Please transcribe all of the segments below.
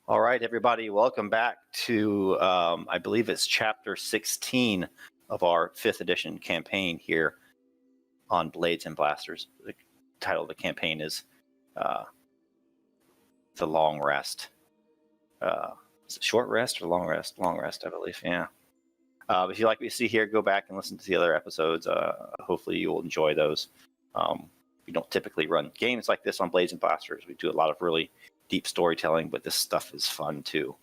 All right, everybody, welcome back to, I believe it's chapter 16 of our 5th edition campaign here on Blades and Blasters. The title of the campaign is The Long Rest. Is it Short Rest or Long Rest? Long Rest, I believe, yeah. If you like what you see here, go back and listen to the other episodes. Hopefully you will enjoy those. We don't typically run games like this on Blades and Blasters. We do a lot of really deep storytelling, but this stuff is fun too.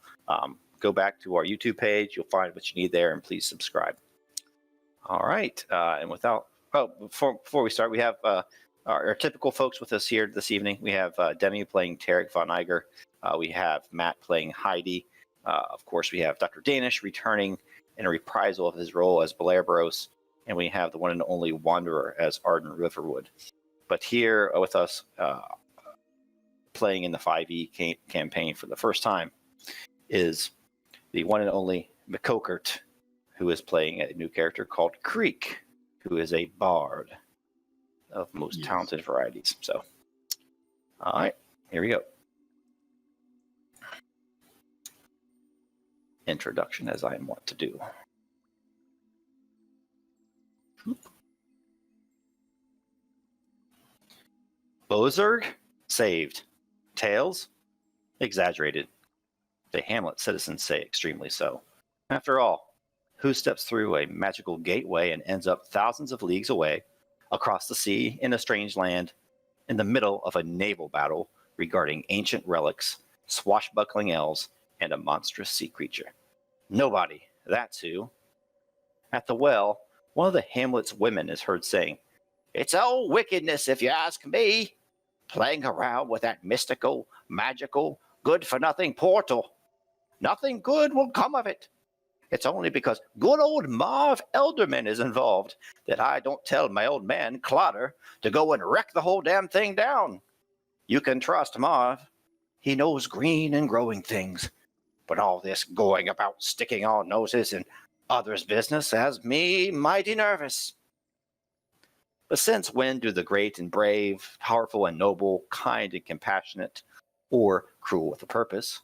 Go back to our YouTube page. You'll find what you need there, and please subscribe. All right. And before we start, we have our typical folks with us here this evening. We have Demi playing Tarek von Iger. We have Matt playing Heidi. Of course, we have Dr. Danish returning in a reprisal of his role as Belabros. And we have the one and only Wanderer as Arden Riverwood. But here with us, playing in the 5e campaign for the first time, is the one and only McCokert, who is playing a new character called Creek, who is a bard of most talented varieties. So, all right, here we go. Introduction, as I want to do. Bozerg? Saved. Tales? Exaggerated. The Hamlet citizens say extremely so. After all, who steps through a magical gateway and ends up thousands of leagues away, across the sea, in a strange land, in the middle of a naval battle regarding ancient relics, swashbuckling elves, and a monstrous sea creature? Nobody. That's who. At the well, one of the Hamlet's women is heard saying, "It's all wickedness, if you ask me. Playing around with that mystical, magical, good-for-nothing portal. Nothing good will come of it. It's only because good old Marv Elderman is involved that I don't tell my old man, Clotter, to go and wreck the whole damn thing down. You can trust Marv. He knows green and growing things. But all this going about sticking our noses in others' business has me mighty nervous. But since when do the great and brave, powerful and noble, kind and compassionate, or cruel with a purpose,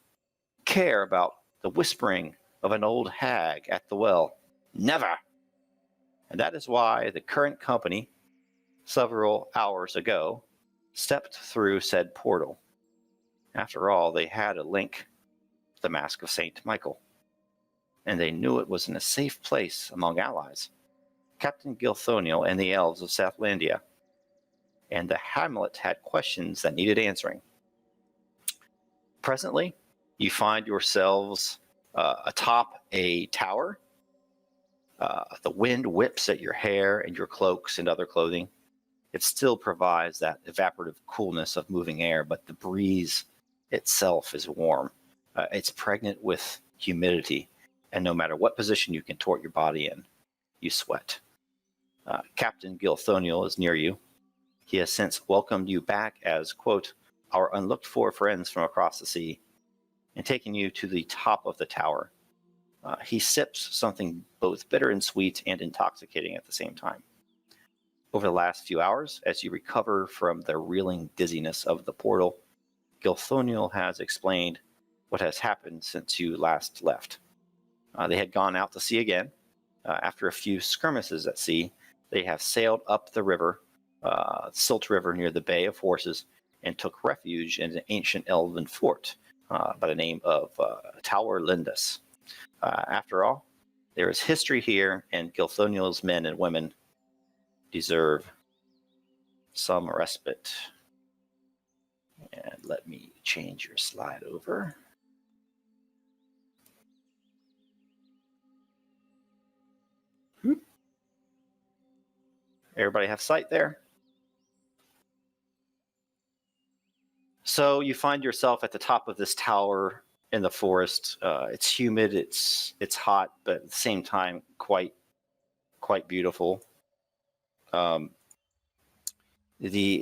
care about the whispering of an old hag at the well? Never! And that is why the current company, several hours ago, stepped through said portal. After all, they had a link with the Mask of St. Michael, and they knew it was in a safe place among allies. Captain Gilthoniel and the elves of Southlandia, and the Hamlet had questions that needed answering. Presently, you find yourselves atop a tower. The wind whips at your hair and your cloaks and other clothing. It still provides that evaporative coolness of moving air, but the breeze itself is warm. It's pregnant with humidity, and no matter what position you contort your body in, you sweat. Captain Gilthoniel is near you. He has since welcomed you back as, quote, our unlooked-for friends from across the sea, and taken you to the top of the tower. He sips something both bitter and sweet and intoxicating at the same time. Over the last few hours, as you recover from the reeling dizziness of the portal, Gilthoniel has explained what has happened since you last left. They had gone out to sea again. After a few skirmishes at sea, they have sailed up the river, Silt River near the Bay of Horses, and took refuge in an ancient elven fort by the name of Tower Lindus. After all, there is history here, and Gilthoniel's men and women deserve some respite. And let me change your slide over. Everybody have sight there? So you find yourself at the top of this tower in the forest. It's humid, it's hot, but at the same time quite beautiful. There's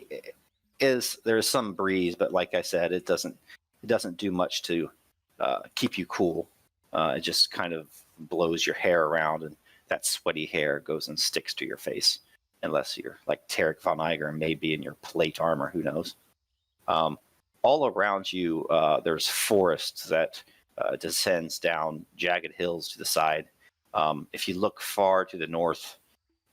some breeze, but like I said, it doesn't do much to keep you cool. It just kind of blows your hair around, and that sweaty hair goes and sticks to your face. Unless you're like Tarek von Iger and maybe in your plate armor, who knows? all around you, there's forests that descends down jagged hills to the side. If you look far to the north,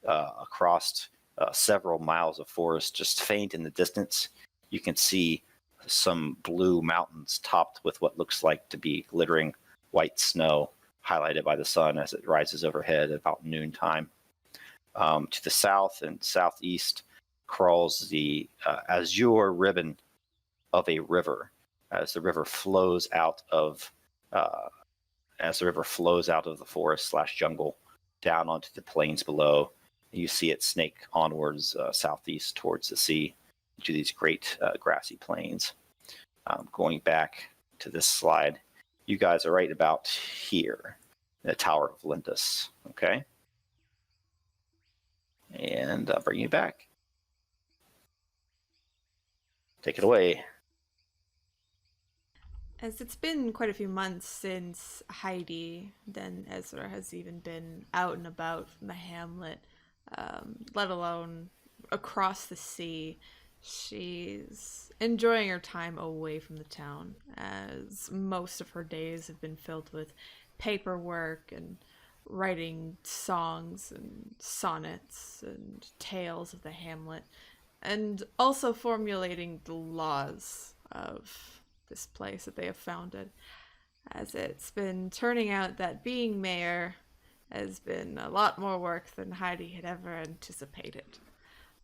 across several miles of forest, just faint in the distance, you can see some blue mountains topped with what looks like to be glittering white snow, highlighted by the sun as it rises overhead at about noontime. To the south and southeast crawls the azure ribbon of a river as the river flows out of the forest / jungle down onto the plains below. You see it snake onwards southeast towards the sea to these great grassy plains. Going back to this slide, you guys are right about here, the Tower of Lindus. Okay, and I'll bring you back. Take it away. As it's been quite a few months since Heidi, then Ezra has even been out and about from the hamlet, let alone across the sea. She's enjoying her time away from the town, as most of her days have been filled with paperwork and writing songs and sonnets and tales of the hamlet, and also formulating the laws of this place that they have founded, as it's been turning out that being mayor has been a lot more work than Heidi had ever anticipated.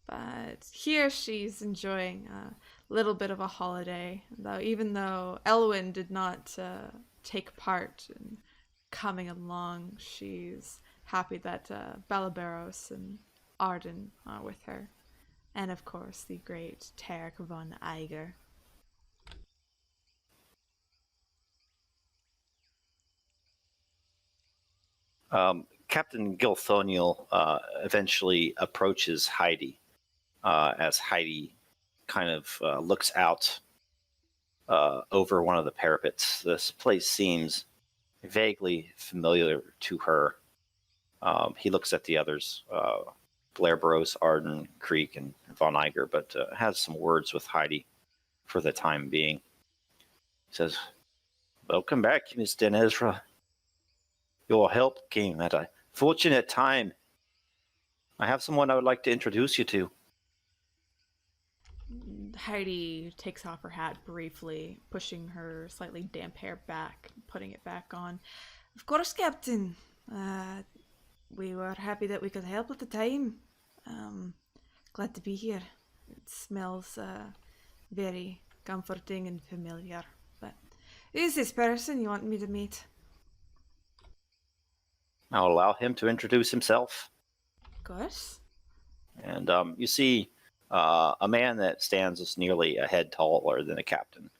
But here she's enjoying a little bit of a holiday, though even though Elwyn did not take part in coming along, she's happy that Balabaros and Arden are with her. And of course, the great Tarek von Eiger. Captain Gilthoniel eventually approaches Heidi as Heidi kind of looks out over one of the parapets. This place seems vaguely familiar to her. He looks at the others, Blair Burrows, Arden, Creek, and Von Eiger, but has some words with Heidi for the time being. He says, "Welcome back, Mr. Ezra. Your help came at a fortunate time. I have someone I would like to introduce you to." Heidi takes off her hat briefly, pushing her slightly damp hair back, putting it back on. Of course, Captain. We were happy that we could help at the time. Glad to be here. It smells very comforting and familiar. But who's this person you want me to meet? I'll allow him to introduce himself. Of course. And you see a man that stands nearly a head taller than the captain,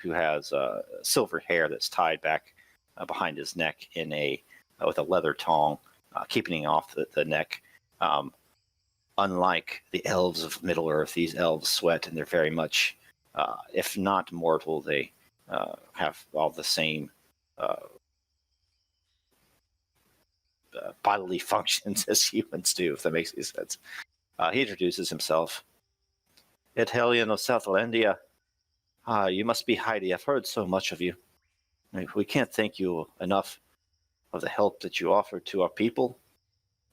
who has silver hair that's tied back behind his neck in with a leather tong, keeping off the neck. Unlike the elves of Middle Earth, these elves sweat, and they're very much, if not mortal, they have all the same bodily functions as humans do, if that makes any sense. He introduces himself. Edhelion of Southlandia. You must be Heidi. I've heard so much of you. We can't thank you enough of the help that you offered to our people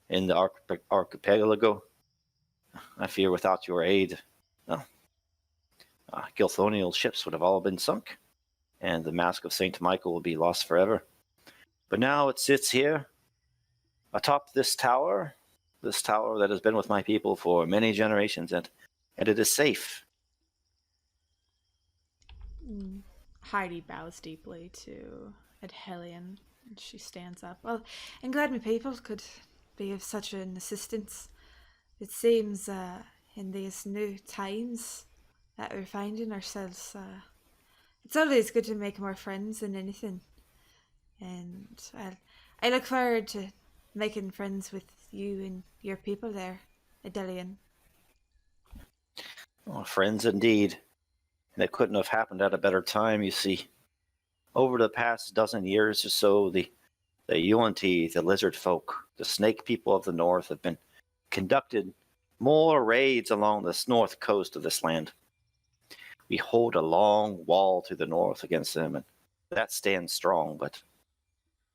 in the archipelago. I fear without your aid, Gilthoniel's ships would have all been sunk, and the Mask of St. Michael will be lost forever. But now it sits here, atop this tower that has been with my people for many generations, and it is safe. Heidi bows deeply to Edhelion, and she stands up. Well, I'm glad my people could be of such an assistance. It seems in these new times that we're finding ourselves, it's always good to make more friends than anything. And I look forward to making friends with you and your people there, Edhelion. Oh, friends indeed. And it couldn't have happened at a better time, you see. Over the past dozen years or so, the Yuan-Ti, the lizard folk, the snake people of the north have been conducted more raids along this north coast of this land. We hold a long wall to the north against them, and that stands strong, but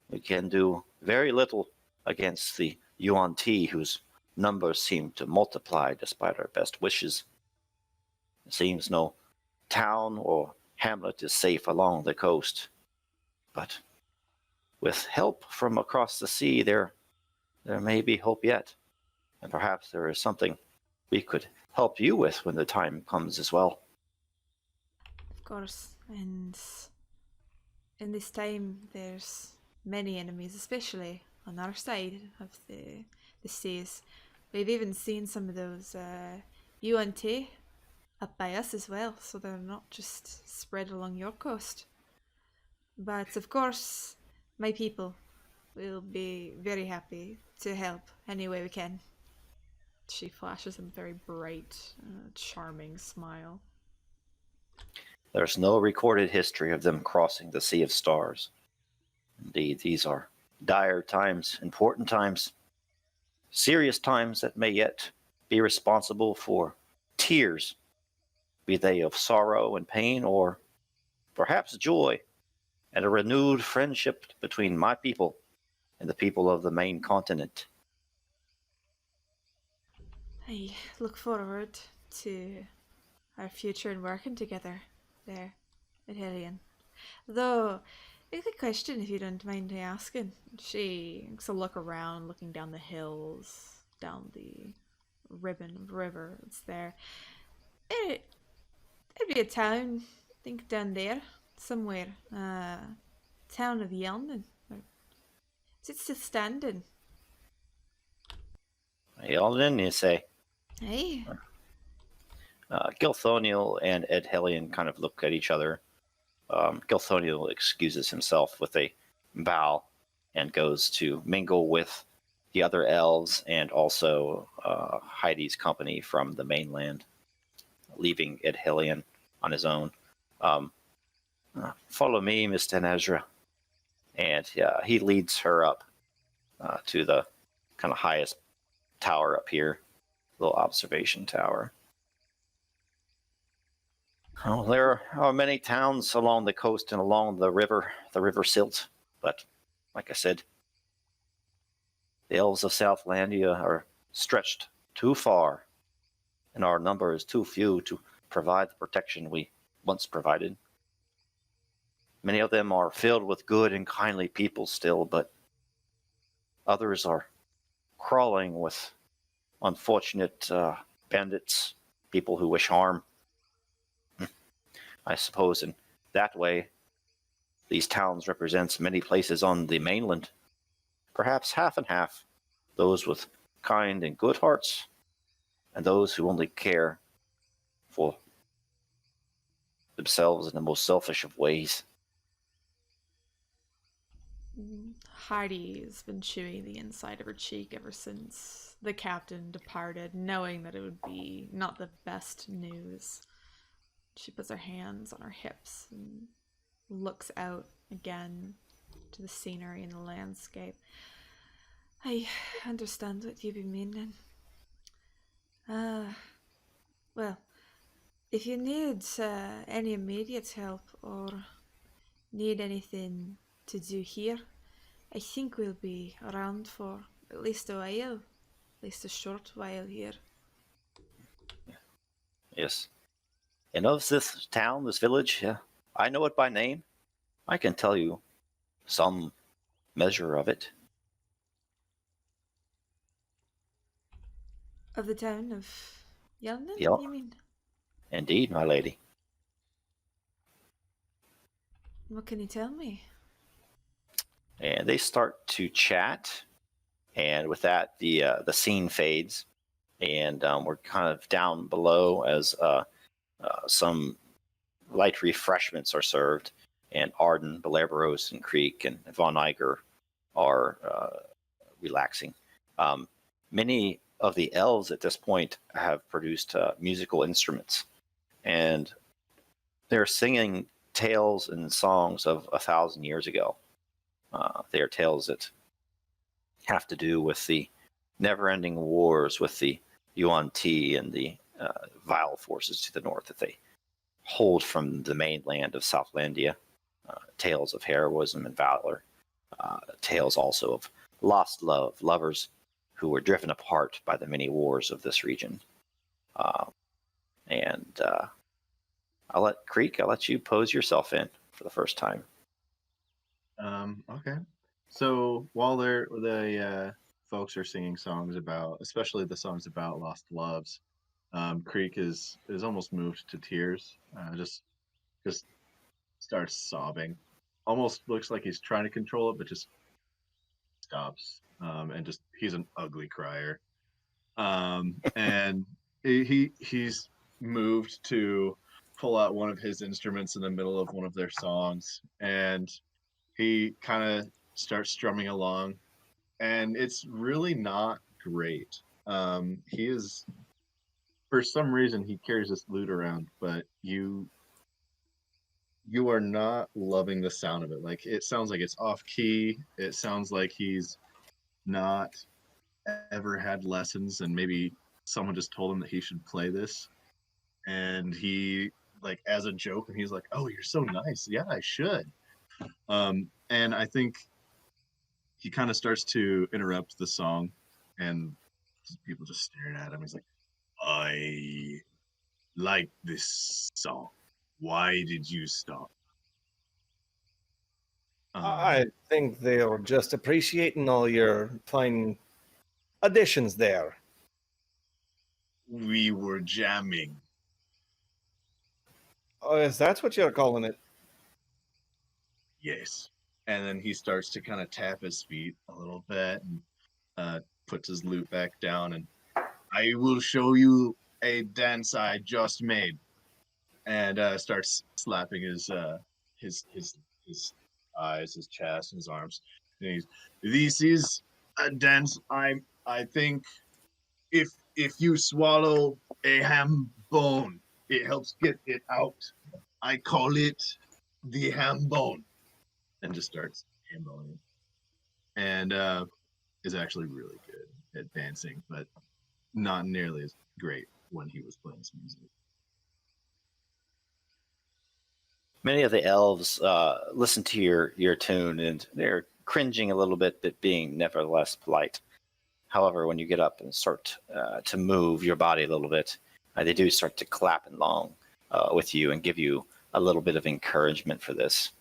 we can do very little against the Yuan-Ti, whose numbers seem to multiply despite our best wishes. It seems no town or hamlet is safe along the coast, but with help from across the sea, there may be hope yet, and perhaps there is something we could help you with when the time comes as well. Of course, and in this time, there's many enemies, especially on our side of the seas. We've even seen some of those Yuan-Ti up by us as well, so they're not just spread along your coast. But of course, my people will be very happy to help any way we can. She flashes a very bright, charming smile. There's no recorded history of them crossing the Sea of Stars. Indeed, these are dire times, important times, serious times that may yet be responsible for tears, be they of sorrow and pain, or perhaps joy, and a renewed friendship between my people and the people of the main continent. I look forward to our future and working together there at Helion. Though, a good question if you don't mind me asking. She takes a look around, looking down the hills, down the ribbon of river that's there. There'd be a town, I think down there, somewhere. Town of Yelnan. Is it still standing? Yelnan, you say? Hey. Gilthoniel and Edhelion kind of look at each other. Gilthoniel excuses himself with a bow and goes to mingle with the other elves and also Heidi's company from the mainland, leaving Edhelion on his own. Follow me, Mr. Ezra. And he leads her up to the kind of highest tower up here, little observation tower. Oh, there are many towns along the coast and along the river Silt, but like I said, the elves of Southlandia are stretched too far, and our number is too few to provide the protection we once provided. Many of them are filled with good and kindly people still, but others are crawling with unfortunate bandits, people who wish harm. I suppose in that way, these towns represents many places on the mainland, perhaps half and half, those with kind and good hearts, and those who only care for themselves in the most selfish of ways. Heidi's been chewing the inside of her cheek ever since the captain departed, knowing that it would be not the best news. She puts her hands on her hips and looks out again to the scenery and the landscape. I understand what you be meaning. Well, if you need any immediate help or need anything to do here, I think we'll be around for at least a while, at least a short while here. Yes. And of this town, this village, I know it by name. I can tell you some measure of it. Of the town of Yelnan, Yeah. you mean? Indeed, my lady. What can you tell me? And they start to chat, and with that, the scene fades, and we're kind of down below as some light refreshments are served, and Arden, Belabaros, and Creek, and Von Iger are relaxing. Many of the elves at this point have produced musical instruments, and they're singing tales and songs of 1,000 years ago. They are tales that have to do with the never-ending wars with the Yuan-Ti and the vile forces to the north that they hold from the mainland of Southlandia. Tales of heroism and valor. Tales also of lost love, lovers who were driven apart by the many wars of this region. And I'll let you pose yourself in for the first time. Okay. So while the folks are singing songs about, especially the songs about lost loves, Creek is almost moved to tears. Just starts sobbing. Almost looks like he's trying to control it, but just stops. And just he's an ugly crier. And he's moved to pull out one of his instruments in the middle of one of their songs, and he kind of starts strumming along, and it's really not great. He is, for some reason, he carries this lute around, but you are not loving the sound of it. Like, it sounds like it's off key. It sounds like he's not ever had lessons, and maybe someone just told him that he should play this, and he, like, as a joke, and he's like, "Oh, you're so nice. Yeah, I should." And I think he kind of starts to interrupt the song, and people just staring at him. He's like, "I like this song. Why did you stop?" I think they're just appreciating all your fine additions there. We were jamming. Oh, is that what you're calling it? Yes. And then he starts to kind of tap his feet a little bit, and puts his lute back down, and "I will show you a dance I just made," and starts slapping his eyes, his chest, and his arms. And "This is a dance I think if you swallow a ham bone, it helps get it out. I call it the ham bone," and just starts ham boning, and is actually really good at dancing, but not nearly as great when he was playing some music. Many of the elves listen to your tune, and they're cringing a little bit, but being nevertheless polite. However, when you get up and start to move your body a little bit, they do start to clap along with you and give you a little bit of encouragement for this.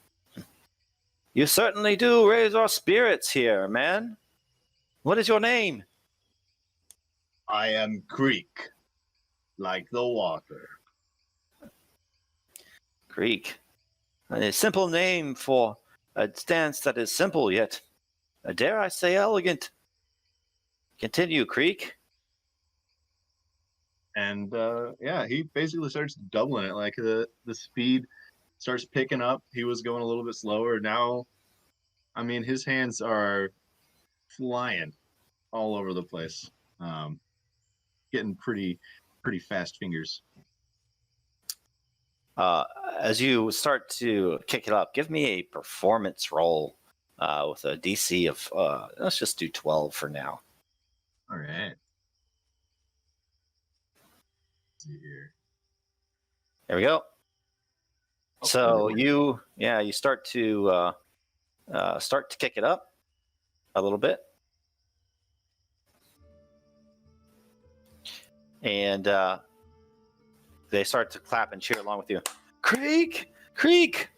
You certainly do raise our spirits here, man. What is your name? I am Creek, like the water. Greek. A simple name for a dance that is simple yet, dare I say, elegant. Continue, Creek. And yeah, he basically starts doubling it. Like, the speed starts picking up. He was going a little bit slower. Now, I mean, his hands are flying all over the place. Getting pretty fast fingers. As you start to kick it up, give me a performance roll with a DC of, let's just do 12 for now. All right. Let's see here. There we go. Oh, So okay. you start to kick it up a little bit, and they start to clap and cheer along with you. Creek, Creek,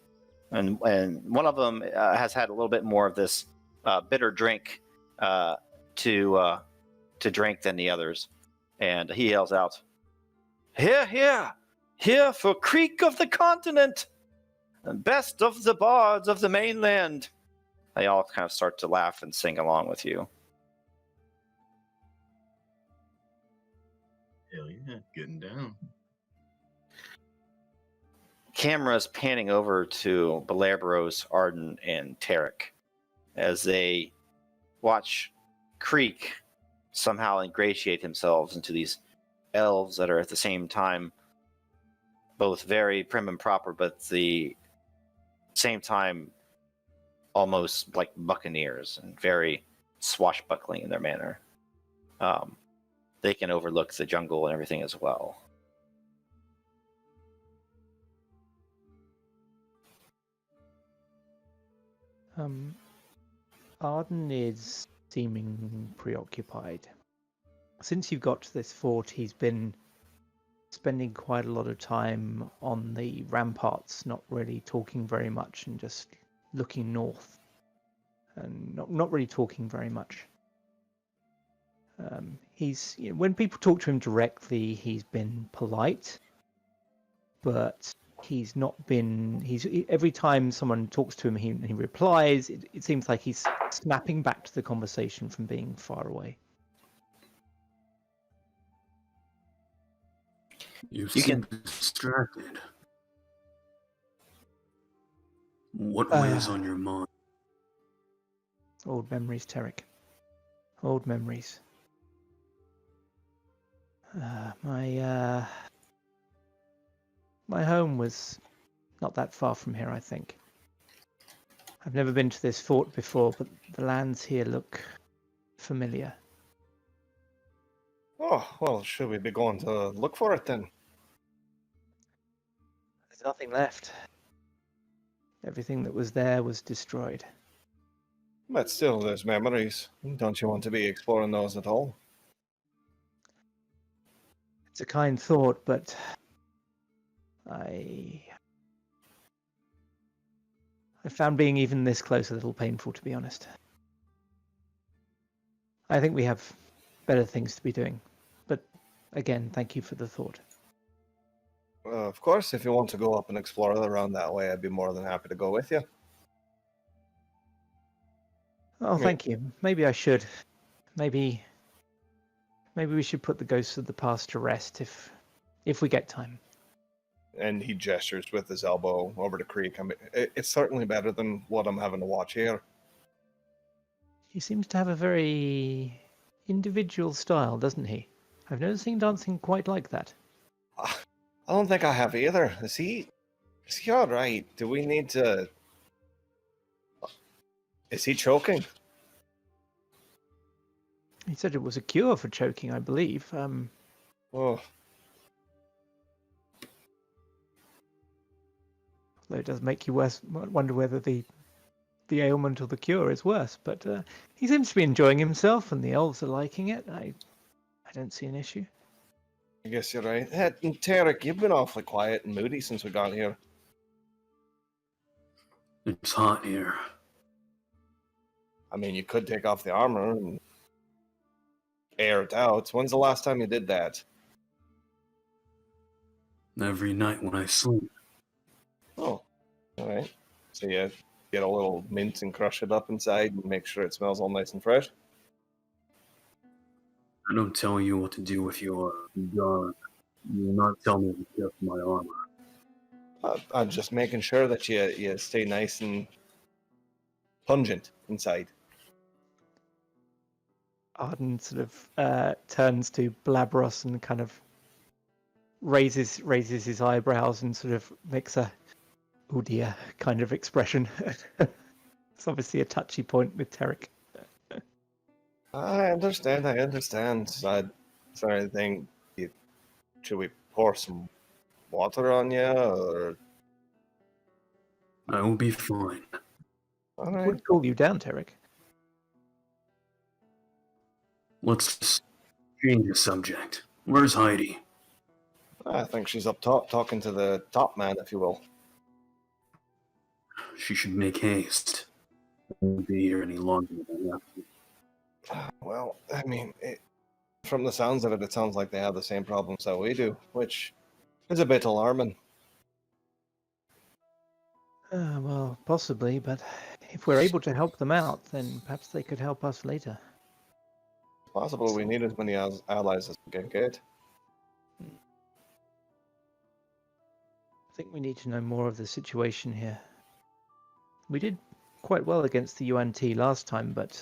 and one of them has had a little bit more of this bitter drink to drink than the others, and he yells out, "Here, here, here for Creek of the Continent, best of the bards of the mainland." They all kind of start to laugh and sing along with you. Hell yeah, getting down. Cameras panning over to Belabros, Arden, and Tarek as they watch Creek somehow ingratiate themselves into these elves that are at the same time both very prim and proper, but at the same time almost like buccaneers and very swashbuckling in their manner. They can overlook the jungle and everything as well. Arden is seeming preoccupied. Since you've got to this fort, he's been spending quite a lot of time on the ramparts, not really talking very much and just looking north, and not really talking very much. When people talk to him directly, he's been polite, but he's not been. Every time someone talks to him, he replies. It seems like he's snapping back to the conversation from being far away. You You seem can- distracted. What weighs on your mind? Old memories, Tarek. Old memories. My home was not that far from here, I think. I've never been to this fort before, but the lands here look familiar. Oh, well, should we be going to look for it then? There's nothing left. Everything that was there was destroyed. But still, there's memories. Don't you want to be exploring those at all? It's a kind thought, but I found being even this close a little painful, to be honest. I think we have better things to be doing. But again, thank you for the thought. Of course, if you want to go up and explore around that way, I'd be more than happy to go with you. Oh, Yeah. thank you. Maybe I should. Maybe we should put the ghosts of the past to rest if we get time. And he gestures with his elbow over the creek. I mean, it's certainly better than what I'm having to watch here. He seems to have a very individual style, doesn't he? I've never seen dancing quite like that. I don't think I have either. Is he all right? Do we need to... Is he choking? He said it was a cure for choking, I believe. Oh, Though it does make you wonder whether the ailment or the cure is worse. But he seems to be enjoying himself, and the elves are liking it. I don't see an issue. I guess you're right. Hey, Tarek, you've been awfully quiet and moody since we got here. It's hot here. I mean, you could take off the armor and air it out. When's the last time you did that? Every night when I sleep. Oh, all right. So you get a little mint and crush it up inside and make sure it smells all nice and fresh. I don't tell you what to do with your gun. You will not tell me to get my armor. I'm just making sure that you stay nice and pungent inside. Arden sort of turns to Blabros and kind of raises his eyebrows and sort of makes a "oh dear" kind of expression. It's obviously a touchy point with Tarek. I understand. Is there anything? Should we pour some water on you, or? I will be fine. All It right. would cool you down, Tarek. Let's just change the subject. Where's Heidi? I think she's up top talking to the top man, if you will. She should make haste. I won't be here any longer than I have to. Well, I mean, from the sounds of it, it sounds like they have the same problems that we do, which is a bit alarming. Well, possibly, but if we're able to help them out, then perhaps they could help us later. It's possible we need as many allies as we can get. I think we need to know more of the situation here. We did quite well against the Yuan-Ti last time, but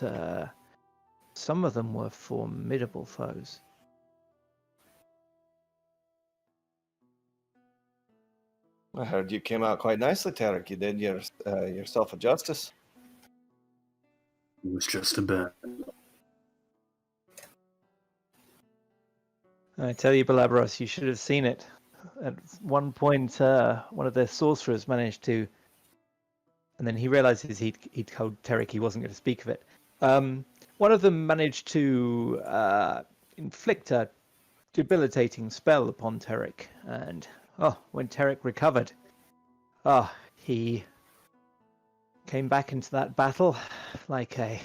some of them were formidable foes. I heard you came out quite nicely, Tarek. You did yourself a justice. It was just a bet. I tell you, Balabros, you should have seen it. At one point, one of their sorcerers managed to and then he realizes he'd told Terek he wasn't going to speak of it. One of them managed to inflict a debilitating spell upon Terek, and when Terek recovered, he came back into that battle like a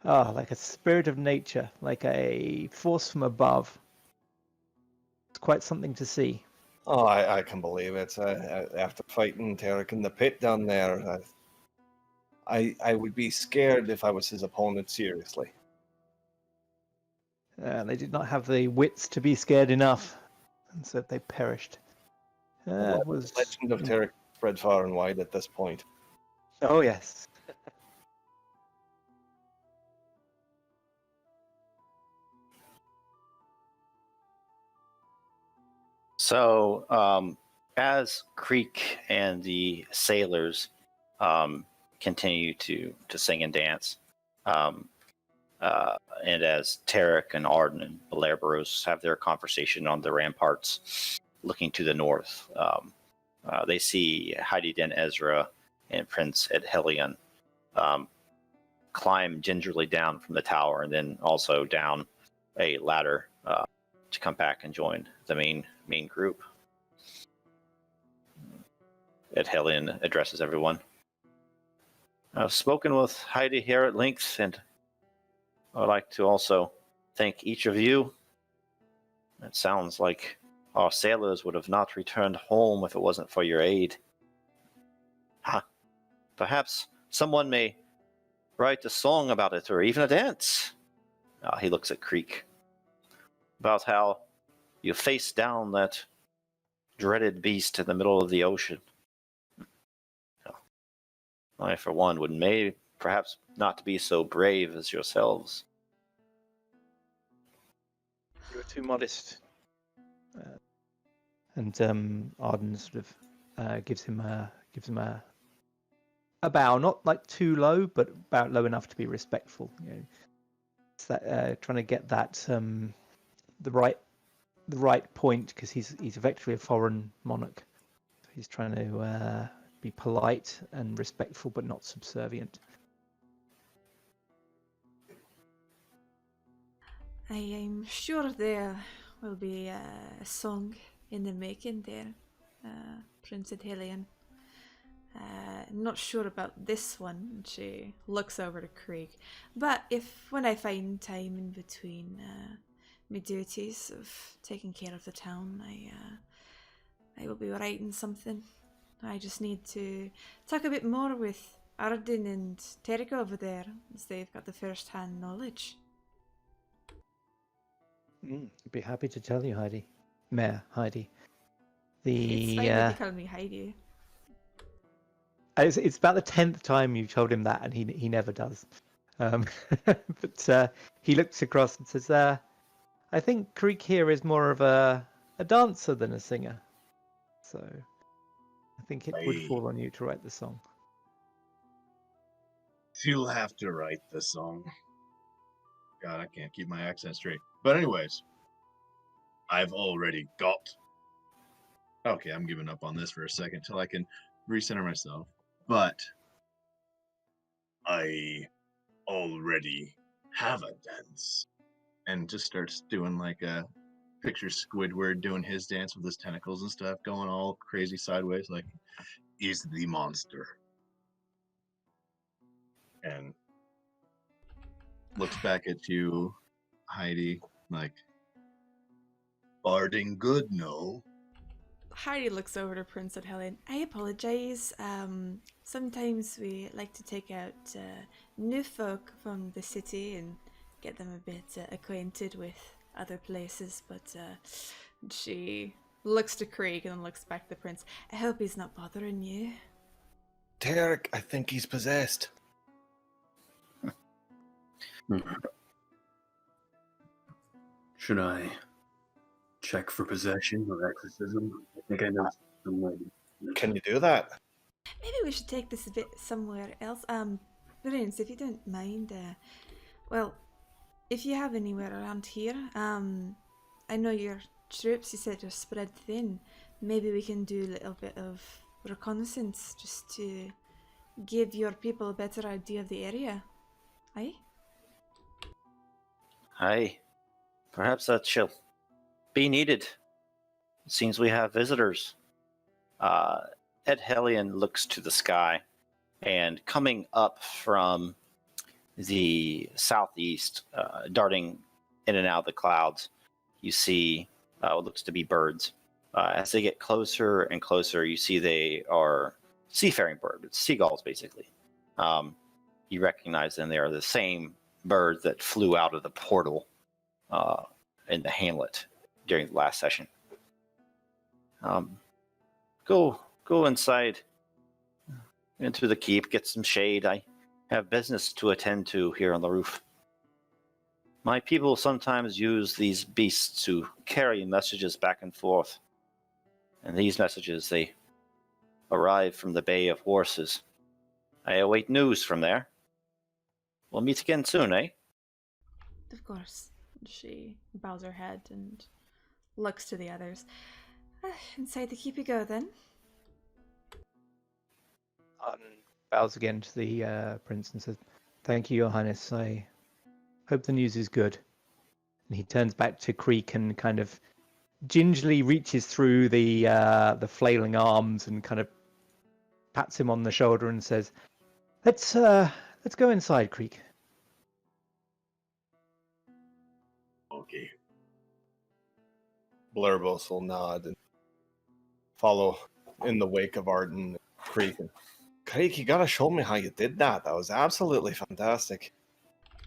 like a spirit of nature, like a force from above. It's quite something to see. Oh, I can believe it. After fighting Tarek in the pit down there, I would be scared if I was his opponent, seriously. They did not have the wits to be scared enough, and so they perished. The Was legend of Tarek spread far and wide at this point. Oh yes. So, as Creek and the sailors continue to sing and dance, and as Tarek and Arden and Belabros have their conversation on the ramparts, looking to the north, they see Heidi and Ezra and Prince Edhelion climb gingerly down from the tower, and then also down a ladder to come back and join the main group. Edhelion addresses everyone. I've spoken with Heidi here at length, and I'd like to also thank each of you. It sounds like our sailors would have not returned home if it wasn't for your aid. Perhaps someone may write a song about it, or even a dance. He looks at Creek. About how you faced down that dreaded beast in the middle of the ocean. I, for one, would perhaps not be so brave as yourselves. You were too modest. And Arden sort of gives him a bow, not like too low, but about low enough to be respectful. You know, it's that trying to get that the right point, because he's effectively a foreign monarch. He's trying to be polite and respectful, but not subservient. I am sure there will be a song in the making there, Prince Edhelion. I'm not sure about this one. She looks over to Krieg. But when I find time in between my duties of taking care of the town, I will be writing something. I just need to talk a bit more with Arden and Terek over there, as they've got the first-hand knowledge. I'd be happy to tell you, Heidi. Mayor Heidi. It's fine that you call me Heidi. It's about the 10th time you've told him that, and he never does. But he looks across and says, I think Creek here is more of a dancer than a singer. So I think it would fall on you to write the song. You'll have to write the song. God, I can't keep my accent straight. But anyways, I've already got... Okay, I'm giving up on this for a second till I can recenter myself. But I already have a dance. And just starts doing like a picture Squidward doing his dance with his tentacles and stuff, going all crazy sideways, like, is the monster. And looks back at you, Heidi, like, barding good, no? Heidi looks over to Prince Edhelion. I apologize. Sometimes we like to take out new folk from the city and get them a bit acquainted with other places, but she looks to Krieg and then looks back to the prince. I hope he's not bothering you. Tarek, I think he's possessed. Should I check for possession or exorcism? I think I know some way. Can you do that? Maybe we should take this a bit somewhere else. Prince, if you don't mind, well, if you have anywhere around here, I know your troops, you said, are spread thin. Maybe we can do a little bit of reconnaissance just to give your people a better idea of the area. Aye? Aye. Perhaps that shall be needed. It seems we have visitors. Edhelion looks to the sky, and coming up from the southeast, darting in and out of the clouds, you see what looks to be birds. As they get closer and closer, you see they are seafaring birds, seagulls, basically. You recognize them. They are the same birds that flew out of the portal in the hamlet during the last session. Go inside into the keep, get some shade. I have business to attend to here on the roof. My people sometimes use these beasts to carry messages back and forth. And these messages, they arrive from the Bay of Horses. I await news from there. We'll meet again soon, eh? Of course. She bows her head and looks to the others. Inside the keep you go, then. Arden bows again to the prince and says, "Thank you, Your Highness. I hope the news is good." And he turns back to Creek and kind of gingerly reaches through the flailing arms and kind of pats him on the shoulder and says, Let's go inside, Creek." Okay. Blurbos will nod and follow in the wake of Arden and Creek. And Creek, you gotta show me how you did that. That was absolutely fantastic.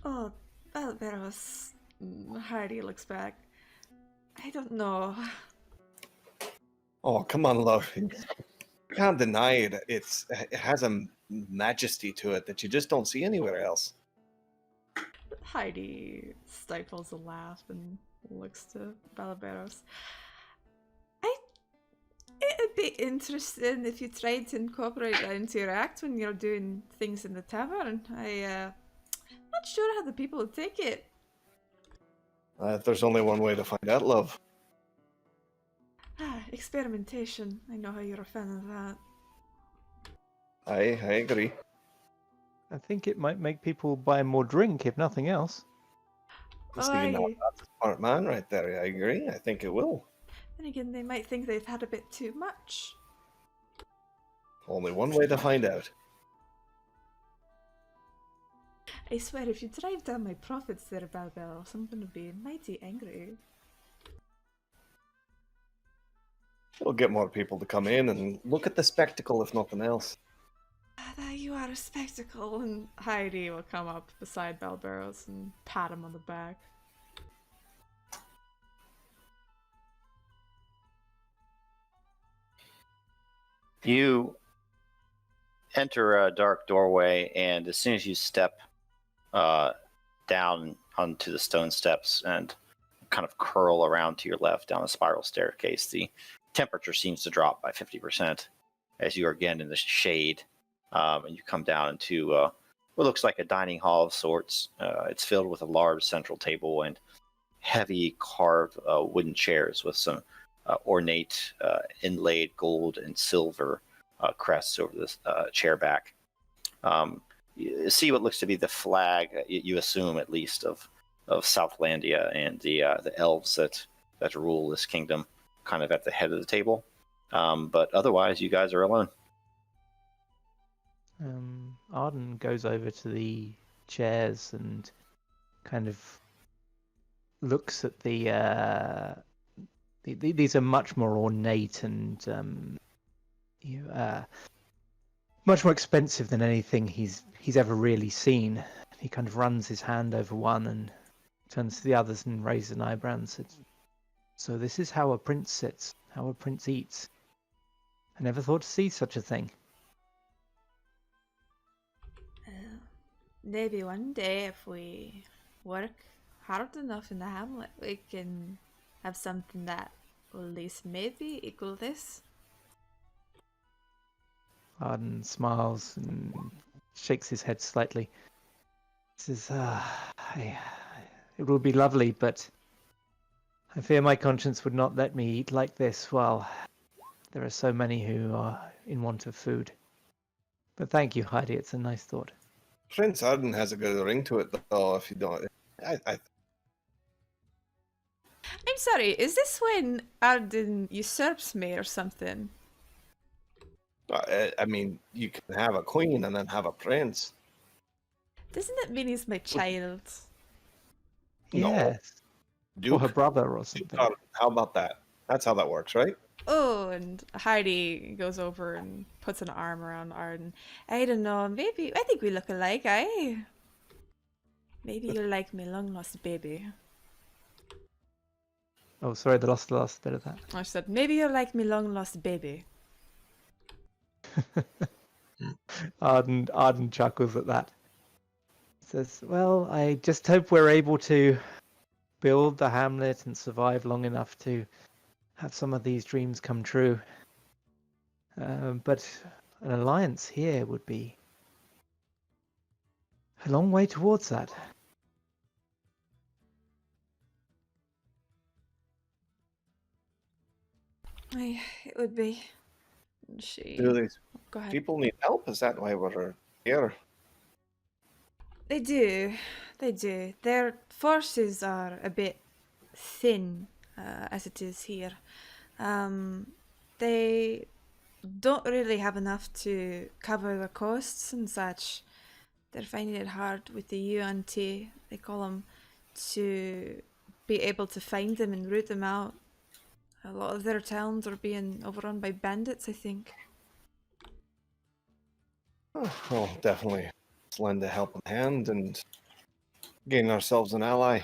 Oh, Balberos. Heidi looks back. I don't know. Oh, come on, love. You can't deny it. It has a majesty to it that you just don't see anywhere else. Heidi stifles a laugh and looks to Balberos. It'd be interesting if you tried to incorporate that into your act when you're doing things in the tavern. I'm not sure how the people would take it. There's only one way to find out, love. Experimentation. I know how you're a fan of that. I agree. I think it might make people buy more drink, if nothing else. See, now that's a smart man right there. I agree. I think it will. Then again, they might think they've had a bit too much. Only one way to find out. I swear, if you drive down my profits there, Balberos, I'm gonna be mighty angry. It'll get more people to come in and look at the spectacle, if nothing else. You are a spectacle, and Heidi will come up beside Balberos and pat him on the back. You enter a dark doorway, and as soon as you step down onto the stone steps and kind of curl around to your left down a spiral staircase, the temperature seems to drop by 50% as you are again in the shade, and you come down into what looks like a dining hall of sorts. It's filled with a large central table and heavy carved wooden chairs with some ornate inlaid gold and silver crests over the chair back. You see what looks to be the flag, you assume at least, of Southlandia and the elves that rule this kingdom, kind of at the head of the table. But otherwise, you guys are alone. Arden goes over to the chairs and kind of looks at these are much more ornate and much more expensive than anything he's ever really seen. He kind of runs his hand over one and turns to the others and raises an eyebrow and says, "So this is how a prince sits, how a prince eats. I never thought to see such a thing." Maybe one day, if we work hard enough in the hamlet, we can have something that will at least maybe equal this. Arden smiles and shakes his head slightly. Says, "It would be lovely, but I fear my conscience would not let me eat like this while there are so many who are in want of food. But thank you, Heidi. It's a nice thought. Prince Arden has a good ring to it, though. If you don't, I'm sorry, is this when Arden usurps me or something? I mean, you can have a queen and then have a prince. Doesn't that mean he's my child? No. Yes. Or Duke, her brother or Duke something. Arden. How about that? That's how that works, right? Oh, and Heidi goes over and puts an arm around Arden. I don't know, maybe, I think we look alike, eh? Maybe you're like me long lost baby. Oh, sorry, the last bit of that. I said, maybe you're like me long lost baby. Arden chuckles at that. Says, well, I just hope we're able to build the hamlet and survive long enough to have some of these dreams come true. But an alliance here would be a long way towards that. It would be. She. Do these Go ahead. people need help? Is that why we're here? They do. They do. Their forces are a bit thin, as it is here. They don't really have enough to cover the costs and such. They're finding it hard with the Yuan-Ti, they call them, to be able to find them and root them out. A lot of their towns are being overrun by bandits, I think. Oh, well, definitely. Let's lend a helping hand and gain ourselves an ally.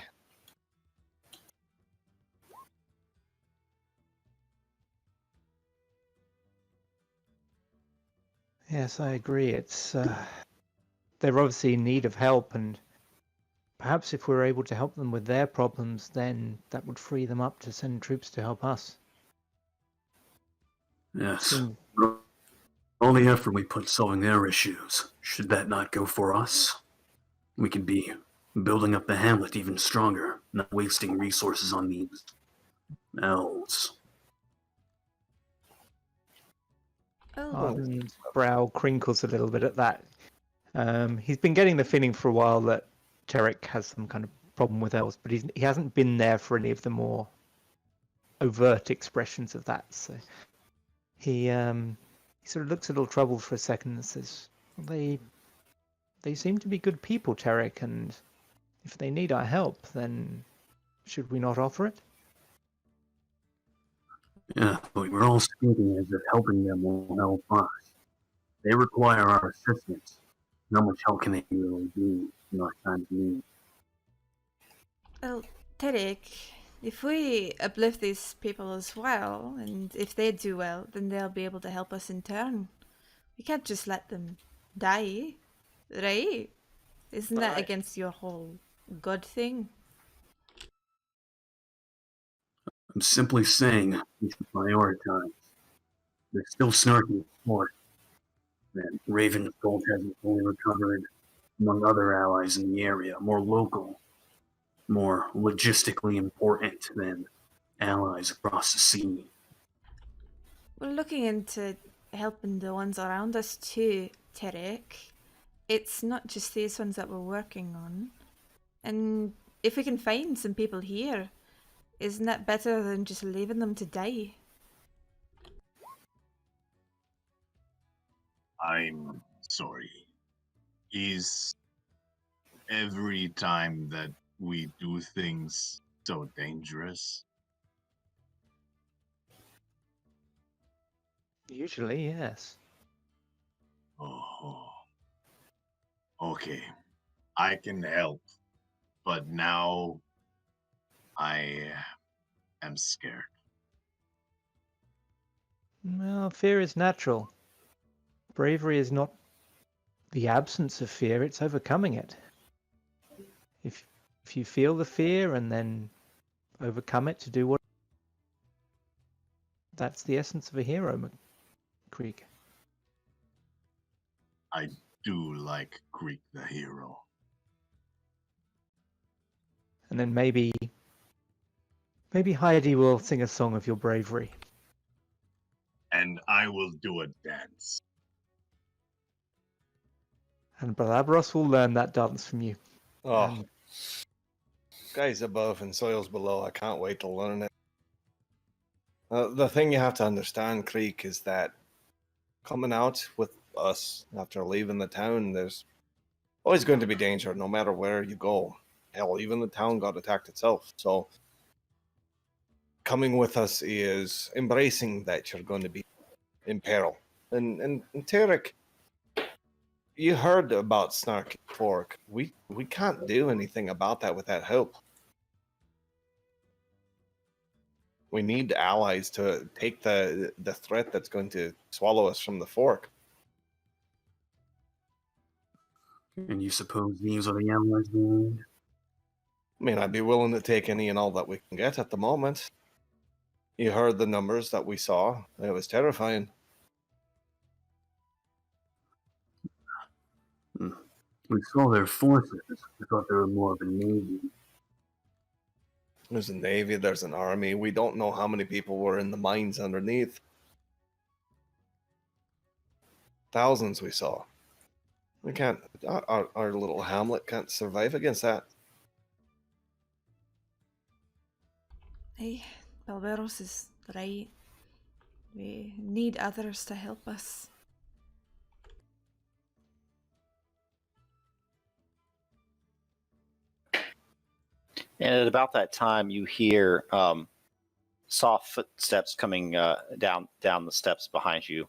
Yes, I agree. It's they're obviously in need of help, and perhaps if we're able to help them with their problems, then that would free them up to send troops to help us. Yes. Seem- All the effort we put solving their issues, should that not go for us? We could be building up the hamlet even stronger, not wasting resources on these elves. Oh, Arden's brow crinkles a little bit at that. He's been getting the feeling for a while that Terek has some kind of problem with elves, but he hasn't been there for any of the more overt expressions of that. So he sort of looks a little troubled for a second and says, well, they seem to be good people, Terek, and if they need our help, then should we not offer it? Yeah, but we're all speaking as if helping them will help us. They require our assistance. How much help can they really do in our time of need? well, Tarek, if we uplift these people as well, and if they do well, then they'll be able to help us in turn. We can't just let them die, right? Isn't that Right. against your whole God thing? I'm simply saying we should prioritize. They're still snarky, of course. That Raven's gold hasn't fully recovered, among other allies in the area, more local, more logistically important than allies across the sea. We're looking into helping the ones around us too, Tarek. It's not just these ones that we're working on. And if we can find some people here, isn't that better than just leaving them to die? I'm sorry. Is every time that we do things so dangerous? Usually, yes. Oh, okay. I can help, but now I am scared. Well, fear is natural. Bravery is not the absence of fear, it's overcoming it. If you feel the fear and then overcome it to do what, that's the essence of a hero, Creek. I do like Greek the hero. And then maybe Heidi will sing a song of your bravery. And I will do a dance. And Balabros will learn that dance from you. Oh, And skies above and soils below. I can't wait to learn it. The thing you have to understand, Creek, is that coming out with us after leaving the town, there's always going to be danger no matter where you go. Hell, even the town got attacked itself. So coming with us is embracing that you're going to be in peril. And Tarek, you heard about Snarky Fork. We can't do anything about that without help. We need allies to take the threat that's going to swallow us from the fork. And you suppose these are the allies we need? I mean, I'd be willing to take any and all that we can get at the moment. You heard the numbers that we saw. It was terrifying. We saw their forces. I thought they were more of a navy. There's a navy, there's an army. We don't know how many people were in the mines underneath. Thousands we saw. We can't, our little hamlet can't survive against that. Hey, Balberos is right. We need others to help us. And at about that time, you hear soft footsteps coming down the steps behind you,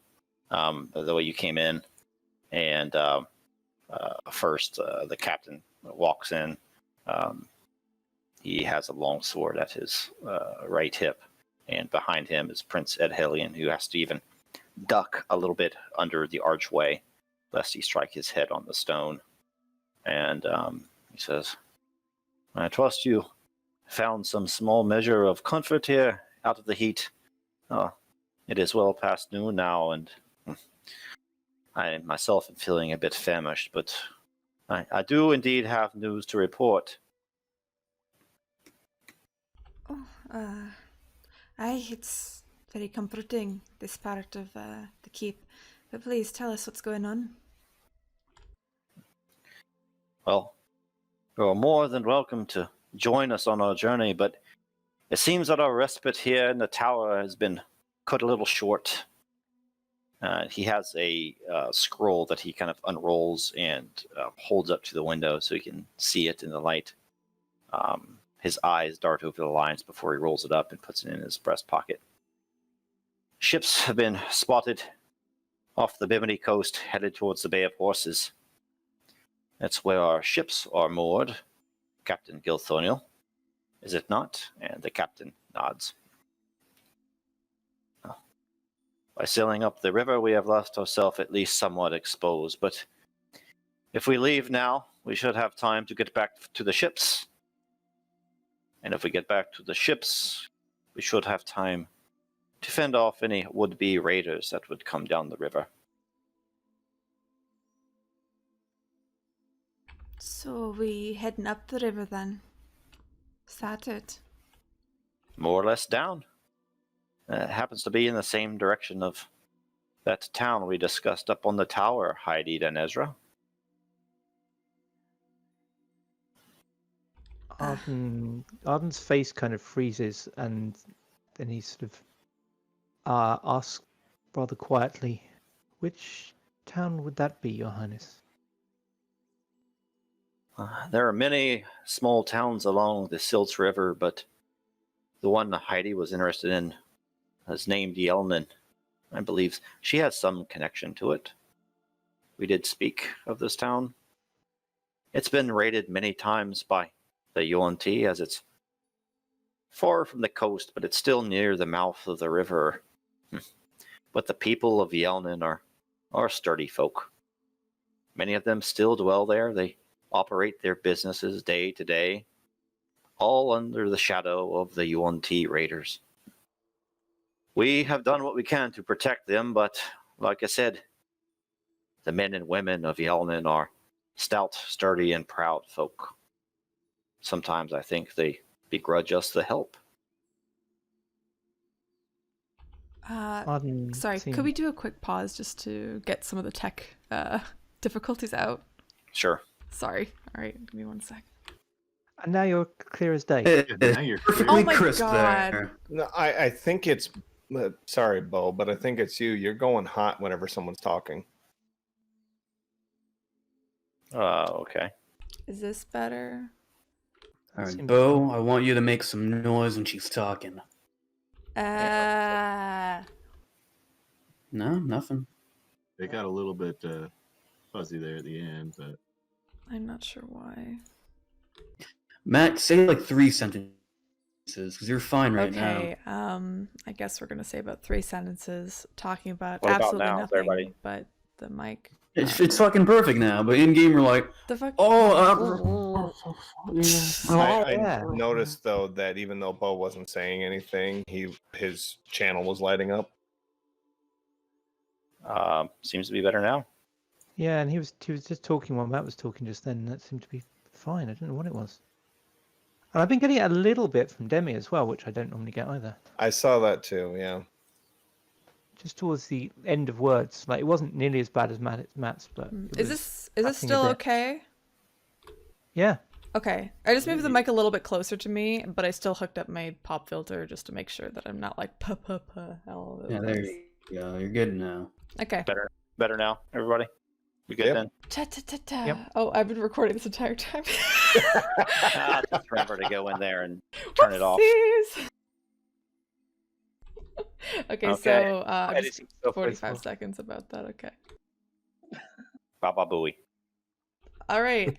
the way you came in. And first, the captain walks in. He has a long sword at his right hip, and behind him is Prince Edhelion, who has to even duck a little bit under the archway, lest he strike his head on the stone. And he says, "I trust you found some small measure of comfort here out of the heat. It is well past noon now, and I myself am feeling a bit famished, but I do indeed have news to report." Oh, aye, it's very comforting, this part of the keep. But please tell us what's going on. Well, you're more than welcome to join us on our journey, but it seems that our respite here in the tower has been cut a little short. He has a scroll that he kind of unrolls and holds up to the window so he can see it in the light. His eyes dart over the lines before he rolls it up and puts it in his breast pocket. Ships have been spotted off the Bimini coast, headed towards the Bay of Horses. That's where our ships are moored, Captain Gilthorniel. Is it not? And the captain nods. By sailing up the river, we have left ourselves at least somewhat exposed, but if we leave now, we should have time to get back to the ships. And if we get back to the ships, we should have time to fend off any would-be raiders that would come down the river. So we heading up the river then? Is that it? More or less down. It happens to be in the same direction of that town we discussed up on the tower, Heidi and Ezra. Arden's face kind of freezes, and then he sort of asks rather quietly, "Which town would that be, Your Highness?" There are many small towns along the Silt River, but the one Heidi was interested in is named Yelnan. I believe she has some connection to it. We did speak of this town. It's been raided many times by the Yuan-Ti, as it's far from the coast, but it's still near the mouth of the river. But the people of Yelnan are sturdy folk. Many of them still dwell there. They operate their businesses day to day, all under the shadow of the Yuan-Ti raiders. We have done what we can to protect them, but like I said, the men and women of Yelnan are stout, sturdy, and proud folk. Sometimes I think they begrudge us the help. Arden Sorry, could we do a quick pause just to get some of the tech difficulties out? Sure. Sorry. All right, give me 1 sec. And now you're clear as day. now you're clear. perfectly Oh my crisp God. there. No, I think it's. Sorry, Bo, but I think it's you. You're going hot whenever someone's talking. Okay. Is this better? All right, Seems Bo, I want you to make some noise when she's talking. Uh, No, nothing. It got a little bit fuzzy there at the end, but I'm not sure why. Matt, say like 3 sentences because you're fine right now. Okay, I guess we're gonna say about 3 sentences talking about What about absolutely now, nothing, everybody? but the mic. It's fucking perfect now, but in game we're like, The fuck. oh, I yeah. noticed though that even though Bo wasn't saying anything, his channel was lighting up. Seems to be better now. Yeah, and he was just talking while Matt was talking just then. And that seemed to be fine. I don't know what it was. And I've been getting it a little bit from Demi as well, which I don't normally get either. I saw that too. Yeah. Just towards the end of words, like it wasn't nearly as bad as Matt's, but it Is was this happening a still bit. okay? Yeah. Okay, I just moved the mic a little bit closer to me, but I still hooked up my pop filter just to make sure that I'm not like pa pa pa all over the yeah, there place. you go. You're good now. Okay. Better now, everybody. We good Yep. then? Ta ta ta ta. Yep. Oh, I've been recording this entire time. Just remember to go in there and turn it off. Whoopsies. Okay, Okay. so I'm just Editing software as 45 well. seconds about that. Okay. Baba booey. All right.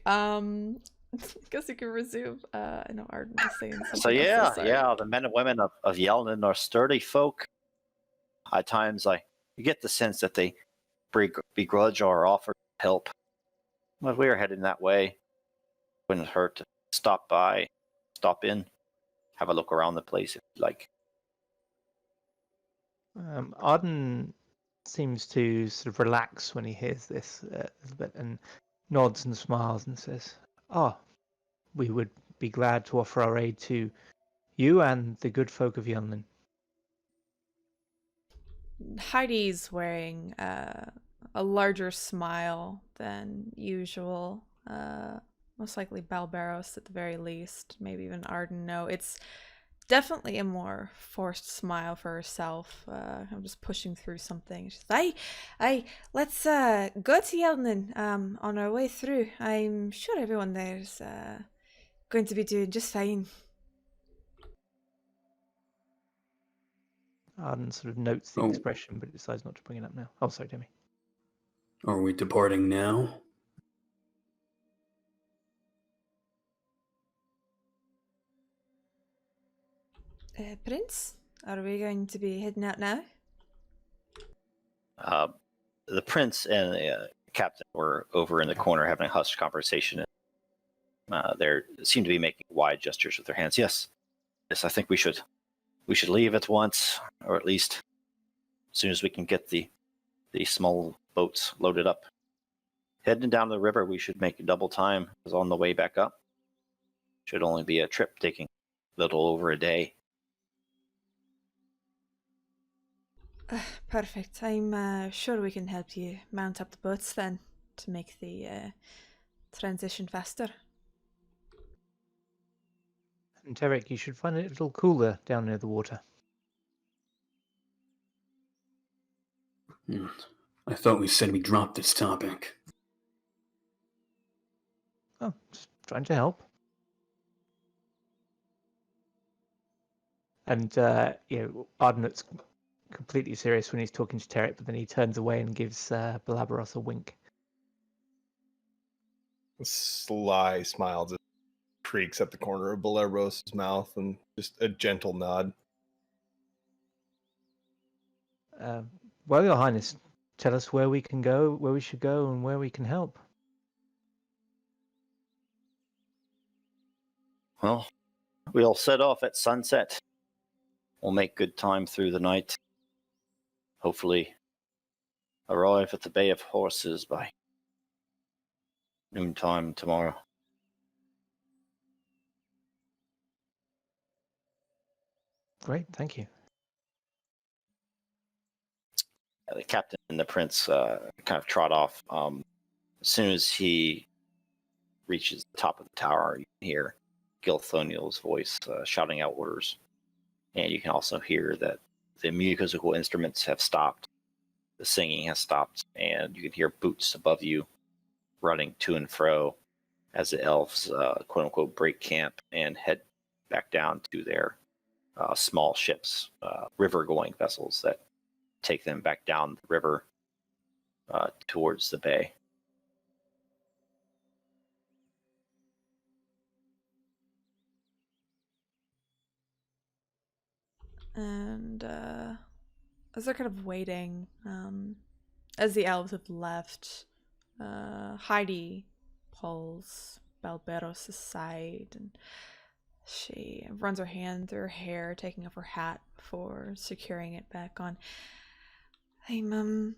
Guess you can resume. I know Arden was saying something. So else, yeah, sorry. yeah, the men and women of Yelnan are sturdy folk. At times, you get the sense that they begrudge or offer help. Well, if we are heading that way, wouldn't hurt to stop in, have a look around the place if you like. Arden seems to sort of relax when he hears this a little bit and nods and smiles and says, "Oh, we would be glad to offer our aid to you and the good folk of Yunlin." Heidi's wearing a larger smile than usual. Most likely Balberos at the very least. Maybe even Arden. No, it's definitely a more forced smile for herself. I'm just pushing through something. She's like, let's go to Yelnan on our way through. I'm sure everyone there's going to be doing just fine. Arden sort of notes the Oh. expression, but decides not to bring it up now. Oh, sorry, Demi. Are we departing now? Prince, are we going to be heading out now? The prince and the captain were over in the corner having a hushed conversation. They seem to be making wide gestures with their hands. Yes, I think we should leave at once, or at least as soon as we can get the small boats loaded up. Heading down the river, we should make double time, because on the way back up, should only be a trip taking a little over a day. Perfect. I'm sure we can help you mount up the boats then to make the transition faster. And Derek, you should find it a little cooler down near the water. I thought we said we dropped this topic. Oh, just trying to help. And Arden looks completely serious when he's talking to Terek, but then he turns away and gives Balabaros a wink. Sly smiles, creaks at the corner of Baleros' mouth, and just a gentle nod. Well, Your Highness, tell us where we can go, where we should go, and where we can help. Well, we'll set off at sunset. We'll make good time through the night. Hopefully arrive at the Bay of Horses by noontime tomorrow. Great, thank you. The captain and the prince kind of trot off. As soon as he reaches the top of the tower, you can hear Gilthoniel's voice shouting out orders. And you can also hear that the musical instruments have stopped, the singing has stopped, and you can hear boots above you running to and fro as the elves, quote unquote, break camp and head back down to their small ships, river going vessels that take them back down the river towards the bay. And as they're kind of waiting, as the elves have left, Heidi pulls Balberos aside and she runs her hand through her hair, taking off her hat before securing it back on. I'm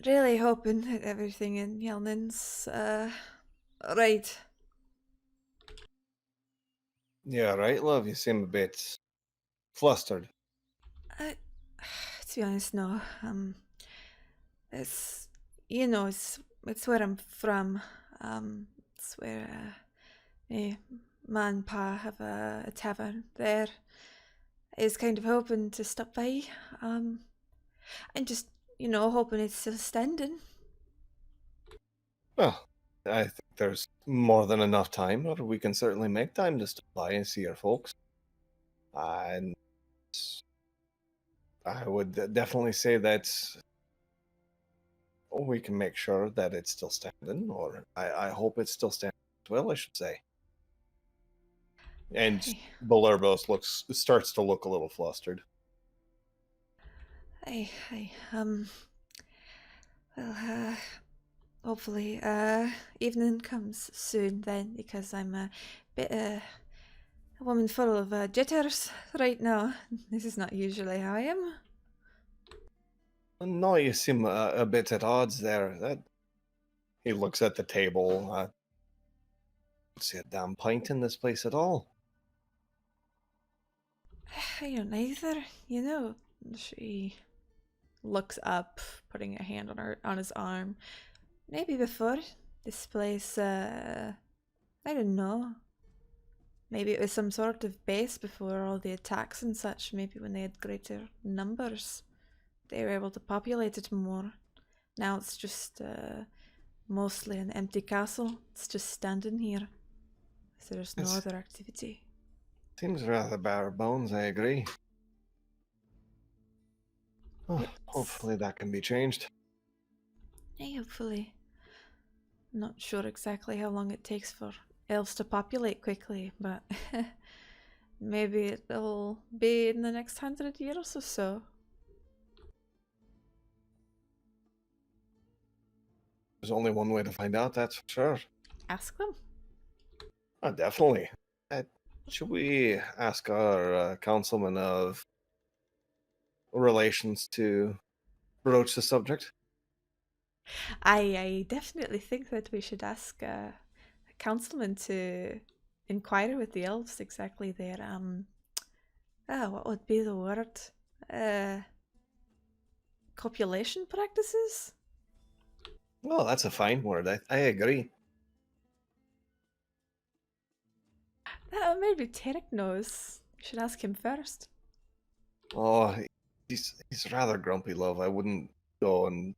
really hoping that everything in Yelnan's right. Yeah, right, love. You seem a bit flustered. To be honest, no. It's it's where I'm from. It's where me, ma and pa have a tavern there. I was kind of hoping to stop by. I'm just hoping it's still standing. Well, I think there's more than enough time, or we can certainly make time to stop by and see our folks. And I would definitely say that we can make sure that it's still standing, or I hope it's still standing as well, I should say. And Hey. Balerbos starts to look a little flustered. Well, hopefully, evening comes soon then, because I'm a bit, a woman full of jitters right now. This is not usually how I am. No, you seem a bit at odds there. That he looks at the table. Don't see a damn pint in this place at all. I don't either, She looks up, putting a hand on his arm. Maybe before this place, I don't know. Maybe it was some sort of base before all the attacks and such. Maybe when they had greater numbers, they were able to populate it more. Now it's just mostly an empty castle. It's just standing here. There's no other activity. Seems rather bare bones, I agree. Oh, hopefully that can be changed. Yeah, hopefully. Not sure exactly how long it takes for elves to populate quickly, but maybe it'll be in the next 100 years or so. There's only one way to find out, that's for sure. Ask them. Oh, definitely. Should we ask our councilman of relations to broach the subject? I definitely think that we should ask a councilman to inquire with the elves exactly their what would be the word? Copulation practices? Well, that's a fine word. I agree. Maybe Tarek knows. We should ask him first. Oh, he's rather grumpy, love. I wouldn't go and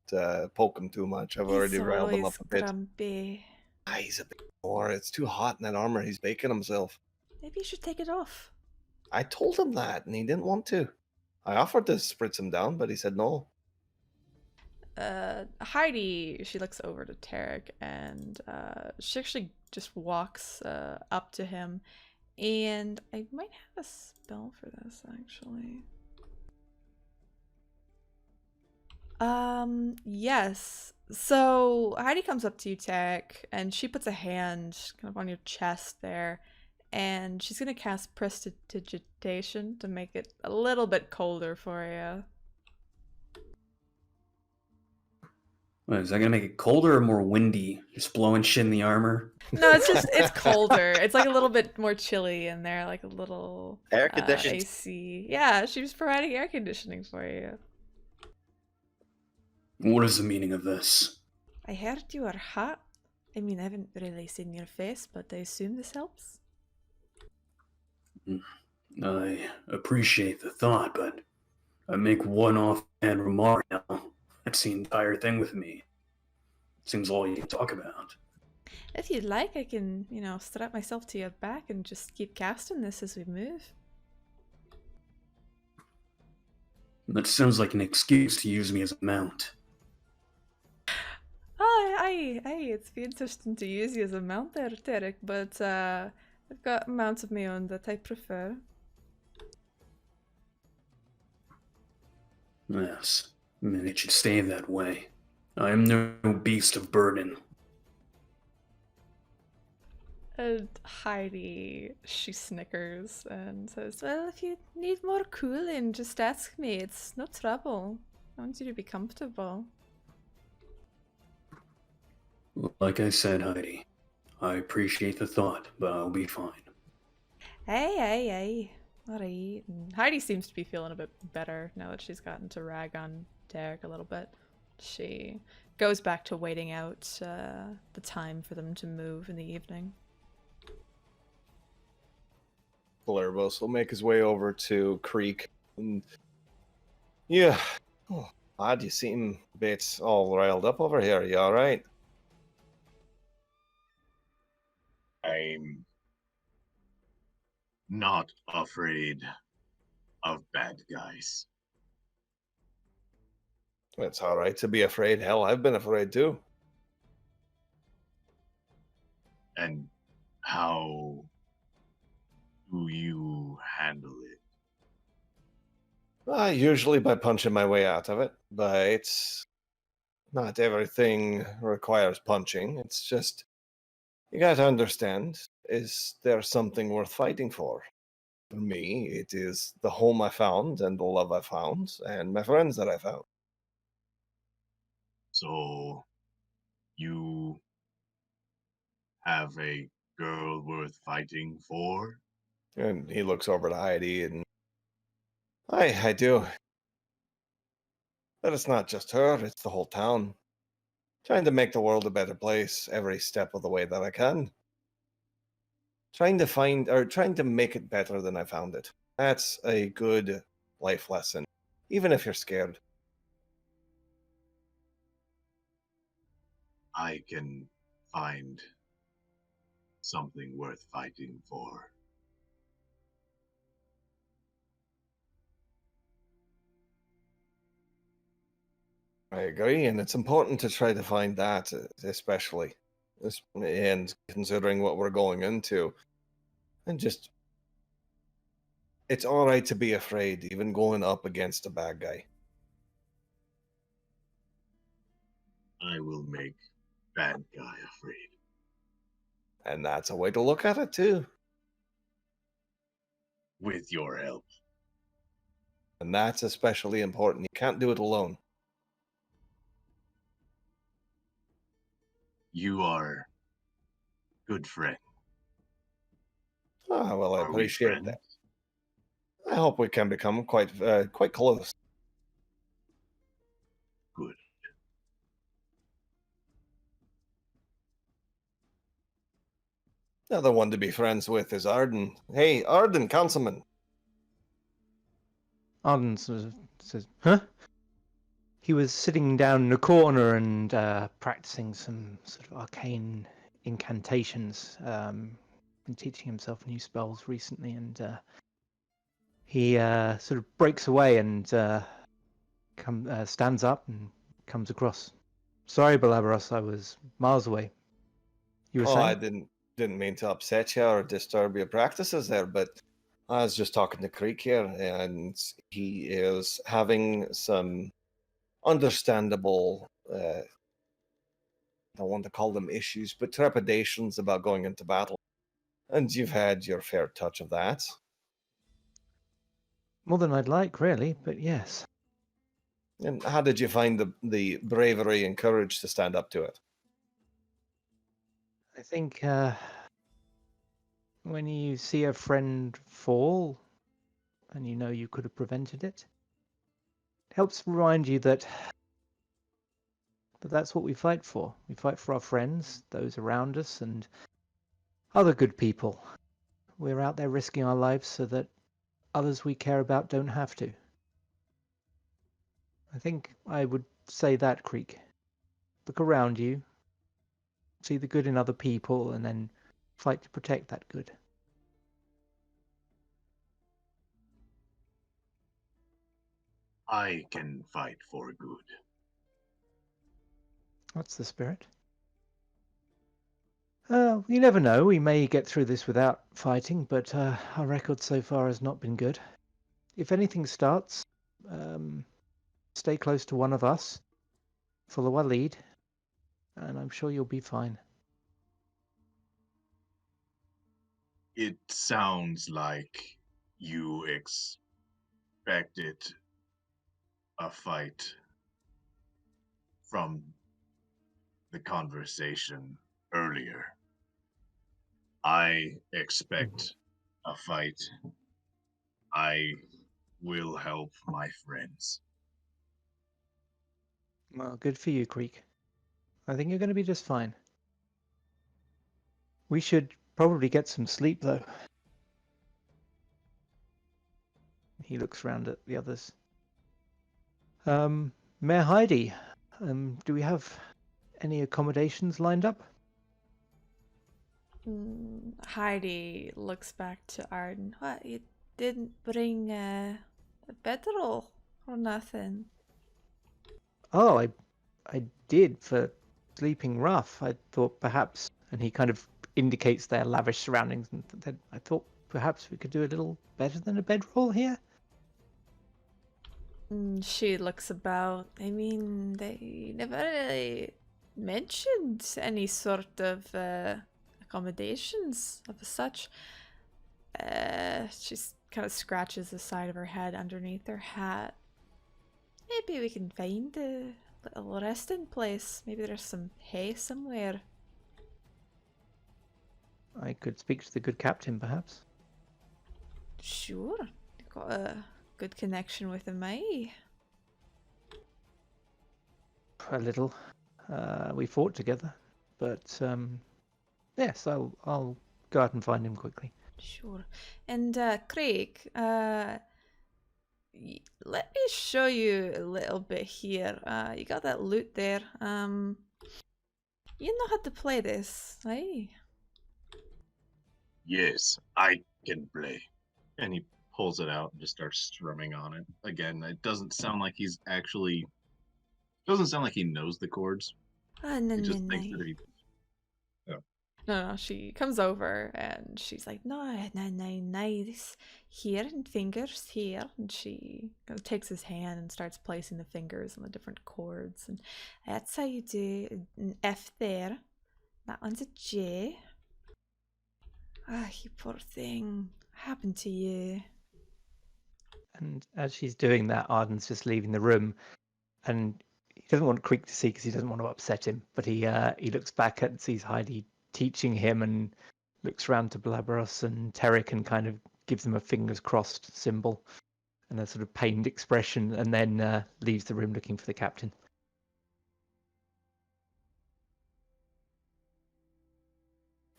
poke him too much. I've already riled him up a bit. Grumpy. He's a bit more. It's too hot in that armor. He's baking himself. Maybe you should take it off. I told him that, and he didn't want to. I offered to spritz him down, but he said no. Heidi, she looks over to Tarek, and she actually just walks up to him, and I might have a spell for this, actually. Yes. So Heidi comes up to you, Tarek, and she puts a hand kind of on your chest there, and she's gonna cast Prestidigitation to make it a little bit colder for you. What, is that gonna make it colder or more windy? Just blowing shit in the armor? No, it's colder. It's like a little bit more chilly in there, like a little Air conditioned. AC. Yeah, she was providing air conditioning for you. What is the meaning of this? I heard you were hot. I mean, I haven't really seen your face, but I assume this helps. I appreciate the thought, but I make one offhand remark now. That's the entire thing with me. Seems all you can talk about. If you'd like, I can, strap myself to your back and just keep casting this as we move. That sounds like an excuse to use me as a mount. Aye, it'd be interesting to use you as a mount there, Derek, but I've got mounts of my own that I prefer. Yes, it should stay that way. I am no beast of burden. And Heidi, she snickers and says, well, if you need more cooling, just ask me. It's no trouble. I want you to be comfortable. Like I said, Heidi, I appreciate the thought, but I'll be fine. Aye. Alright. And Heidi seems to be feeling a bit better now that she's gotten to rag on Derek a little bit. She goes back to waiting out the time for them to move in the evening. Blurbos will make his way over to Creek. And yeah. Oh, lad, you seem a bit all riled up over here. You alright? I'm not afraid of bad guys. It's alright to be afraid. Hell, I've been afraid too. And how do you handle it? Usually by punching my way out of it, but not everything requires punching. It's just, you gotta understand, is there something worth fighting for? For me, it is the home I found and the love I found and my friends that I found. So you have a girl worth fighting for? And he looks over to Heidi and I do. But it's not just her, it's the whole town. Trying to make the world a better place every step of the way that I can. Trying to make it better than I found it. That's a good life lesson, even if you're scared. I can find something worth fighting for. I agree, and it's important to try to find that, especially, and considering what we're going into, and just, it's all right to be afraid, even going up against a bad guy. I will make bad guy afraid. And that's a way to look at it too. With your help. And that's especially important. You can't do it alone. You are good friend. Ah, well, I Are we appreciate friends? that. I hope we can become quite close. Good. The other one to be friends with is Arden. Hey, Arden, councilman. Arden sort of says, huh? He was sitting down in a corner and practicing some sort of arcane incantations. Been teaching himself new spells recently, and he sort of breaks away and stands up and comes across. Sorry, Balabaros, I was miles away. You were Oh, I saying? didn't mean to upset you or disturb your practices there, but I was just talking to Creek here, and he is having some understandable, I don't want to call them issues, but trepidations about going into battle. And you've had your fair touch of that. More than I'd like, really, but yes. And how did you find the bravery and courage to stand up to it? I think when you see a friend fall and you know you could have prevented it, it helps remind you that But that's what we fight for. We fight for our friends, those around us, and other good people. We're out there risking our lives so that others we care about don't have to. I think I would say that, Creek. Look around you, see the good in other people, and then fight to protect that good. I can fight for good. That's the spirit. You never know. We may get through this without fighting, but our record so far has not been good. If anything starts, stay close to one of us. Follow our lead, and I'm sure you'll be fine. It sounds like you expected a fight from the conversation earlier. I expect a fight. I will help my friends. Well, good for you, Creek. I think you're going to be just fine. We should probably get some sleep, though. He looks round at the others. Mayor Heidi, do we have any accommodations lined up? Heidi looks back to Arden. What, you didn't bring a bedroll or nothing? Oh, I did for sleeping rough. I thought perhaps, and he kind of indicates their lavish surroundings, and I thought perhaps we could do a little better than a bedroll here. She looks about. I mean, they never really mentioned any sort of accommodations of such. She kind of scratches the side of her head underneath her hat. Maybe we can find a little resting place. Maybe there's some hay somewhere. I could speak to the good captain, perhaps. Sure. You've got a good connection with him, eh? A little. We fought together, but yes, I'll go out and find him quickly. Sure. And Craig, let me show you a little bit here. You got that loot there. You know how to play this, eh? Yes, I can play. And he pulls it out and just starts strumming on it. Again, it doesn't sound like he's actually. Doesn't sound like he knows the chords. Ah, no, He no, just no. thinks that he. No, she comes over and she's like, no, this here and fingers here. And she kind of takes his hand and starts placing the fingers on the different chords. And that's how you do an F there. That one's a J. Ah, you poor thing. What happened to you? And as she's doing that, Arden's just leaving the room, and he doesn't want Creek to see because he doesn't want to upset him. But he looks back and sees Heidi teaching him, and looks around to Blabberos and Terrick and kind of gives them a fingers crossed symbol and a sort of pained expression, and then leaves the room looking for the captain.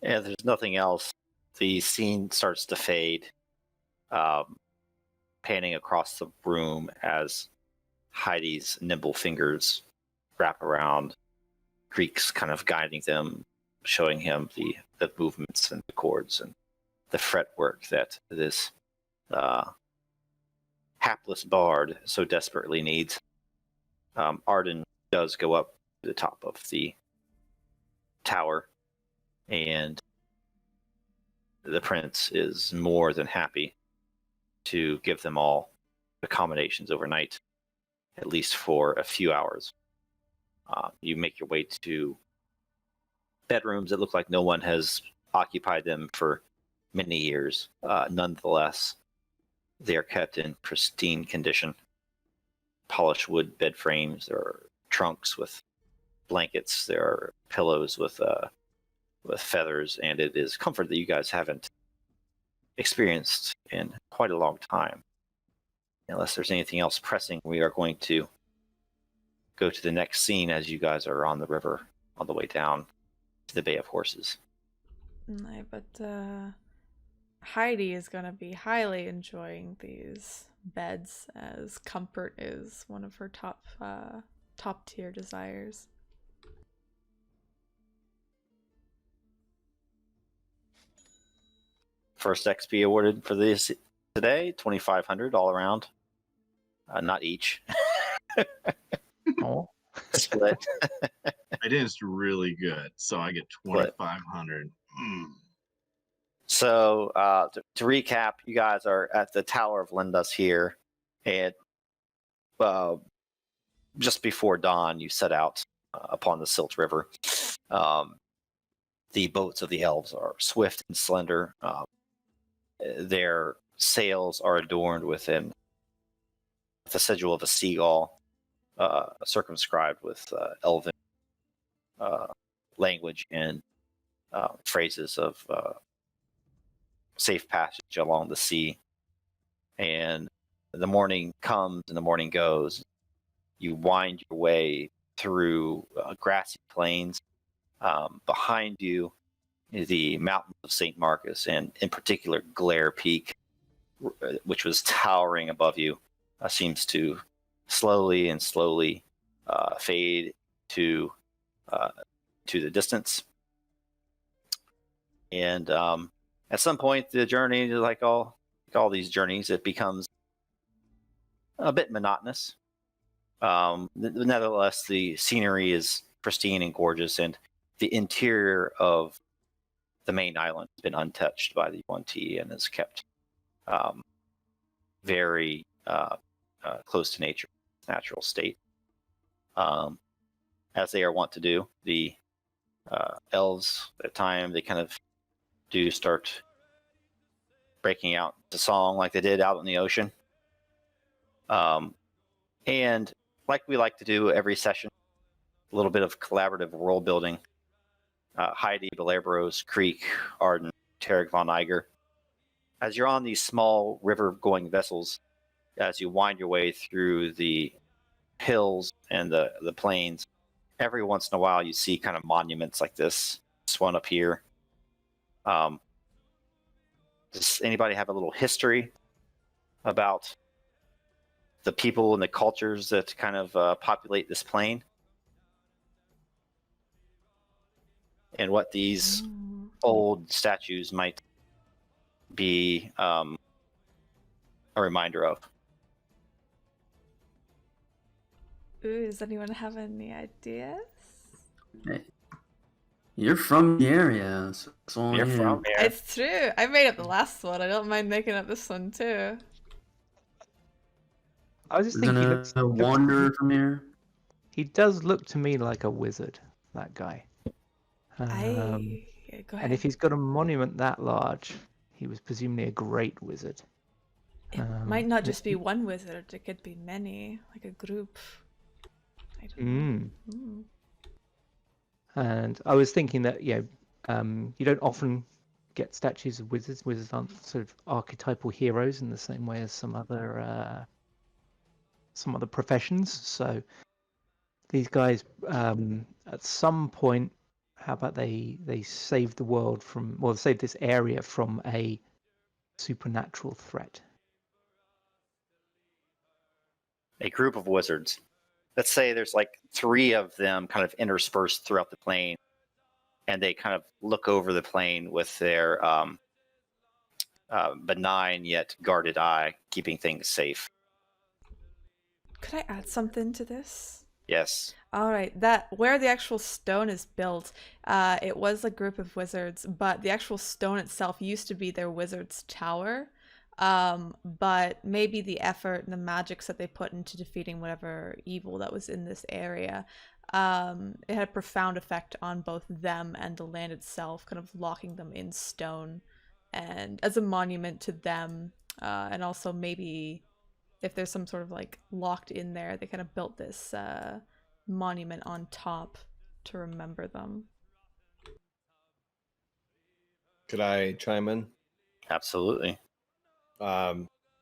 Yeah, there's nothing else. The scene starts to fade, panning across the room as Heidi's nimble fingers wrap around Creek's, kind of guiding them, showing him the movements and the chords and the fretwork that this hapless bard so desperately needs. Arden does go up to the top of the tower, and the prince is more than happy to give them all accommodations overnight, at least for a few hours. You make your way to bedrooms that look like no one has occupied them for many years. Nonetheless, they are kept in pristine condition. Polished wood bed frames. There are trunks with blankets. There are pillows with feathers, and it is comfort that you guys haven't experienced in quite a long time. Unless there's anything else pressing, we are going to go to the next scene as you guys are on the river on the way down to the Bay of Horses. No, but Heidi is gonna be highly enjoying these beds, as comfort is one of her top tier desires. First XP awarded for this today, 2,500 all around. Not each. Oh, Split. It is really good, so I get 2,500. So to recap, you guys are at the Tower of Lindus here, and just before dawn, you set out upon the Silt River. The boats of the elves are swift and slender. Their sails are adorned with the sigil of a seagull, circumscribed with elven language and phrases of safe passage along the sea. And the morning comes and the morning goes. You wind your way through grassy plains. Behind you is the mountains of St. Marcus, and in particular Glare Peak, which was towering above you, seems to slowly fade to the distance. And at some point, the journey, like all these journeys, it becomes a bit monotonous. Nevertheless, the scenery is pristine and gorgeous, and the interior of the main island has been untouched by the Yuan-Ti and is kept very close to nature, natural state. As they are wont to do, the elves at time, they kind of do start breaking out into song like they did out in the ocean. And like we like to do every session, a little bit of collaborative world building. Heidi, Belabros, Creek, Arden, Tarek von Eiger. As you're on these small river-going vessels, as you wind your way through the hills and the plains, every once in a while you see kind of monuments like this one up here. Does anybody have a little history about the people and the cultures that kind of populate this plain? And what these old statues might be a reminder of? Ooh, does anyone have any ideas? Hey, you're from the area, so You're yeah. from here. It's true. I made up the last one. I don't mind making up this one too. I was just Isn't thinking, a wanderer from here? he does look to me like a wizard, that guy. Go And ahead. if he's got a monument that large, he was presumably a great wizard. It might not just be one wizard. It could be many, like a group. I don't know. And I was thinking that, you don't often get statues of wizards. Wizards aren't sort of archetypal heroes in the same way as some other professions. So these guys, at some point, how about they save the world save this area from a supernatural threat? A group of wizards. Let's say there's like 3 of them kind of interspersed throughout the plain, and they kind of look over the plain with their benign yet guarded eye, keeping things safe. Could I add something to this? Yes. All right, where the actual stone is built, it was a group of wizards, but the actual stone itself used to be their wizard's tower. But maybe the effort and the magics that they put into defeating whatever evil that was in this area, it had a profound effect on both them and the land itself, kind of locking them in stone, and as a monument to them, and also maybe if there's some sort of like locked in there, they kind of built this monument on top to remember them. Could I chime in? Absolutely.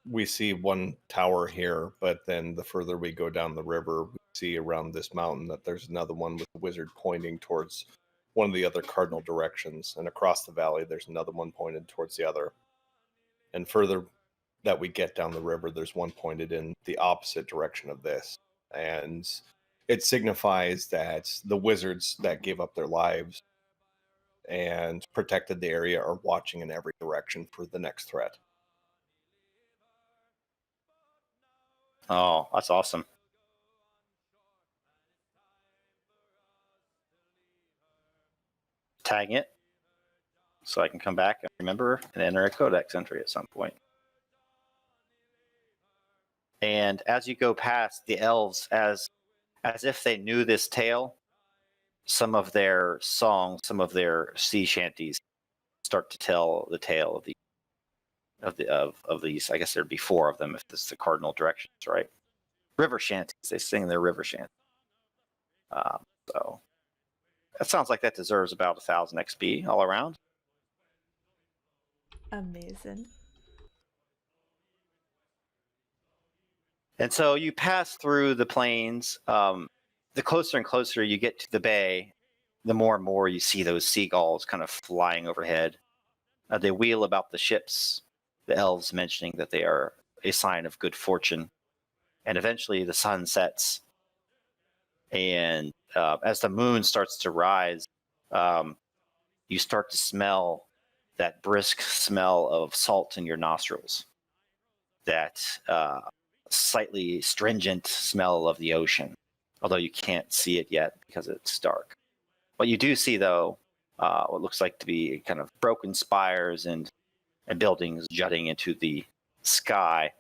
We see one tower here, but then the further we go down the river, we see around this mountain that there's another one with a wizard pointing towards one of the other cardinal directions. And across the valley, there's another one pointed towards the other. And further that we get down the river, there's one pointed in the opposite direction of this. And it signifies that the wizards that gave up their lives and protected the area are watching in every direction for the next threat. Oh, that's awesome. Tag it so I can come back and remember and enter a codex entry at some point. And as you go past the elves, as if they knew this tale, some of their songs, some of their sea shanties start to tell the tale of these. I guess there'd be 4 of them if this is the cardinal directions, right? River shanties. They sing their river shanties. So that sounds like that deserves about 1,000 XP all around. Amazing. And so you pass through the plains. The closer and closer you get to the bay, the more and more you see those seagulls kind of flying overhead. They wheel about the ships, the elves mentioning that they are a sign of good fortune. And eventually the sun sets. And as the moon starts to rise, you start to smell that brisk smell of salt in your nostrils. That slightly stringent smell of the ocean, although you can't see it yet because it's dark. What you do see, though, what looks like to be kind of broken spires and buildings jutting into the sky,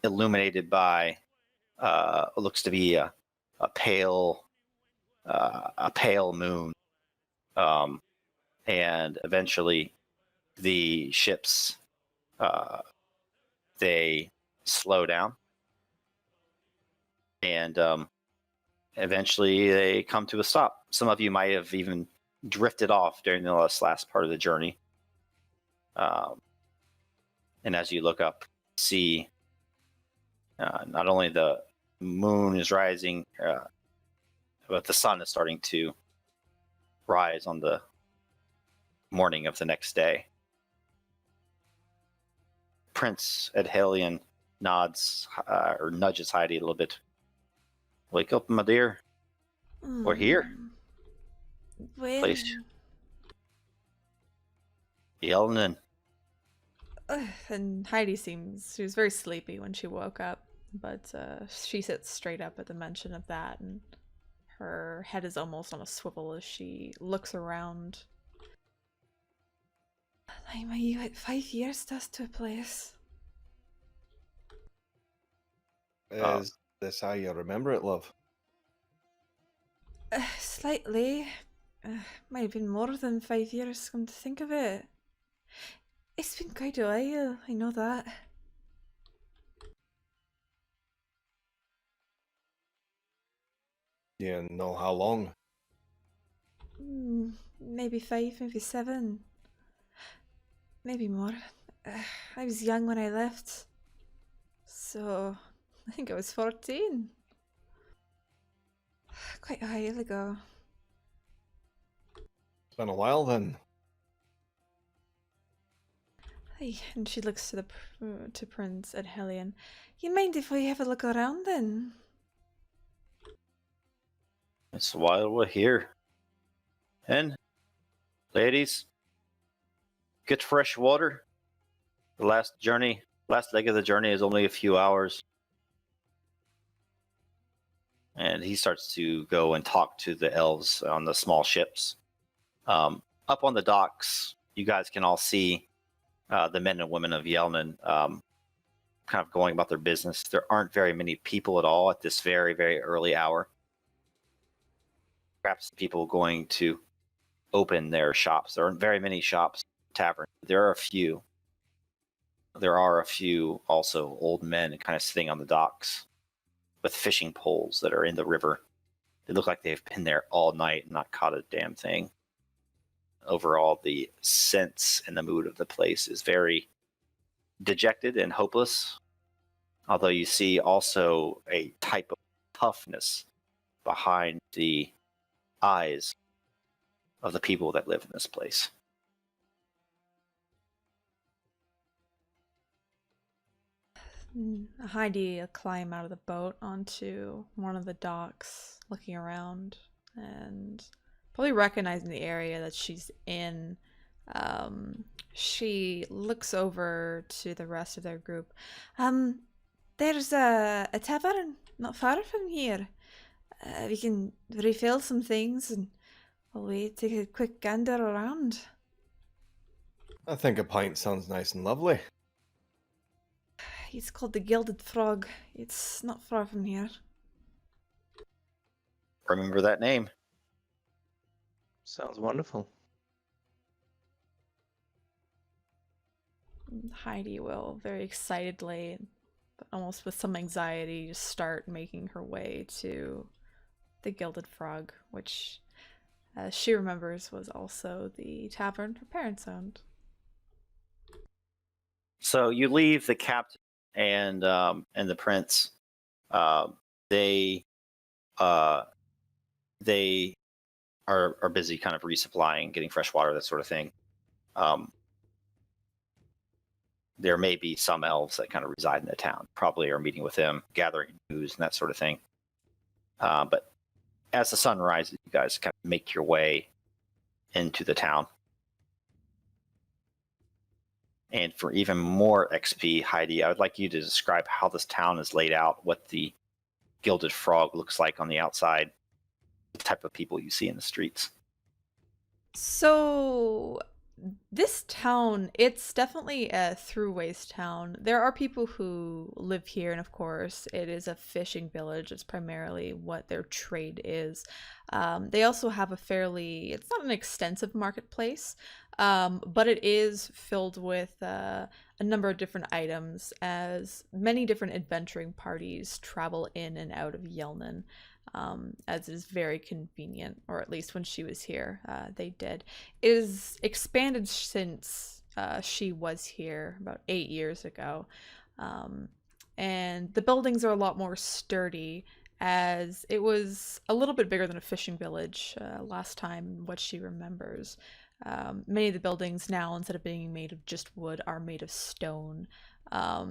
illuminated by what looks to be a pale moon, and eventually the ships they slow down, and eventually they come to a stop. Some of you might have even drifted off during the last part of the journey. And as you look up, see not only the moon is rising, but the sun is starting to rise on the morning of the next day. Prince Edhelion nods or nudges Heidi a little bit. Wake up, my dear. We're here. When? Place. Yelnan. And Heidi she was very sleepy when she woke up, but she sits straight up at the mention of that, and her head is almost on a swivel as she looks around. Lima, you had 5 years to us to a place. Is this how you remember it, love? Slightly. Might have been more than 5 years, come to think of it. It's been quite a while, I know that. You know how long? Maybe 5, maybe 7. Maybe more. I was young when I left. So, I think I was 14. Quite a while ago. It's been a while then. Aye, and she looks to Prince Edhelion. You mind if we have a look around then? It's while we're here. And, ladies, get fresh water. The last leg of the journey is only a few hours. And he starts to go and talk to the elves on the small ships. Up on the docks, you guys can all see the men and women of Yelnan kind of going about their business. There aren't very many people at all at this very, very early hour. Perhaps people going to open their shops. There aren't very many shops, taverns. There are a few. There are a few also old men kind of sitting on the docks with fishing poles that are in the river. They look like they've been there all night and not caught a damn thing. Overall, the sense and the mood of the place is very dejected and hopeless. Although you see also a type of toughness behind the eyes of the people that live in this place. Heidi climb out of the boat onto one of the docks, looking around and probably recognizing the area that she's in. She looks over to the rest of their group. There's a tavern not far from here. We can refill some things and we take a quick gander around. I think a pint sounds nice and lovely. It's called the Gilded Frog. It's not far from here. Remember that name. Sounds wonderful. Heidi will very excitedly, but almost with some anxiety, just start making her way to the Gilded Frog, which, as she remembers, was also the tavern her parents owned. So you leave the captain and the prince. They are busy kind of resupplying, getting fresh water, that sort of thing. There may be some elves that kind of reside in the town, probably are meeting with them, gathering news and that sort of thing. But as the sun rises, you guys kind of make your way into the town. And for even more XP, Heidi, I would like you to describe how this town is laid out, what the Gilded Frog looks like on the outside, the type of people you see in the streets. So, this town, it's definitely a throughways town. There are people who live here, and of course, it is a fishing village. It's primarily what their trade is. They also have it's not an extensive marketplace, but it is filled with a number of different items, as many different adventuring parties travel in and out of Yelnan. As it is very convenient, or at least when she was here, they did. It is expanded since she was here about 8 years ago. And the buildings are a lot more sturdy, as it was a little bit bigger than a fishing village last time, what she remembers. Many of the buildings now, instead of being made of just wood, are made of stone.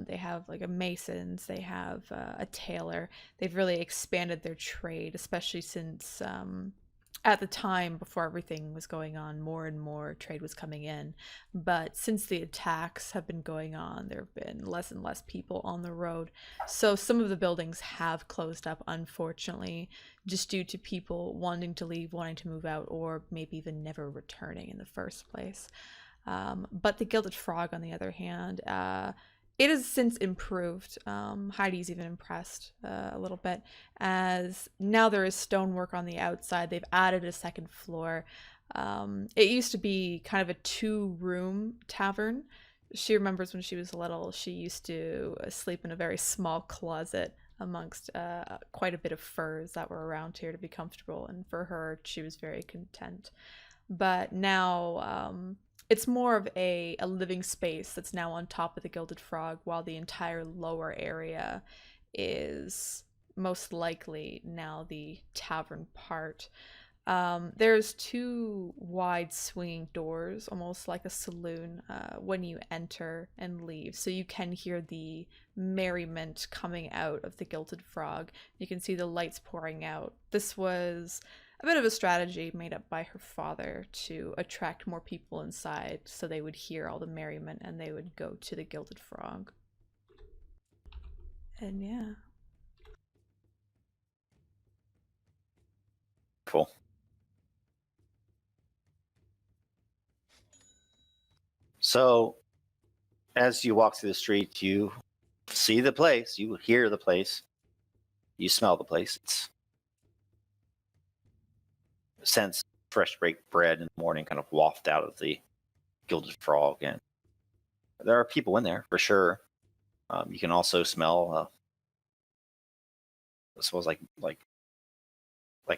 They have like a masons, they have a tailor. They've really expanded their trade, especially since at the time before everything was going on, more and more trade was coming in. But since the attacks have been going on, there have been less and less people on the road. So some of the buildings have closed up, unfortunately, just due to people wanting to leave, wanting to move out, or maybe even never returning in the first place. But the Gilded Frog, on the other hand, it has since improved. Heidi's even impressed a little bit, as now there is stonework on the outside. They've added a second floor. It used to be kind of a 2-room tavern. She remembers when she was little, she used to sleep in a very small closet amongst quite a bit of furs that were around here to be comfortable, and for her, she was very content. But now it's more of a living space that's now on top of the Gilded Frog, while the entire lower area is most likely now the tavern part. There's 2 wide swinging doors, almost like a saloon, when you enter and leave. So you can hear the merriment coming out of the Gilded Frog. You can see the lights pouring out. This was a bit of a strategy made up by her father to attract more people inside, so they would hear all the merriment and they would go to the Gilded Frog. And yeah. Cool. So, as you walk through the street, you see the place, you hear the place, you smell the place. It's sense fresh baked bread in the morning kind of waft out of the Gilded Frog, and there are people in there for sure. You can also smell, I suppose, like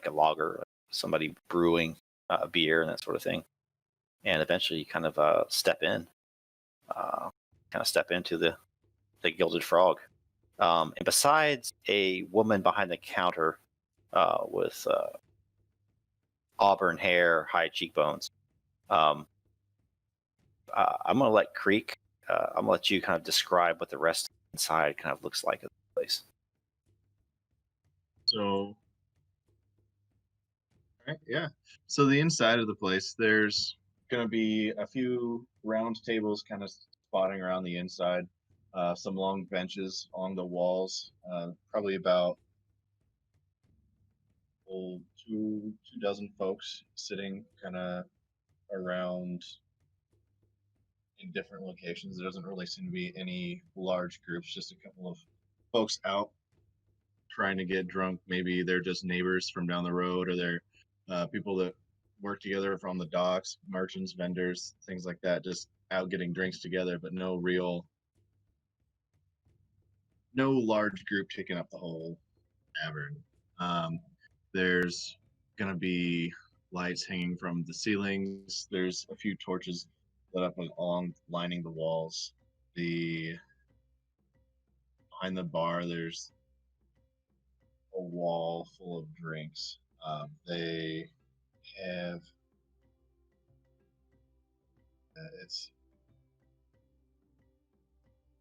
a lager, like somebody brewing a beer and that sort of thing. And eventually, you kind of step into the Gilded Frog. And besides a woman behind the counter with auburn hair, high cheekbones, I'm going to let Creek, I'm going to let you kind of describe what the rest inside kind of looks like of the place. So, right, yeah. So the inside of the place, there's going to be a few round tables kind of spotting around the inside, some long benches along the walls, probably about two dozen folks sitting kind of around in different locations. There doesn't really seem to be any large groups, just a couple of folks out trying to get drunk. Maybe they're just neighbors from down the road, or they're people that work together from the docks, merchants, vendors, things like that, just out getting drinks together, but no large group taking up the whole tavern. There's gonna be lights hanging from the ceilings. There's a few torches lit up along lining the walls. Behind the bar, there's a wall full of drinks. They have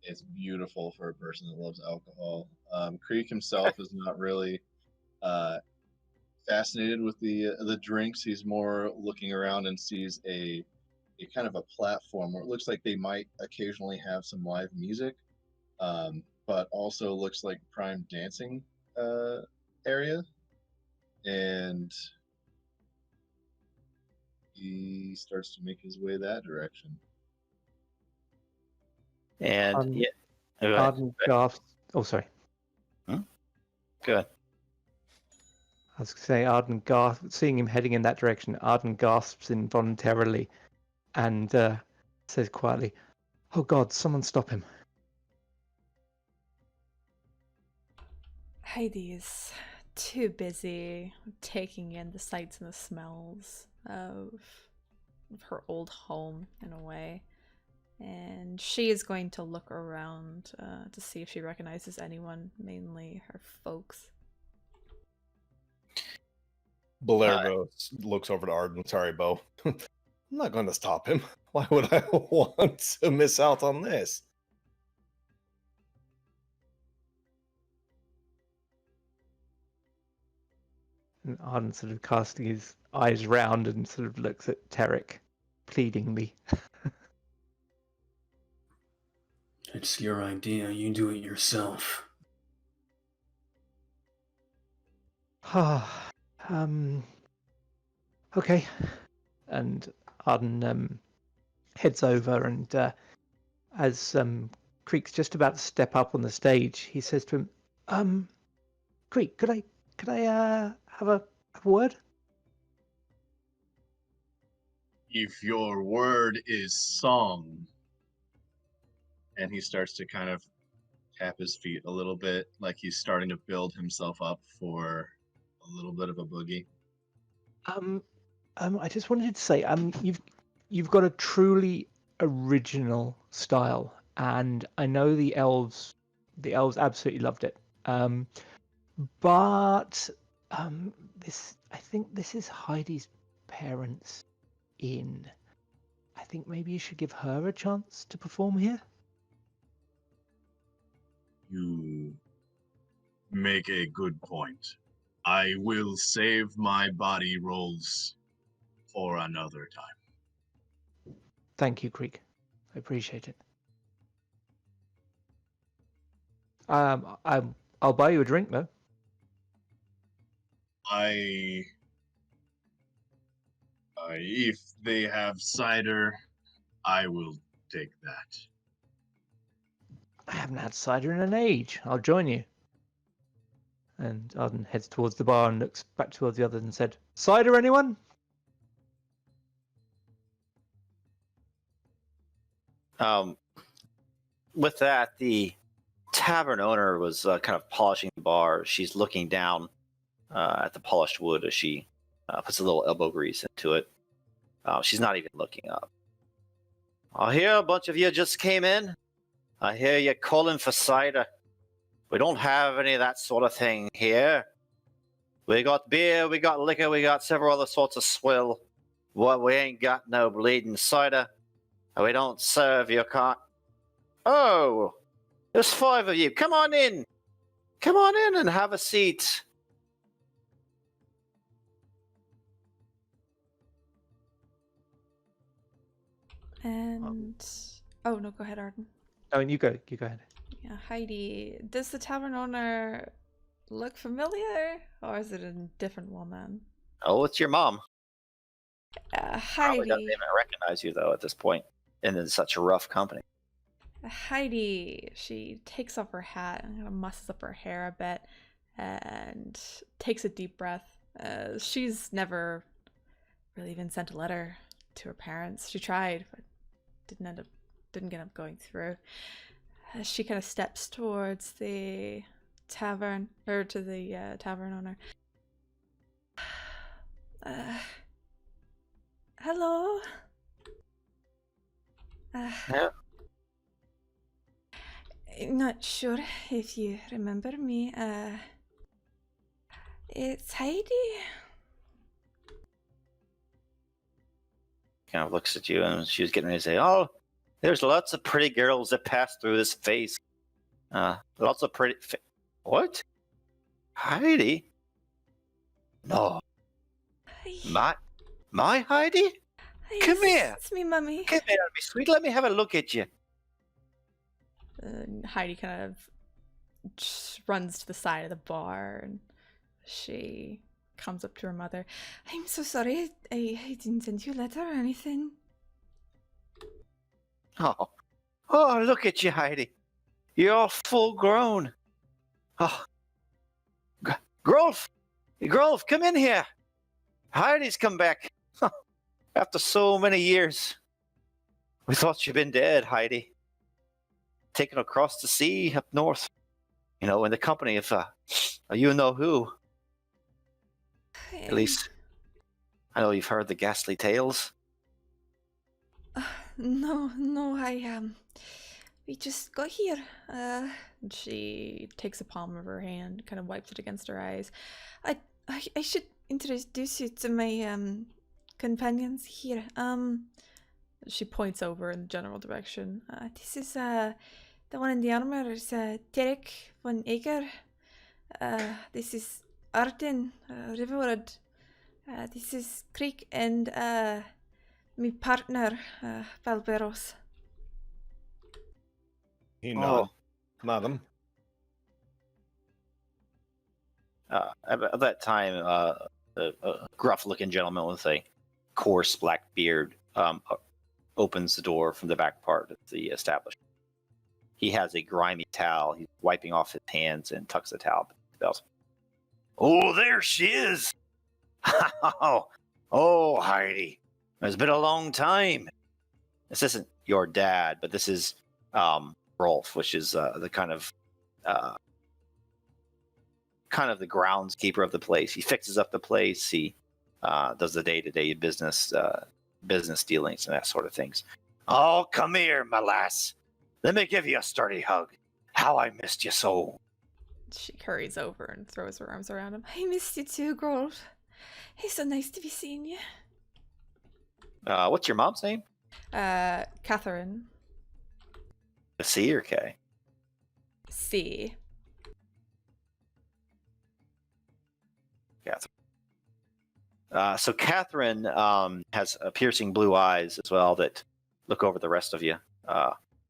it's beautiful for a person that loves alcohol. Creek himself is not really fascinated with the drinks. He's more looking around and sees a kind of a platform where it looks like they might occasionally have some live music, but also looks like prime dancing area. And he starts to make his way that direction. And yeah, go ahead. Arden gasps. Oh, sorry. Good. I was going to say, Arden gasps, seeing him heading in that direction, Arden gasps involuntarily and says quietly, "Oh God, someone stop him." Heidi is too busy taking in the sights and the smells of her old home in a way. And she is going to look around to see if she recognizes anyone, mainly her folks. Blair looks over to Arden. Sorry, Bo. I'm not going to stop him. Why would I want to miss out on this? And Arden sort of casting his eyes round and sort of looks at Tarek pleadingly. It's your idea. You do it yourself. Okay. And Arden heads over, and as Creek's just about to step up on the stage, he says to him, Creek, could I have a word? If your word is song. And he starts to kind of tap his feet a little bit, like he's starting to build himself up for a little bit of a boogie. I just wanted to say, you've got a truly original style, and I know the elves absolutely loved it. But I think this is Heidi's parents' inn. I think maybe you should give her a chance to perform here. You make a good point. I will save my body rolls for another time. Thank you, Creek. I appreciate it. I'll buy you a drink though. If they have cider, I will take that. I haven't had cider in an age. I'll join you. And Arden heads towards the bar and looks back towards the others and said, "Cider, anyone?" With that, the tavern owner was kind of polishing the bar. She's looking down at the polished wood as she puts a little elbow grease into it. She's not even looking up. I hear a bunch of you just came in. I hear you calling for cider. We don't have any of that sort of thing here. We got beer, we got liquor, we got several other sorts of swill. What we ain't got no bleeding cider. And we don't serve your Oh, there's 5 of you. Come on in. Come on in and have a seat. And oh no, go ahead, Arden. Oh, and you go ahead. Yeah, Heidi. Does the tavern owner look familiar, or is it a different woman? Oh, it's your mom. Probably doesn't Heidi. even recognize you though at this point, and in such a rough company. Heidi. She takes off her hat and kind of musses up her hair a bit, and takes a deep breath. She's never really even sent a letter to her parents. She tried, but didn't get up going through. She kind of steps towards the tavern, or to the tavern owner. Hello. Yeah. Not sure if you remember me. It's Heidi. Kind of looks at you, and she was getting ready to say, "Oh, there's lots of pretty girls that pass through this face. Lots of pretty. What? Heidi? No, my Heidi? Come here. It's me, Mummy. Come here, be sweet. Let me have a look at you." Heidi kind of just runs to the side of the bar, and she comes up to her mother. I'm so sorry. I didn't send you a letter or anything. Oh, look at you, Heidi. You're all full grown. Oh, Grolf, come in here. Heidi's come back after so many years. We thought you'd been dead, Heidi. Taken across the sea up north. You know, in the company of you know who. At least, I know you've heard the ghastly tales. No, we just got here. She takes a palm of her hand, kind of wipes it against her eyes. I should introduce you to my companions here. She points over in the general direction. This is the one in the armor is Derek von Eger. This is Arden Riverwood. This is Creek and my partner Valberos. He nodded. Madam. At that time, a gruff-looking gentleman with a coarse black beard opens the door from the back part of the establishment. He has a grimy towel. He's wiping off his hands and tucks the towel in his belt. Oh, there she is! Oh, Heidi. It's been a long time. This isn't your dad, but this is Rolf, which is the kind of the groundskeeper of the place. He fixes up the place. He does the day-to-day business dealings and that sort of things. Oh, come here, my lass. Let me give you a sturdy hug. How I missed you so. She hurries over and throws her arms around him. I missed you too, girl. It's so nice to be seeing you. What's your mom's name? Catherine. C or K? C. Catherine. So Catherine has piercing blue eyes as well that look over the rest of you.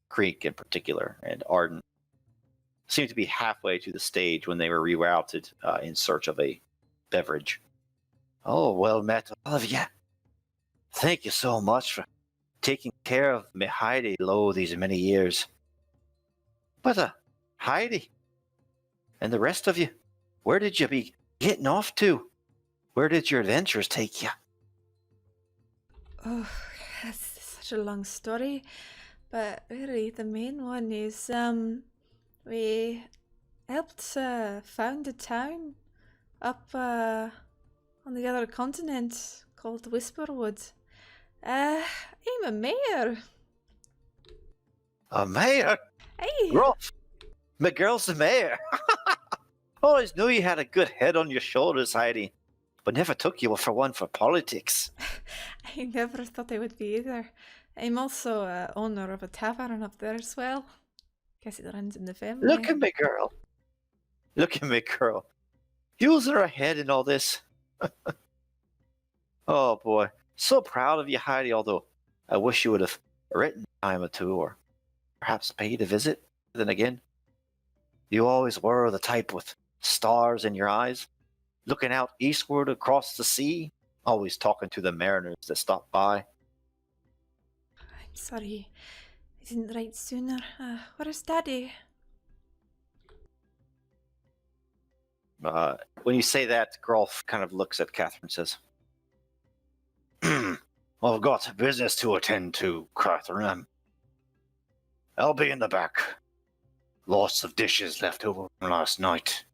Creek in particular, and Arden seem to be halfway to the stage when they were rerouted in search of a beverage. Oh, well met, all of you. Thank you so much for taking care of me Heidi lo these many years. But Heidi, and the rest of you, where did you be getting off to? Where did your adventures take you? Oh, that's such a long story. But really, the main one is we helped found a town up on the other continent called Whisperwood. I'm a mayor. A mayor? Hey. Rolf, Miguel's the mayor. Always knew you had a good head on your shoulders, Heidi, but never took you for one for politics. I never thought I would be either. I'm also owner of a tavern up there as well. Guess it runs in the family. Look at me, girl. Look at me, girl. Yous are ahead in all this. Oh, boy. So proud of you, Heidi, although I wish you would have written a time or two, or perhaps paid a visit. Then again, you always were the type with stars in your eyes, looking out eastward across the sea, always talking to the mariners that stopped by. I'm sorry. I didn't write sooner. Where's Daddy? When you say that, Grolf kind of looks at Catherine and says, Well, I've got business to attend to, Catherine. I'll be in the back. Lots of dishes left over from last night.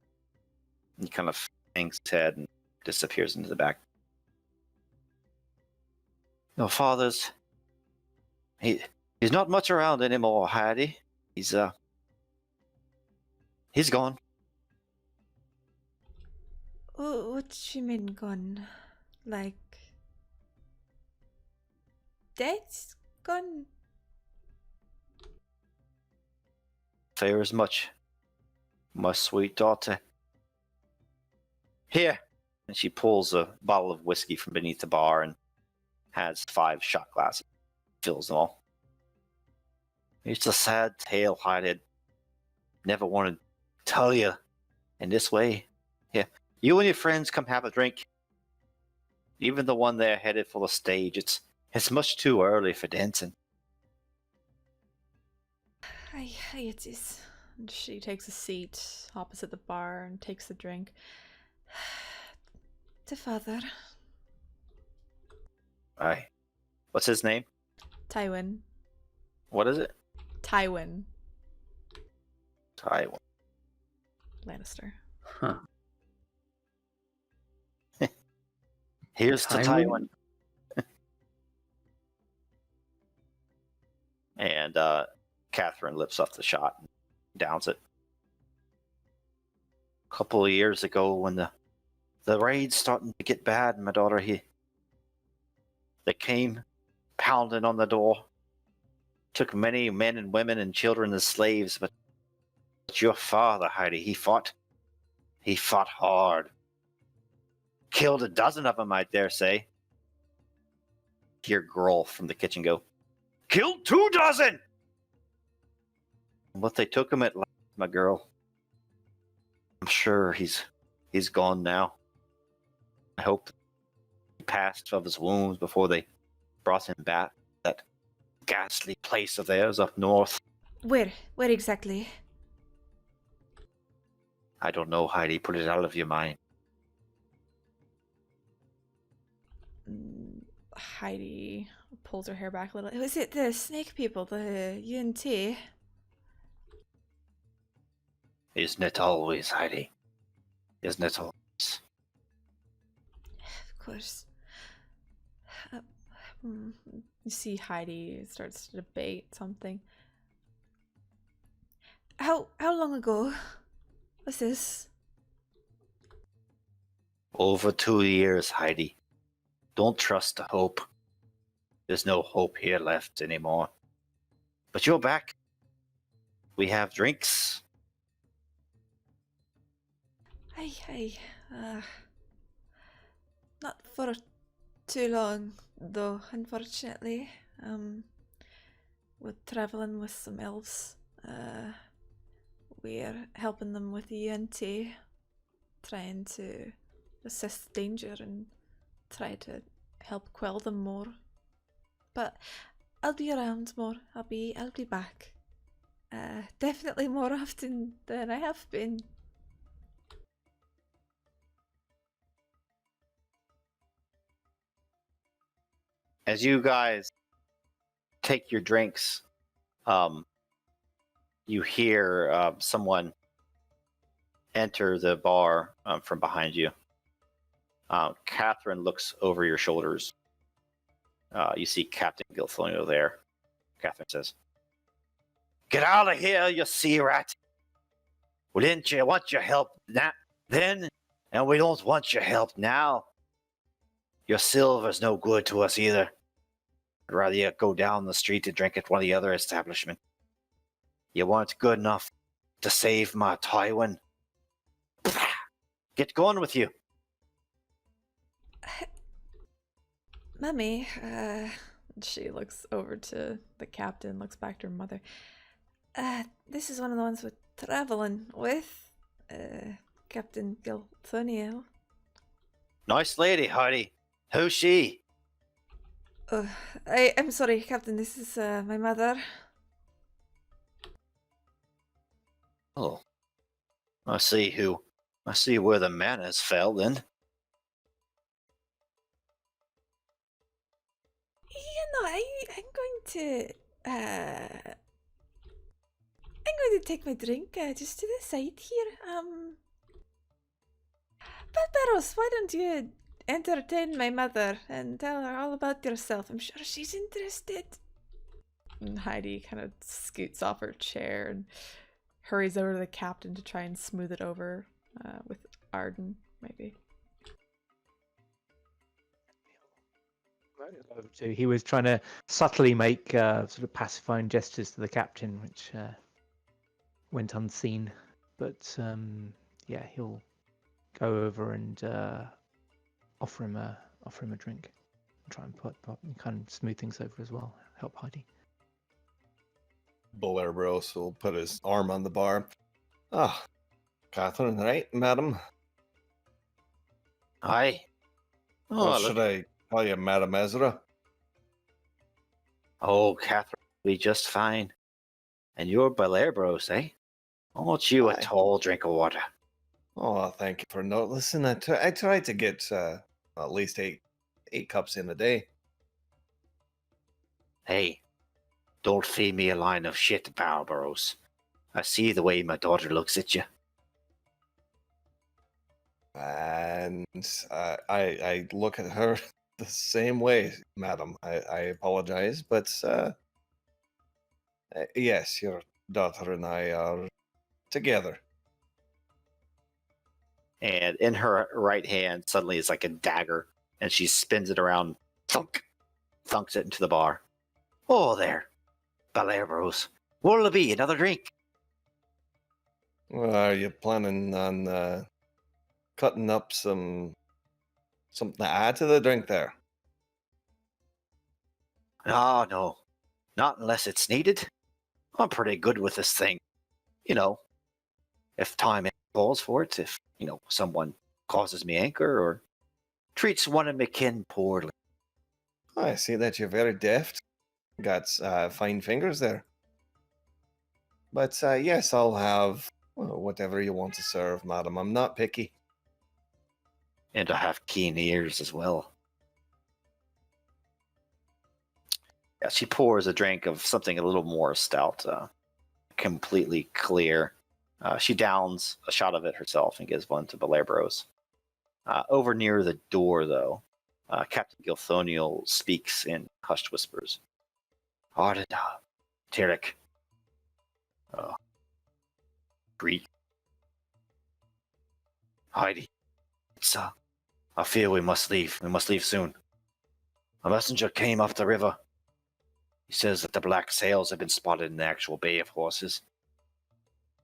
He kind of hangs his head and disappears into the back. Your father's... He's not much around anymore, Heidi. He's gone. Oh, what you mean gone? Like... Dad's gone? Fair as much. My sweet daughter. Here. And she pulls a bottle of whiskey from beneath the bar and has 5 shot glasses. Fills them all. It's a sad tale, Heidi. Never wanted to tell you in this way. Here, you and your friends come have a drink. Even the one there headed for the stage, it's much too early for dancing. Aye, it is. And she takes a seat opposite the bar and takes the drink. To father. Aye. What's his name? Tywin. What is it? Tywin Tywin. Lannister. Huh. Here's to Tywin? Tywin. And Catherine lifts up the shot and downs it. A couple of years ago, when the raid's starting to get bad, my daughter, they came pounding on the door. Took many men and women and children as slaves, but your father, Heidi, he fought hard. Killed a dozen of them, I dare say. Hear Grohl from the kitchen go, Killed 2 dozen! What they took him at last, my girl. I'm sure he's gone now. I hope he passed of his wounds before they brought him back to that ghastly place of theirs up north. Where exactly? I don't know, Heidi. Put it out of your mind. Heidi pulls her hair back a little. Was it the snake people, the Yuan-Ti? Isn't it always, Heidi? Isn't it always? Of course. You see Heidi starts to debate something. How long ago was this? Over 2 years, Heidi. Don't trust the hope. There's no hope here left anymore. But you're back. We have drinks. Aye. Not for too long, though, unfortunately. We're traveling with some elves. We're helping them with the Yuan-Ti, trying to assess the danger and try to help quell them more. But I'll be around more. I'll be back. Definitely more often than I have been. As you guys take your drinks, you hear someone enter the bar from behind you. Catherine looks over your shoulders. You see Captain Gilthonio there. Catherine says, "Get out of here, you sea rat! We didn't want your help then, and we don't want your help now. Your silver's no good to us either. I'd rather you go down the street to drink at one of the other establishments. You weren't good enough to save my Tywin. Get going with you. Mummy, she looks over to the captain, looks back to her mother. This is one of the ones we're traveling with, Captain Gilthoniel. Nice lady, Heidi. Who's she? I'm sorry, Captain, this is my mother. Oh. I see where the manners fell then. I'm going to take my drink just to the side here. But Barros, why don't you entertain my mother and tell her all about yourself? I'm sure she's interested. And Heidi kind of scoots off her chair and hurries over to the captain to try and smooth it over with Arden, maybe. He was trying to subtly make sort of pacifying gestures to the captain, which went unseen. But yeah, he'll go over and offer him a drink, and try and kind of smooth things over as well. Help Heidi. Bros will put his arm on the bar. Ah, Catherine, right, madam? Aye. Oh, What should I call you, Madam Ezra? Oh, Catherine, we just fine. And you're Bros, eh? Won't you a Aye. tall drink of water? Oh, thank you for noticing. I try to get at least eight cups in a day. Hey, don't feed me a line of shit, Bros. I see the way my daughter looks at you. And I look at her the same way, madam. I apologize, but yes, your daughter and I are together. And in her right hand, suddenly it's like a dagger, and she spins it around, thunks it into the bar. Oh, there, Bros. What'll it be? Another drink? Well, are you planning on cutting up something to add to the drink there? Oh, no, not unless it's needed. I'm pretty good with this thing. You know, if time calls for it, if, someone causes me anger or treats one of my kin poorly. I see that you're very deft. Got fine fingers there. But yes, I'll have whatever you want to serve, madam. I'm not picky. And I have keen ears as well. Yeah, she pours a drink of something a little more stout, completely clear. She downs a shot of it herself and gives one to Bros. Over near the door, though, Captain Gilthoniel speaks in hushed whispers. Arden, Tyrek, Greek, Heidi, it's, I fear we must leave. We must leave soon. A messenger came up the river. He says that the black sails have been spotted in the actual Bay of Horses.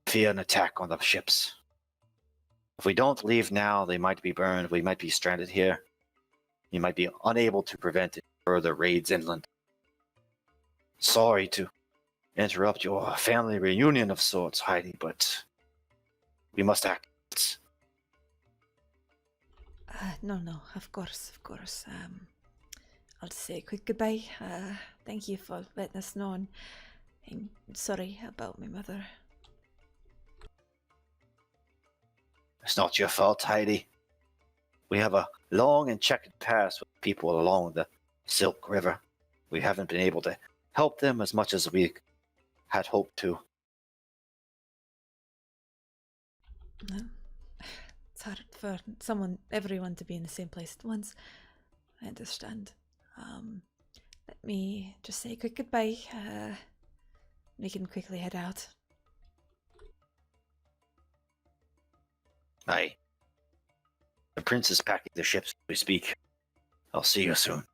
Fear an attack on the ships. If we don't leave now, they might be burned. We might be stranded here. You might be unable to prevent further raids inland. Sorry to interrupt your family reunion of sorts, Heidi, but we must act. No, of course. I'll say a quick goodbye. Thank you for letting us know, and I'm sorry about my mother. It's not your fault, Heidi. We have a long and checkered past with people along the Silt River. We haven't been able to help them as much as we had hoped to. It's hard for everyone to be in the same place at once. I understand. Let me just say a quick goodbye. We can quickly head out. Aye. The prince is packing the ships as we speak. I'll see you soon.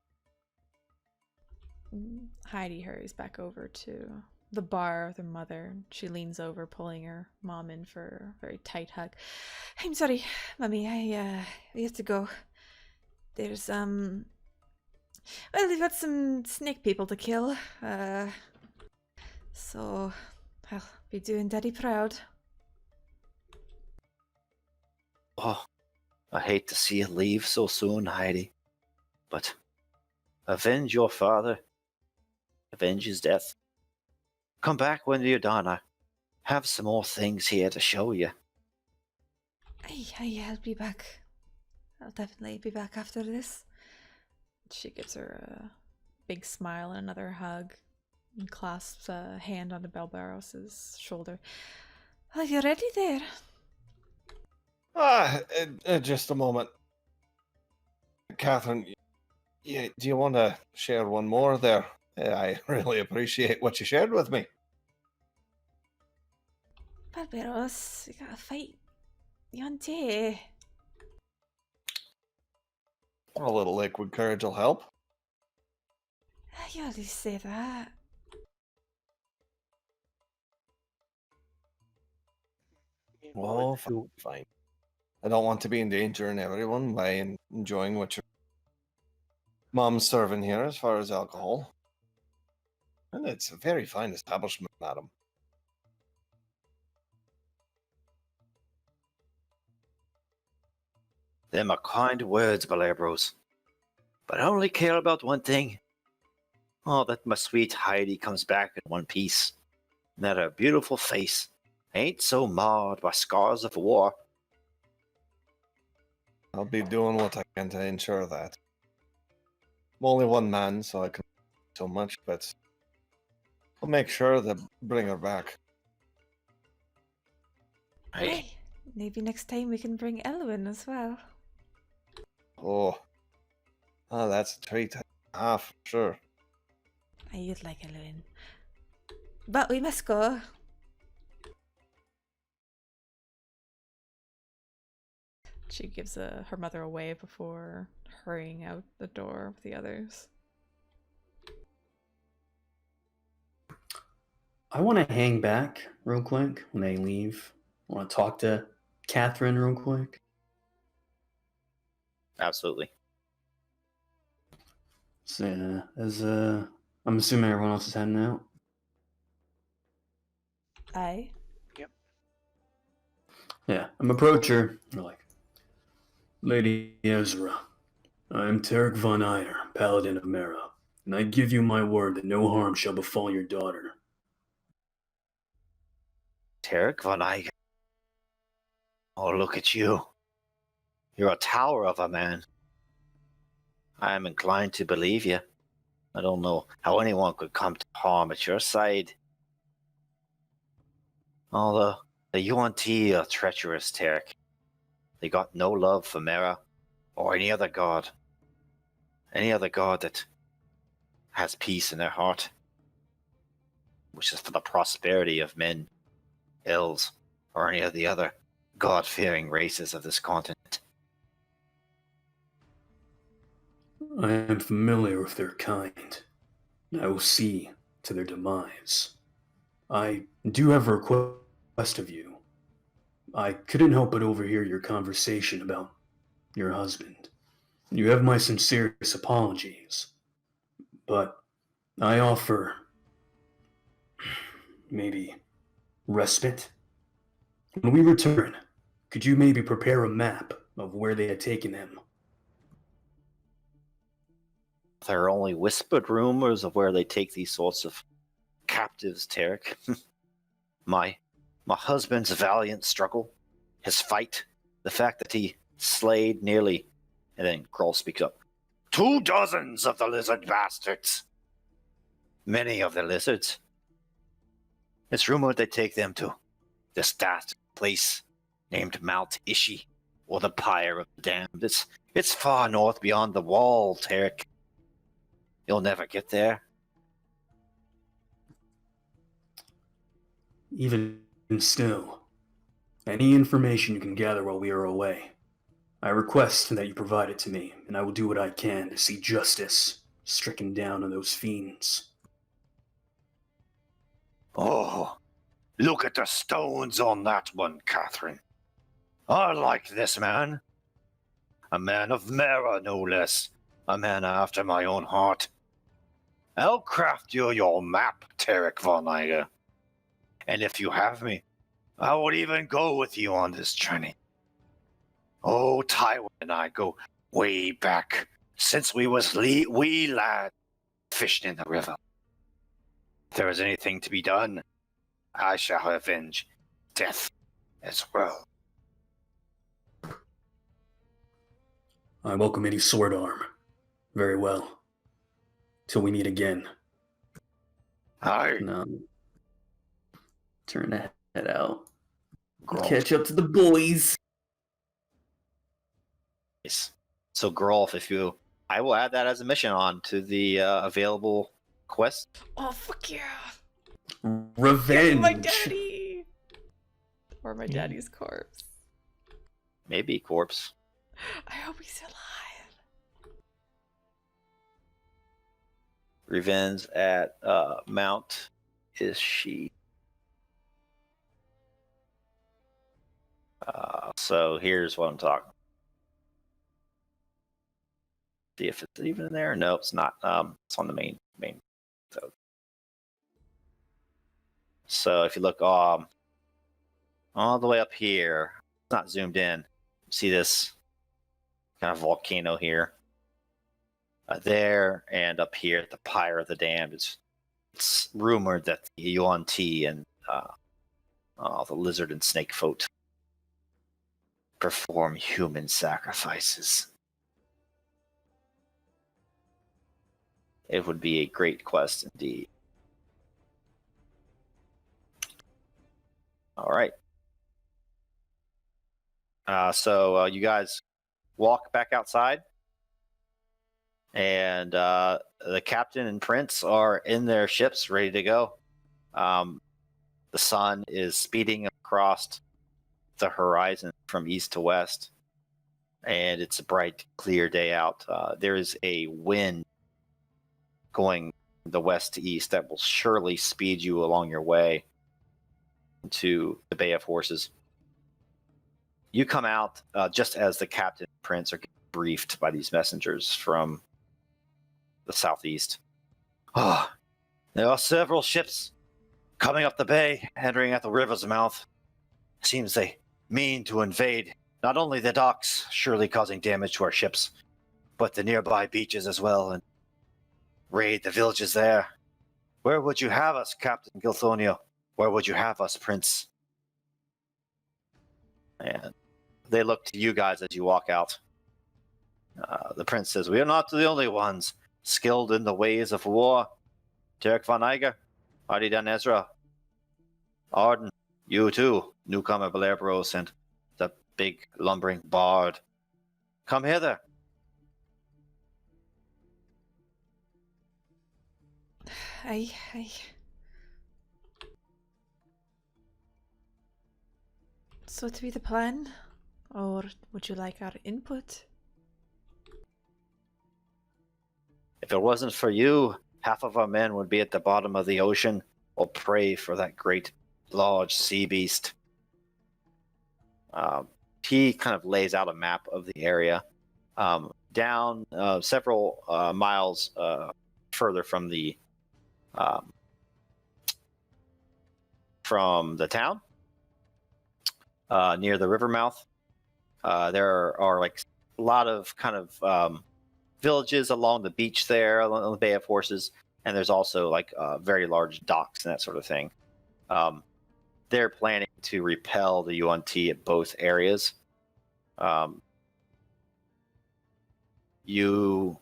Heidi hurries back over to the bar with her mother. She leans over, pulling her mom in for a very tight hug. I'm sorry, Mummy. We have to go. There's well, we've got some snake people to kill. So I'll be doing Daddy proud. Oh, I hate to see you leave so soon, Heidi. But avenge your father. Avenge his death. Come back when you're done. I have some more things here to show you. I'll be back. I'll definitely be back after this. She gives her a big smile and another hug and clasps a hand onto Belbaros's shoulder. Are you ready there? Just a moment. Catherine, do you want to share one more there? I really appreciate what you shared with me. Barbaros, we gotta fight Yuan-Ti. A little liquid courage will help. You always say that. Oh, fine. I don't want to be endangering everyone by enjoying what your mom's serving here as far as alcohol. And it's a very fine establishment, madam. Them are kind words, Balabros. But I only care about one thing. Oh, that my sweet Heidi comes back in one piece. And that her beautiful face ain't so marred by scars of war. I'll be doing what I can to ensure that. I'm only one man, so I can do so much, but I'll make sure to bring her back. Hey, maybe next time we can bring Elwyn as well. Oh, that's a treat. For sure. You'd like Elwyn. But we must go. She gives her mother away before hurrying out the door with the others. I want to hang back real quick when they leave. I want to talk to Catherine real quick. Absolutely. So, I'm assuming everyone else is heading out. Aye. Yeah, I'm approach her. I'm like, Lady Ezra, I'm Tarek von Eyre, Paladin of Mera, and I give you my word that no harm shall befall your daughter. Tarek von Eyre. Oh, look at you. You're a tower of a man. I am inclined to believe you. I don't know how anyone could come to harm at your side. Although the Yuan-Ti are treacherous, Tarek. They got no love for Mera or any other god. Any other god that has peace in their heart. Which is for the prosperity of men, elves, or any of the other god-fearing races of this continent. I am familiar with their kind. I will see to their demise. I do have a request of you. I couldn't help but overhear your conversation about your husband. You have my sincerest apologies, but I offer maybe respite. When we return, could you maybe prepare a map of where they had taken him? There are only whispered rumors of where they take these sorts of captives, Tarek. My husband's valiant struggle, his fight, the fact that he slayed nearly, and then Kroll speaks up, 24 of the lizard bastards. Many of the lizards. It's rumored they take them to this dastard place named Mount Ishi, or the Pyre of the Damned. It's far north beyond the wall, Tarek. You'll never get there. Even still, Any information you can gather while we are away, I request that you provide it to me, and I will do what I can to see justice stricken down on those fiends. Oh, look at the stones on that one, Catherine. I like this man. A man of Mera, no less. A man after my own heart. I'll craft you your map, Tarek von Eiger. And if you have me, I would even go with you on this journey. Oh, Tywin and I go way back, since we was wee lad fishing in the river. If there is anything to be done, I shall avenge death as well. I welcome any sword arm. Very well. Till we meet again. Aye. Now, turn to head out. Grolf. Catch up to the boys. So Grolf, I will add that as a mission on to the available quest. Oh, fuck yeah. Revenge. My daddy. Or my daddy's corpse. Maybe corpse. I hope he's alive. Revenge at Mount is she. So here's what I'm talking. See if it's even in there. No, it's not. It's on the main. So if you look all the way up here, it's not zoomed in. See this kind of volcano here, there, and up here at the Pyre of the Damned. It's rumored that the Yuan-Ti and the lizard and snake folk perform human sacrifices. It would be a great quest indeed. All right. So you guys walk back outside, and the captain and prince are in their ships ready to go. The sun is speeding across the horizon from east to west, and it's a bright, clear day out. There is a wind going the west to east that will surely speed you along your way to the Bay of Horses. You come out just as the captain and prince are getting briefed by these messengers from the southeast. Oh, there are several ships coming up the bay, entering at the river's mouth. Seems they mean to invade not only the docks, surely causing damage to our ships, but the nearby beaches as well, and raid the villages there. Where would you have us, Captain Gilthonio? Where would you have us, Prince? And they look to you guys as you walk out. The prince says, "We are not the only ones skilled in the ways of war. Tarek von Eiger, Heidi and Ezra, Arden, you too, newcomer Valeros, and the big lumbering bard. Come hither." I. So to be the plan? Or would you like our input? If it wasn't for you, half of our men would be at the bottom of the ocean or pray for that great, large sea beast. He kind of lays out a map of the area. Down several miles further from the town, near the river mouth, there are like a lot of kind of villages along the beach there, along the Bay of Horses, and there's also like very large docks and that sort of thing. They're planning to repel the Yuan-Ti at both areas. You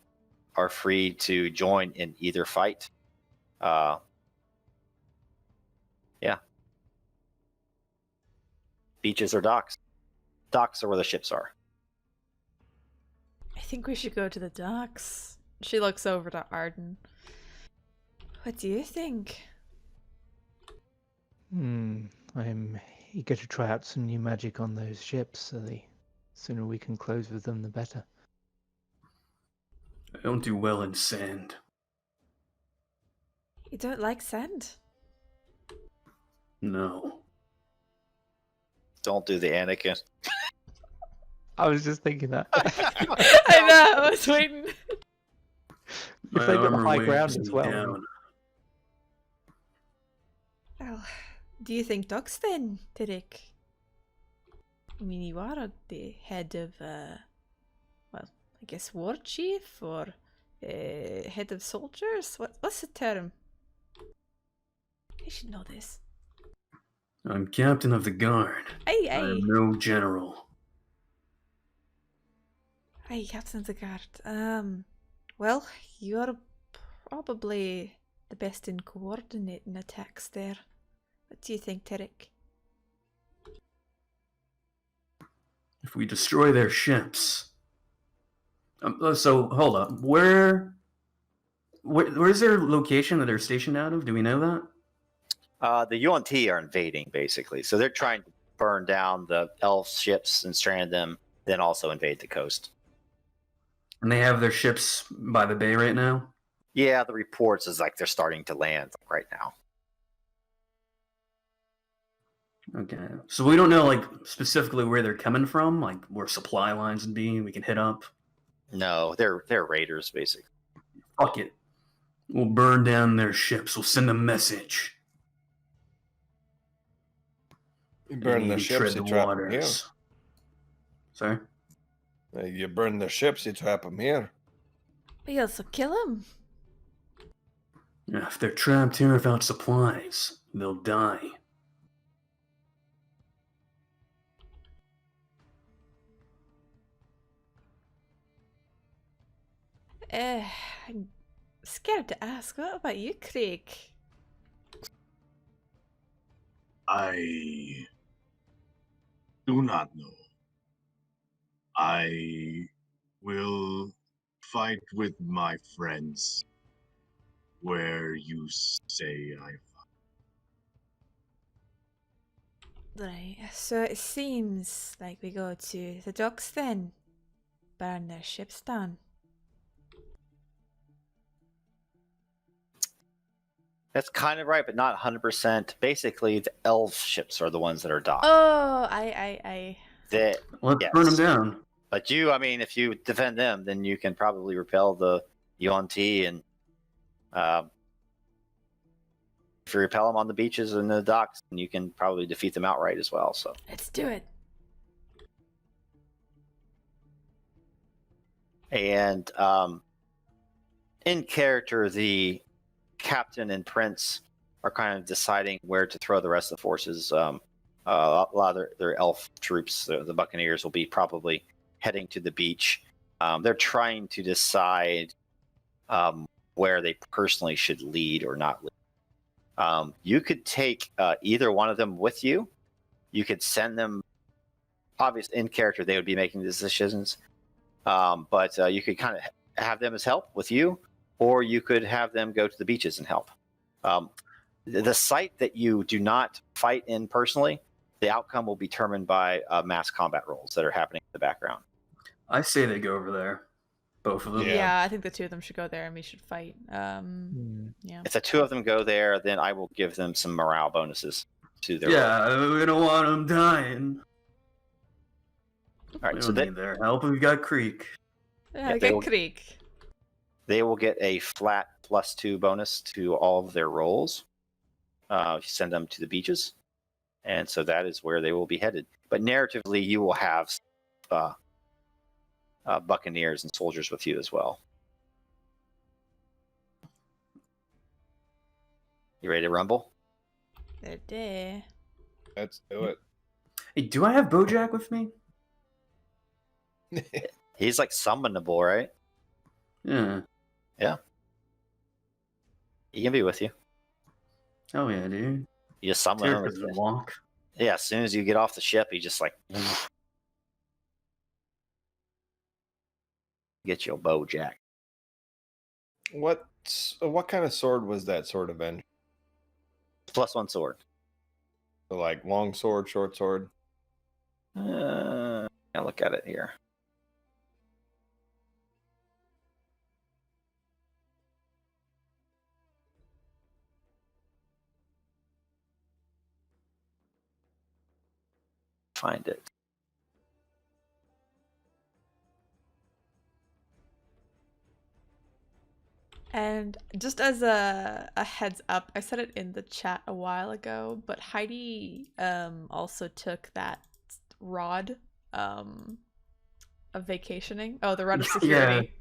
are free to join in either fight. Yeah. Beaches or docks? Docks are where the ships are. I think we should go to the docks. She looks over to Arden. What do you think? I'm eager to try out some new magic on those ships, so the sooner we can close with them, the better. I don't do well in sand. You don't like sand? No. Don't do the Anakin. I was just thinking that. I know, I was waiting. If My they've got armor high weighs ground as me well. down. Well, do you think ducks then, Tarek? I mean, you are the head of, well, I guess war chief or head of soldiers? What's the term? I should know this. I'm captain of the guard. Aye, I aye. am no general. Aye, Captain of the Guard. Well, you're probably the best in coordinating attacks there. What do you think, Tarek? If we destroy their ships... so, hold up. Where's their location that they're stationed out of? Do we know that? The Yuan-Ti are invading, basically. So they're trying to burn down the elf ships and strand them, then also invade the coast. And they have their ships by the bay right now? Yeah, the reports is like they're starting to land right now. Okay. So we don't know, like, specifically where they're coming from? Like, where supply lines would be, we can hit up? No, they're raiders, basically. Fuck it. We'll burn down their ships. We'll send a message. You burn their Maybe ships, tread you the trap them here. waters. Sorry? You burn their ships, you trap them here. We also kill him. Yeah, if they're trapped here without supplies, they'll die. I'm scared to ask. What about you, Craig? I do not know. I will fight with my friends where you say I fight. Right, so it seems like we go to the docks then. Burn their ships down. That's kind of right, but not 100%. Basically, the elf ships are the ones that are docked. Oh, I. Let's Yes. burn them down. But you, I mean, if you defend them, then you can probably repel the Yuan-Ti, and if you repel them on the beaches and the docks, then you can probably defeat them outright as well. So Let's do it. And in character, the captain and prince are kind of deciding where to throw the rest of the forces. A lot of their elf troops, the Buccaneers, will be probably heading to the beach. They're trying to decide where they personally should lead or not lead. You could take either one of them with you. You could send them, obviously in character, they would be making these decisions. But you could kind of have them as help with you, or you could have them go to the beaches and help. The site that you do not fight in personally, the outcome will be determined by mass combat rolls that are happening in the background. I say they go over there. Both of them. Yeah. I think the two of them should go there and we should fight. Yeah. If the two of them go there, then I will give them some morale bonuses to their Yeah, we don't want them dying. All right, We so don't need their help. We've got Creek. Yeah, they get will- Krieg. they will get a flat +2 bonus to all of their rolls. You send them to the beaches, and so that is where they will be headed. But narratively, you will have Buccaneers and soldiers with you as well. You ready to rumble? They're there. Let's do it. Hey, do I have Bojack with me? He's like summonable, right? Yeah. He can be with you. Oh yeah, dude. You just summon him. Tears doesn't walk. Yeah, as soon as you get off the ship, he just like get your Bojack. What kind of sword was that sword avenger? +1 sword. So like long sword, short sword. I'll look at it here. Find it. And just as a heads up, I said it in the chat a while ago, but Heidi also took that rod of vacationing. Oh, the rod of security.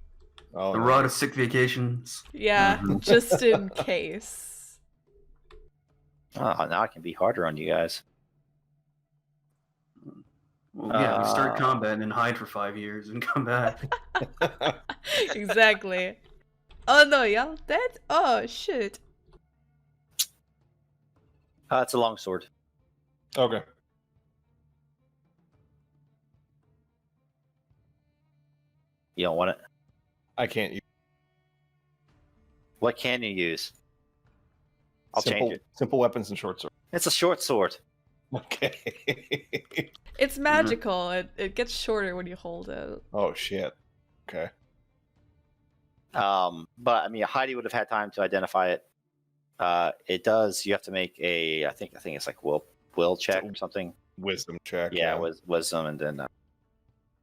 Oh, The no. rod of sick vacations. Yeah, Mhm. just in case. Oh, now I can be harder on you guys. Well, yeah, we start Uh, combat and then hide for 5 years and come back. Exactly. Oh no, y'all dead? Oh shit. it's a long sword. Okay. You don't want it. I can't use What can you use? I'll change it. simple weapons and short sword. It's a short sword. Okay. It's magical. It gets shorter when you hold it. Oh shit. Okay. But I mean, Heidi would have had time to identify it. It does. You have to make a. I think it's like will check or something. Wisdom check. Yeah, wisdom, and then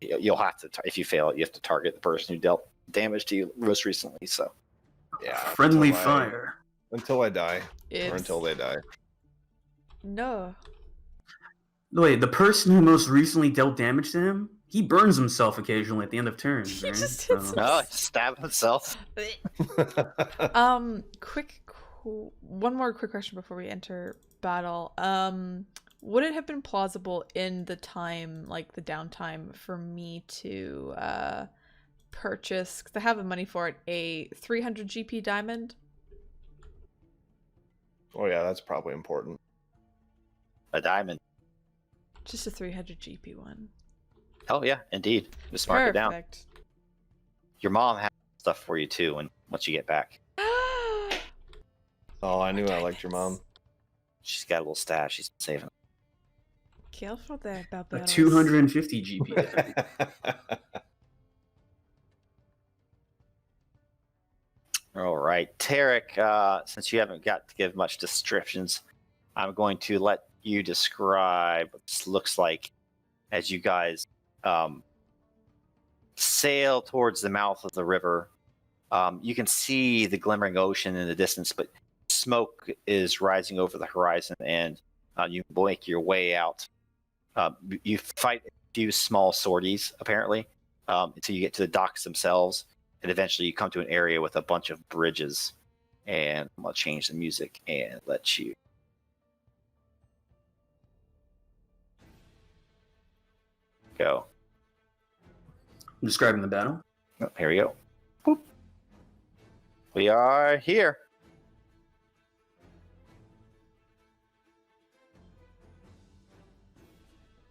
you'll have to. If you fail it, you have to target the person who dealt damage to you most recently. So Yeah. Friendly until fire. until I die, or It's until they die. no. Wait, the person who most recently dealt damage to him, he burns himself occasionally at the end of turns, He right? just hits So- him. oh, stab himself. One more quick question before we enter battle. Would it have been plausible in the time, like the downtime, for me to purchase, because I have the money for it, a 300 GP diamond? Oh yeah, that's probably important. A diamond. Just a 300 GP one. Oh yeah, indeed. Just mark it down. Perfect. Your mom has stuff for you too, and once you get back, Oh, I knew I liked your mom. she's got a little stash she's been saving. Careful there, A Barbaros. 250 GP. All right, Tarek. Since you haven't got to give much descriptions, I'm going to let you describe what this looks like as you guys sail towards the mouth of the river. You can see the glimmering ocean in the distance, but smoke is rising over the horizon, and you make your way out. You fight a few small sorties, apparently, until you get to the docks themselves, and eventually you come to an area with a bunch of bridges. And I'm going to change the music and let you go. I'm describing the battle. Oh, here we go. Boop. We are here.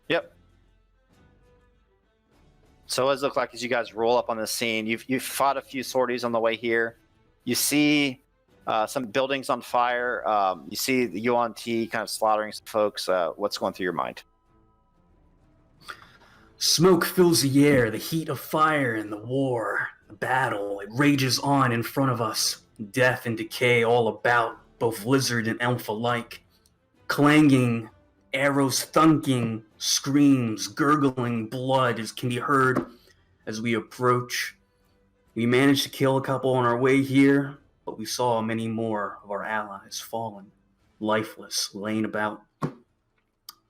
Yep. So what does it look like as you guys roll up on the scene? You've fought a few sorties on the way here. You see some buildings on fire. You see the Yuan-Ti kind of slaughtering some folks. What's going through your mind? Smoke fills the air, the heat of fire and the war, the battle. It rages on in front of us. Death and decay all about, both lizard and elf alike. Clanging, arrows thunking, screams, gurgling blood as can be heard as we approach. We managed to kill a couple on our way here, but we saw many more of our allies fallen, lifeless, laying about.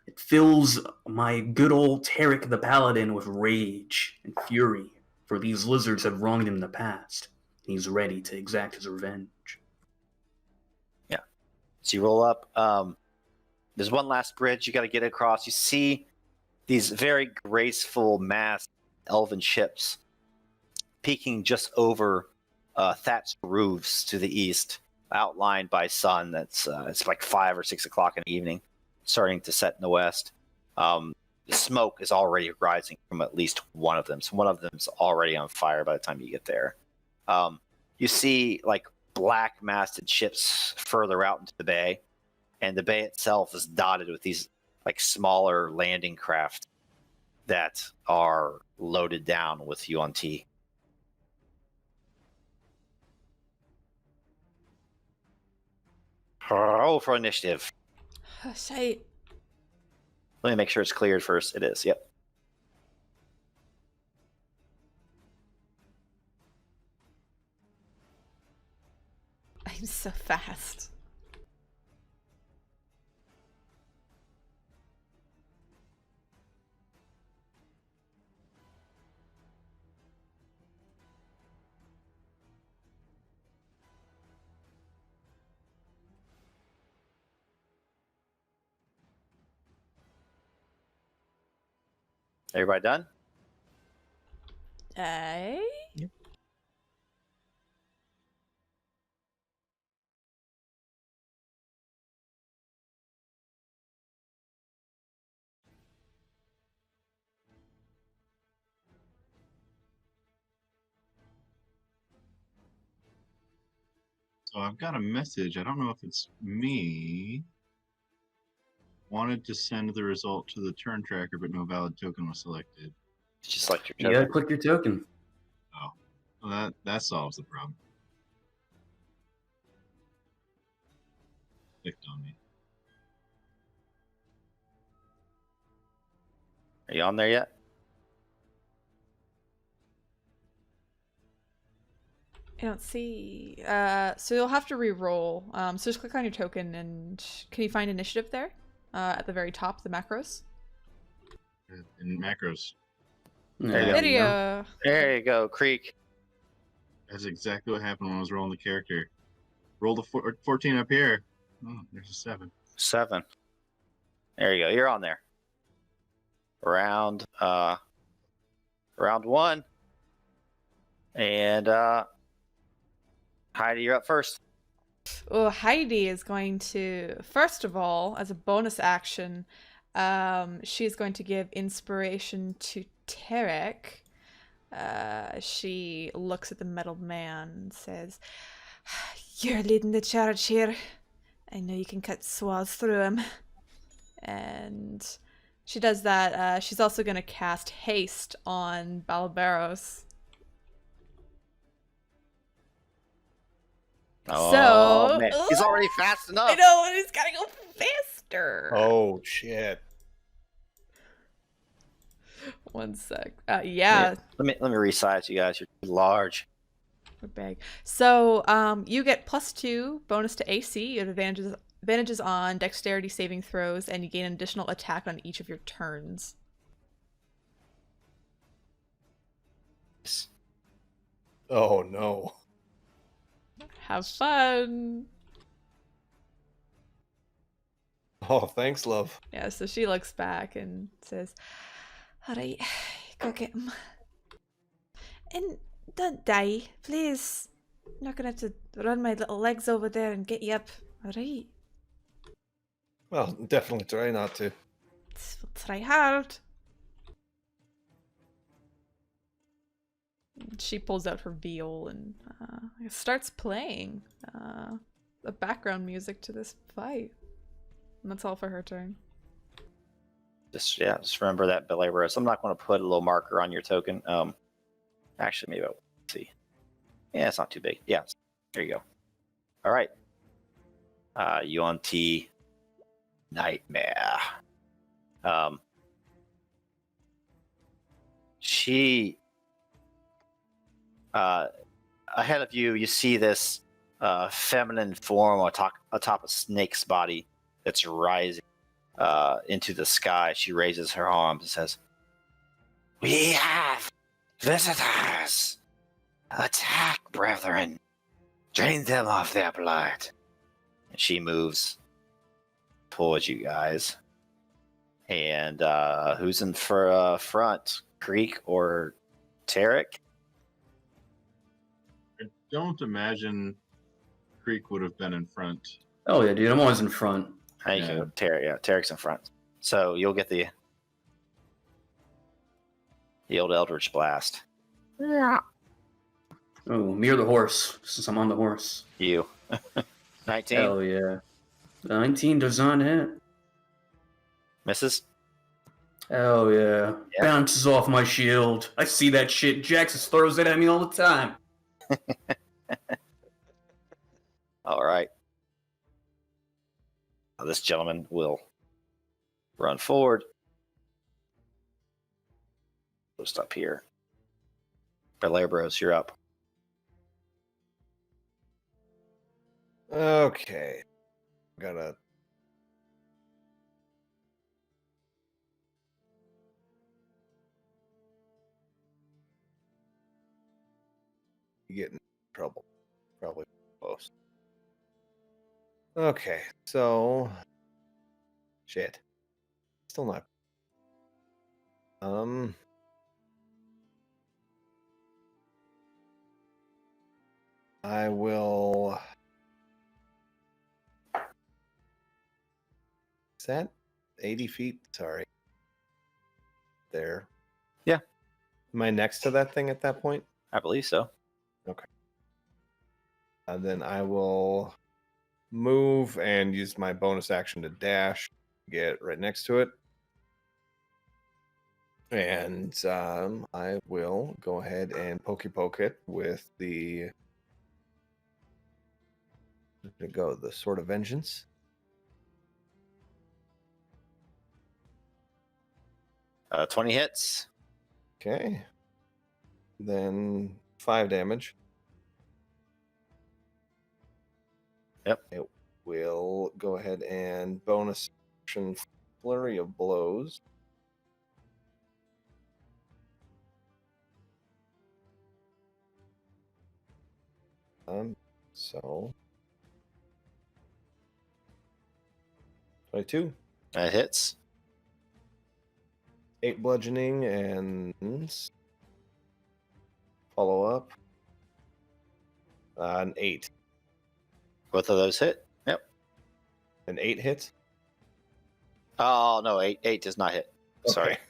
It fills my good old Tarek the Paladin with rage and fury, for these lizards have wronged him in the past. He's ready to exact his revenge. Yeah. So you roll up. There's one last bridge you got to get across. You see these very graceful, massed elven ships peeking just over thatched roofs to the east, outlined by sun. That's it's like 5 or 6 o'clock in the evening, starting to set in the west. The smoke is already rising from at least one of them. So one of them's already on fire by the time you get there. You see like black masted ships further out into the bay, and the bay itself is dotted with these like smaller landing craft that are loaded down with Yuan-Ti. Roll for initiative. Oh, shite. Let me make sure it's cleared first. It is. Yep. I'm so fast. Everybody done? Eh? So I've got a message. I don't know if it's me. Wanted to send the result to the turn tracker, but no valid token was selected. It's just like your You gotta token. click your token. Oh, well, that solves the problem. Clicked on me. Are you on there yet? I don't see. So you'll have to re-roll. So just click on your token, and can you find initiative there? At the very top, the macros. In macros. There you go. Video. There you go, Creek. That's exactly what happened when I was rolling the character. Roll the 14 up here. Oh, there's a 7. 7. There you go. You're on there. Round 1. And Heidi, you're up first. Oh, Heidi is going to, first of all, as a bonus action, she is going to give inspiration to Tarek. She looks at the metal man and says, "You're leading the charge here. I know you can cut swaths through him." And she does that. She's also going to cast haste on Balaberos. Oh, So- man. He's already fast enough. I know, and he's gotta go faster. Oh shit! One sec. Yeah. Let me resize you guys. You're too large. Bag. So, you get +2 bonus to AC. You have advantages on dexterity saving throws, and you gain an additional attack on each of your turns. Oh no! Have fun. Oh, thanks, love. Yeah. So she looks back and says, "All right, go get him. And don't die, please. I'm not gonna have to run my little legs over there and get you up. All right. Well, definitely try not to. We'll try hard." She pulls out her viol and starts playing the background music to this fight. And that's all for her turn. Just remember that, Belaboros. I'm not going to put a little marker on your token. Actually, maybe I'll see. Yeah, it's not too big. Yeah, there you go. All right. Yuan-Ti Nightmare. She ahead of you, you see this feminine form atop a snake's body that's rising into the sky. She raises her arms and says, "We have visitors! Attack, brethren! Drain them of their blood!" And she moves towards you guys. And who's in front? Creek or Tarek? I don't imagine Creek would have been in front. Oh yeah, dude, I'm always in front. You can go Tarek. Yeah, Tarek's in front. So you'll get the old Eldritch Blast. Oh, me or the horse, since I'm on the horse. You. 19. Hell yeah. 19 does not hit. Misses. Hell yeah. Yeah. Bounces off my shield. I see that shit. Jax just throws it at me all the time. All right. Now this gentleman will run forward. Just up here. Belair Bros, you're up. Okay. Gotta. Get in trouble. Probably close. Okay, so. Shit. Still not. I will. Is that 80 feet? Sorry. There. Yeah. Am I next to that thing at that point? I believe so. Then I will move and use my bonus action to dash, get right next to it. And I will go ahead and poke it with the. There we go, the Sword of Vengeance. 20 hits. Okay. Then 5 damage. Yep. It will go ahead and bonus action flurry of blows. So 22. That hits. 8 bludgeoning and follow up. An 8. Both of those hit. Yep. An 8 hits? Oh, no, 8 does not hit. Sorry. Okay.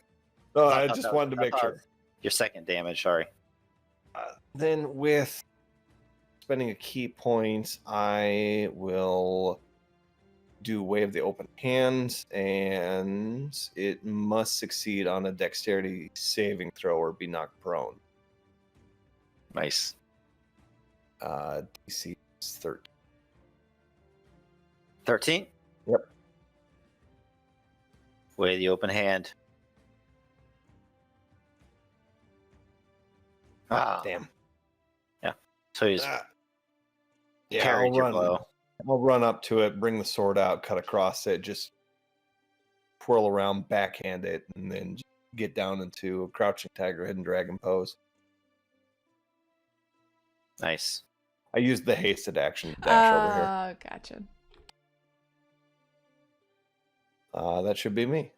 No, I I thought just that- wanted to I make thought- sure. Your second damage, sorry. Then with spending a key point, I will do Way of the Open Hand, and it must succeed on a dexterity saving throw or be knocked prone. Nice. DC is 13. 13? Yep. Way the open hand. Ah, Damn. so he's Yeah, parried your blow. I'll run up to it, bring the sword out, cut across it, just twirl around, backhand it, and then just get down into a crouching tiger, hidden dragon pose. Nice. I used the hasted action to dash over here. Gotcha. That should be me.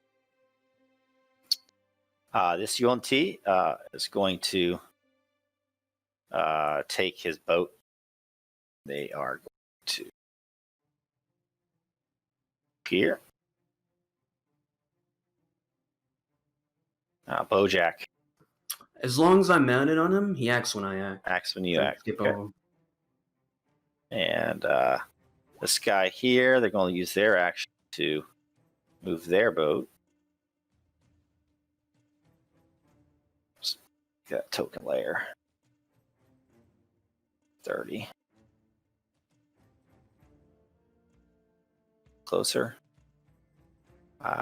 This Yuan-Ti is going to take his boat. They are going to here. Bojack As long as I'm mounted on him, he acts when I act. acts when you So act. skip Okay. over. And this guy here, they're going to use their action to move their boat. Just got token layer. 30. Closer.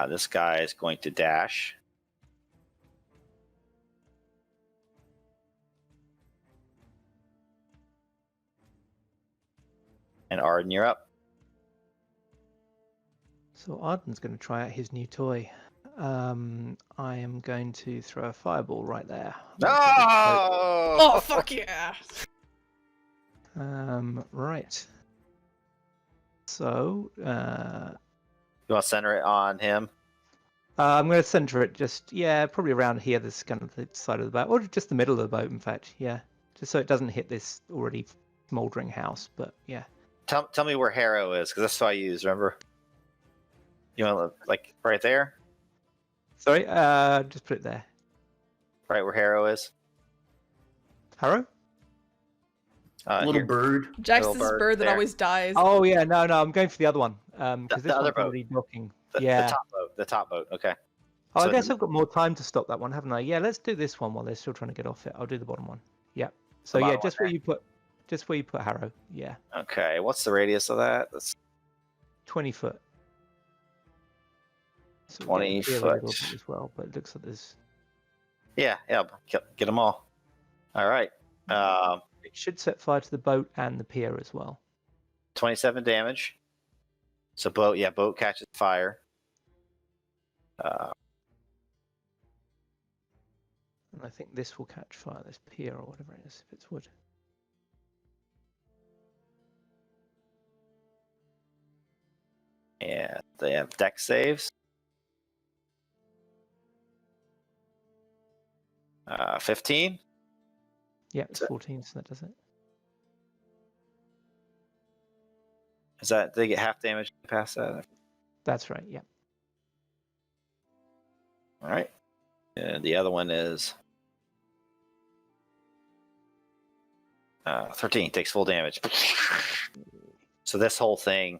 This guy is going to dash. And Arden, you're up. So Arden's going to try out his new toy. I am going to throw a fireball right there. Oh, fuck yeah! Right. So, You want to center it on him? I'm going to center it just, probably around here, this kind of the side of the boat, or just the middle of the boat, in fact, yeah. Just so it doesn't hit this already smoldering house, but yeah. Tell me where Harrow is, because that's what I use, remember? You want to, like, right there? Sorry, just put it there. Right where Harrow is? Harrow? Little Here. bird. Jackson's Little bird bird that there. always dies. Oh, yeah, no, I'm going for the other one. because The this other one's boat. already docking. The Yeah. top boat. The top boat. Okay. Oh, I So guess I've got more time to stop that one, haven't I? Yeah, let's do this one while they're still trying to get off it. I'll do the bottom one. Yeah. So yeah, bottom one just where you put Harrow. Yeah. Okay. What's the radius of that? That's 20 foot. So we'll 20 get the pier a little foot. bit as well, but it looks like there's. Yeah. Get them all. All right. It should set fire to the boat and the pier as well. 27 damage. So boat catches fire. And I think this will catch fire, this pier or whatever it is, if it's wood. And they have deck saves. 15. Yeah, it's 14, so that does it. Is that they get half damage past that? That's right, yeah. All right. And the other one is 13, takes full damage. So this whole thing,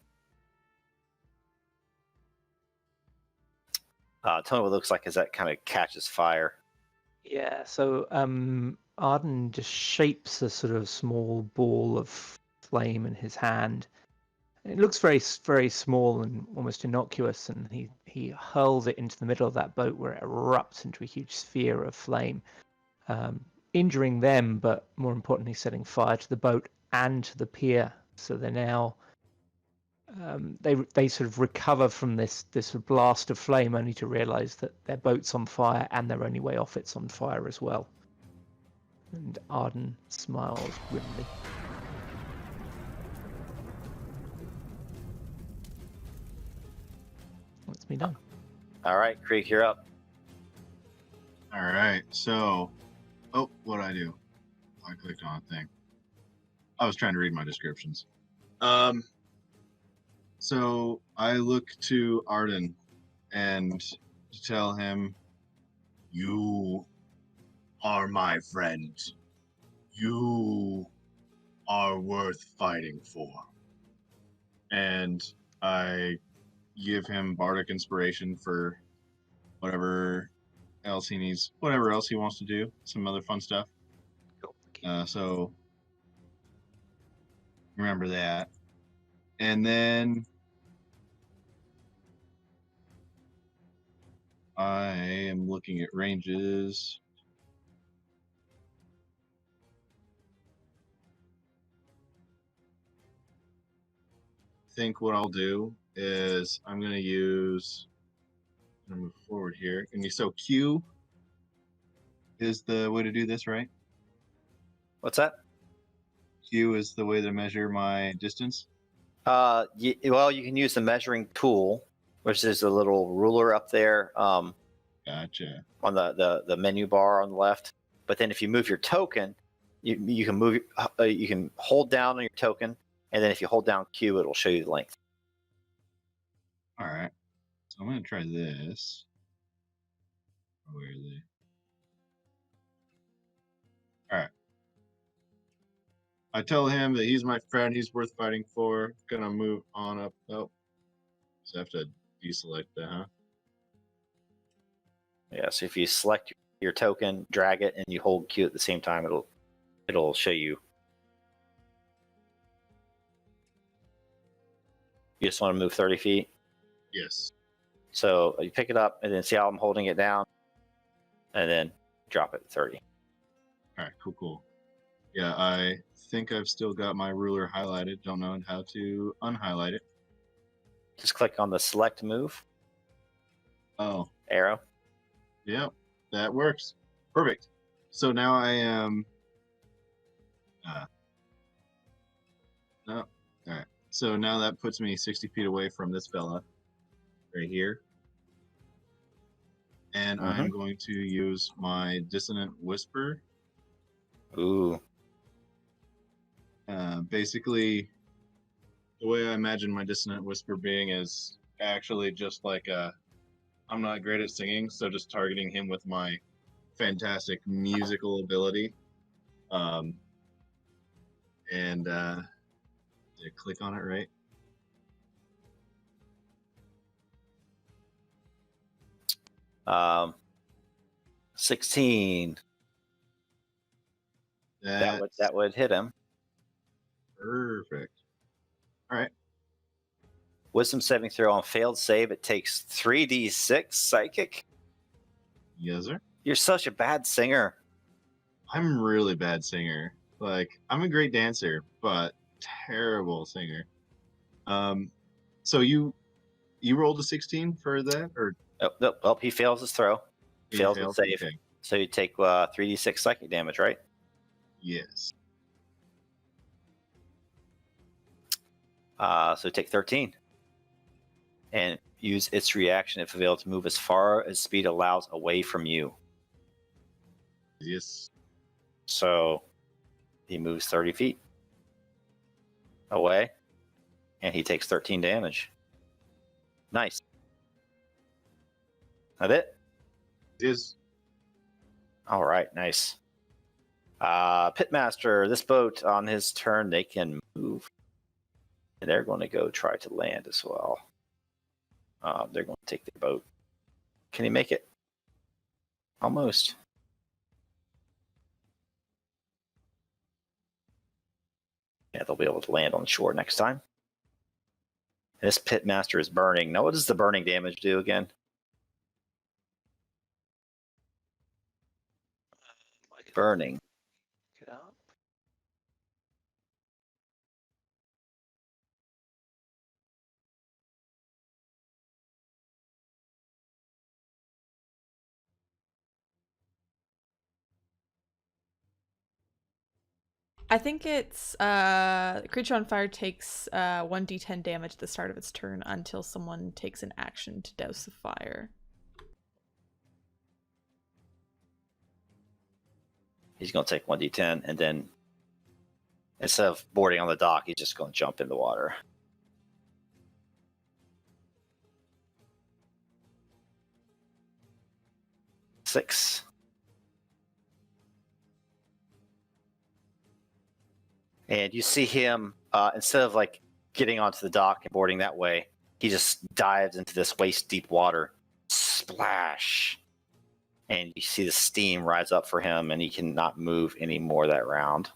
tell me what it looks like as that kind of catches fire. Yeah, so Arden just shapes a sort of small ball of flame in his hand. It looks very, very small and almost innocuous, and he hurls it into the middle of that boat where it erupts into a huge sphere of flame, injuring them, but more importantly, setting fire to the boat and to the pier. So they're now they sort of recover from this blast of flame, only to realise that their boat's on fire and their only way off it's on fire as well. And Arden smiles grimly. That's me done. All right, Creek, you're up. All right. So, what'd I do? I clicked on a thing. I was trying to read my descriptions. So I look to Arden and tell him, "You are my friend. You are worth fighting for." And I give him bardic inspiration for whatever else he needs, whatever else he wants to do, some other fun stuff. Cool. So remember that. And then I am looking at ranges. I think what I'll do is I'm going to move forward here. And so Q is the way to do this, right? What's that? Q is the way to measure my distance. Well, you can use the measuring tool, which is a little ruler up there Gotcha. on the menu bar on the left. But then if you move your token, you can move. You can hold down on your token, and then if you hold down Q, it'll show you the length. All right. So I'm going to try this. Where are they? All right. I tell him that he's my friend. He's worth fighting for. Gonna move on up. Oh, so I have to deselect that, huh? Yeah. So if you select your token, drag it, and you hold Q at the same time, it'll show you. You just want to move 30 feet. Yes. So you pick it up, and then see how I'm holding it down, and then drop it 30. All right. Cool. Yeah, I think I've still got my ruler highlighted. Don't know how to unhighlight it. Just click on the select move Oh, arrow. yeah, that works. Perfect. So now I am. No. All right. So now that puts me 60 feet away from this fella, right here. And I'm going to use my dissonant whisper. Ooh. Basically, the way I imagine my dissonant whisper being is actually just like I'm not great at singing, so just targeting him with my fantastic musical ability. And did I click on it right? 16. That would hit him. Perfect. All right. Wisdom saving throw on failed save. It takes 3d6 psychic. Yes, sir. You're such a bad singer. I'm really bad singer. Like, I'm a great dancer, but terrible singer. So you rolled a 16 for that, or Oh, he fails his throw. he Fails his failed? save. Okay. So you take 3d6 psychic damage, right? Yes. So you take 13. And use its reaction if available to move as far as speed allows away from you. Yes. So he moves 30 feet away, and he takes 13 damage. Nice. That it? Yes. All right, nice. Pitmaster, this boat on his turn, they can move. And they're going to go try to land as well. They're going to take their boat. Can he make it? Almost. Yeah, they'll be able to land on the shore next time. This Pitmaster is burning. Now, what does the burning damage do again? Burning. Get up. I think it's creature on fire takes 1d10 damage at the start of its turn until someone takes an action to douse the fire. He's going to take 1d10, and then instead of boarding on the dock, he's just going to jump in the water. Six. And you see him, instead of like getting onto the dock and boarding that way, he just dives into this waist-deep water. Splash! And you see the steam rise up for him, and he cannot move anymore that round.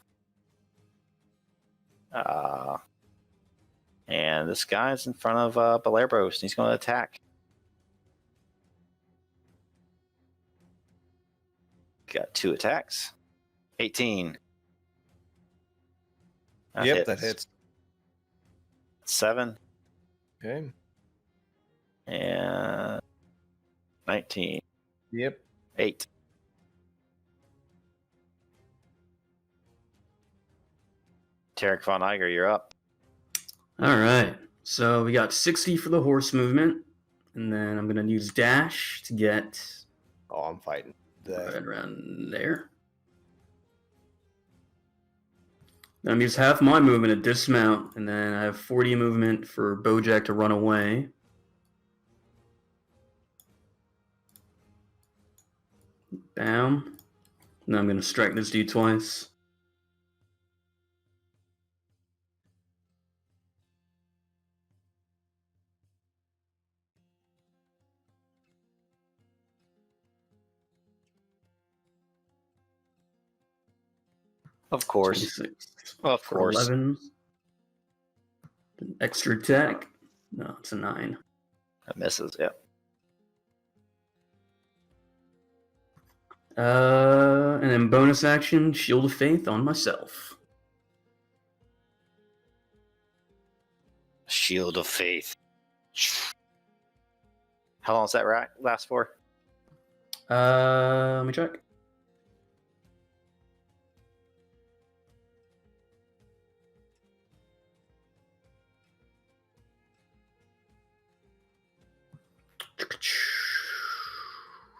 And this guy's in front of Belabros, and he's going to attack. Got 2 attacks. 18. That hits. 7. Okay. And 19. Yep. 8. Tarek von Iger, you're up. All right. So we got 60 for the horse movement, and then I'm going to use dash to get Oh, I'm fighting. right around there. Then I'm use half my movement to dismount, and then I have 40 movement for Bojack to run away. Bam. Now I'm going to strike this dude twice. Of course. 26. Of For course. 11. An extra attack. No, it's a 9. That misses, yeah. And then bonus action, Shield of Faith on myself. Shield of Faith. How long does that last for? Let me check.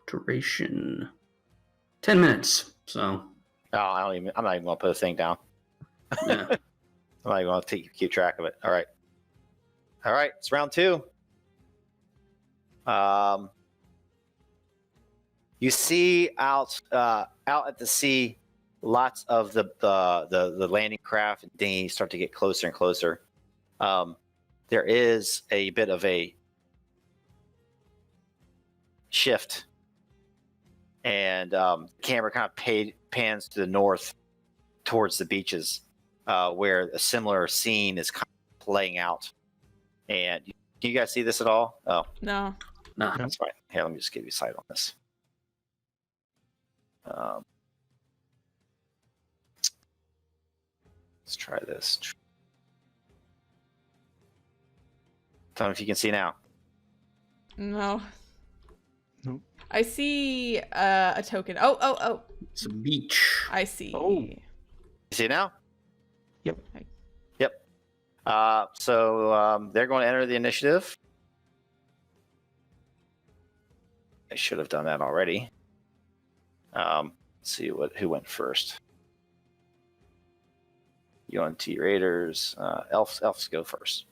Duration 10 minutes. So Oh, I'm not even gonna put a thing down. yeah. I'm not even gonna keep track of it. All right. It's round 2. You see out at the sea, lots of the landing craft and dinghies start to get closer and closer. There is a bit of a shift and the camera kind of pans to the north towards the beaches, where a similar scene is kind of playing out. And do you guys see this at all? Oh, No. Nah. that's fine. Here, let me just give you sight on this. Let's try this. Tell me if you can see now. No. Nope. I see a token. Oh. It's a beach. I see. Oh. You see it now? Yep. Yep. So they're going to enter the initiative. I should have done that already. Let's see who went first. Yuan-Ti Raiders. Elves go first.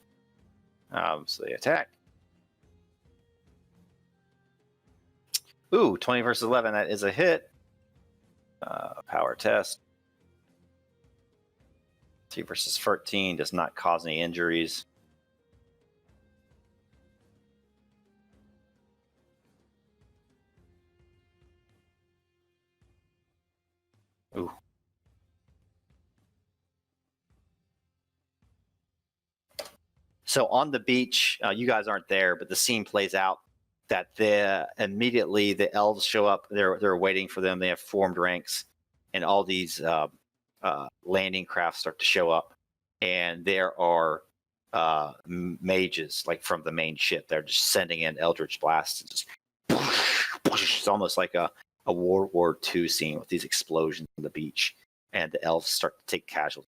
So they attack. Ooh, 20 versus 11. That is a hit. Power test. 3 versus 13 does not cause any injuries. Ooh. So on the beach, you guys aren't there, but the scene plays out that immediately the elves show up. They're waiting for them. They have formed ranks, and all these landing crafts start to show up. And there are mages, like from the main ship. They're just sending in eldritch blasts. And just it's almost like a World War II scene with these explosions on the beach. And the elves start to take casualties.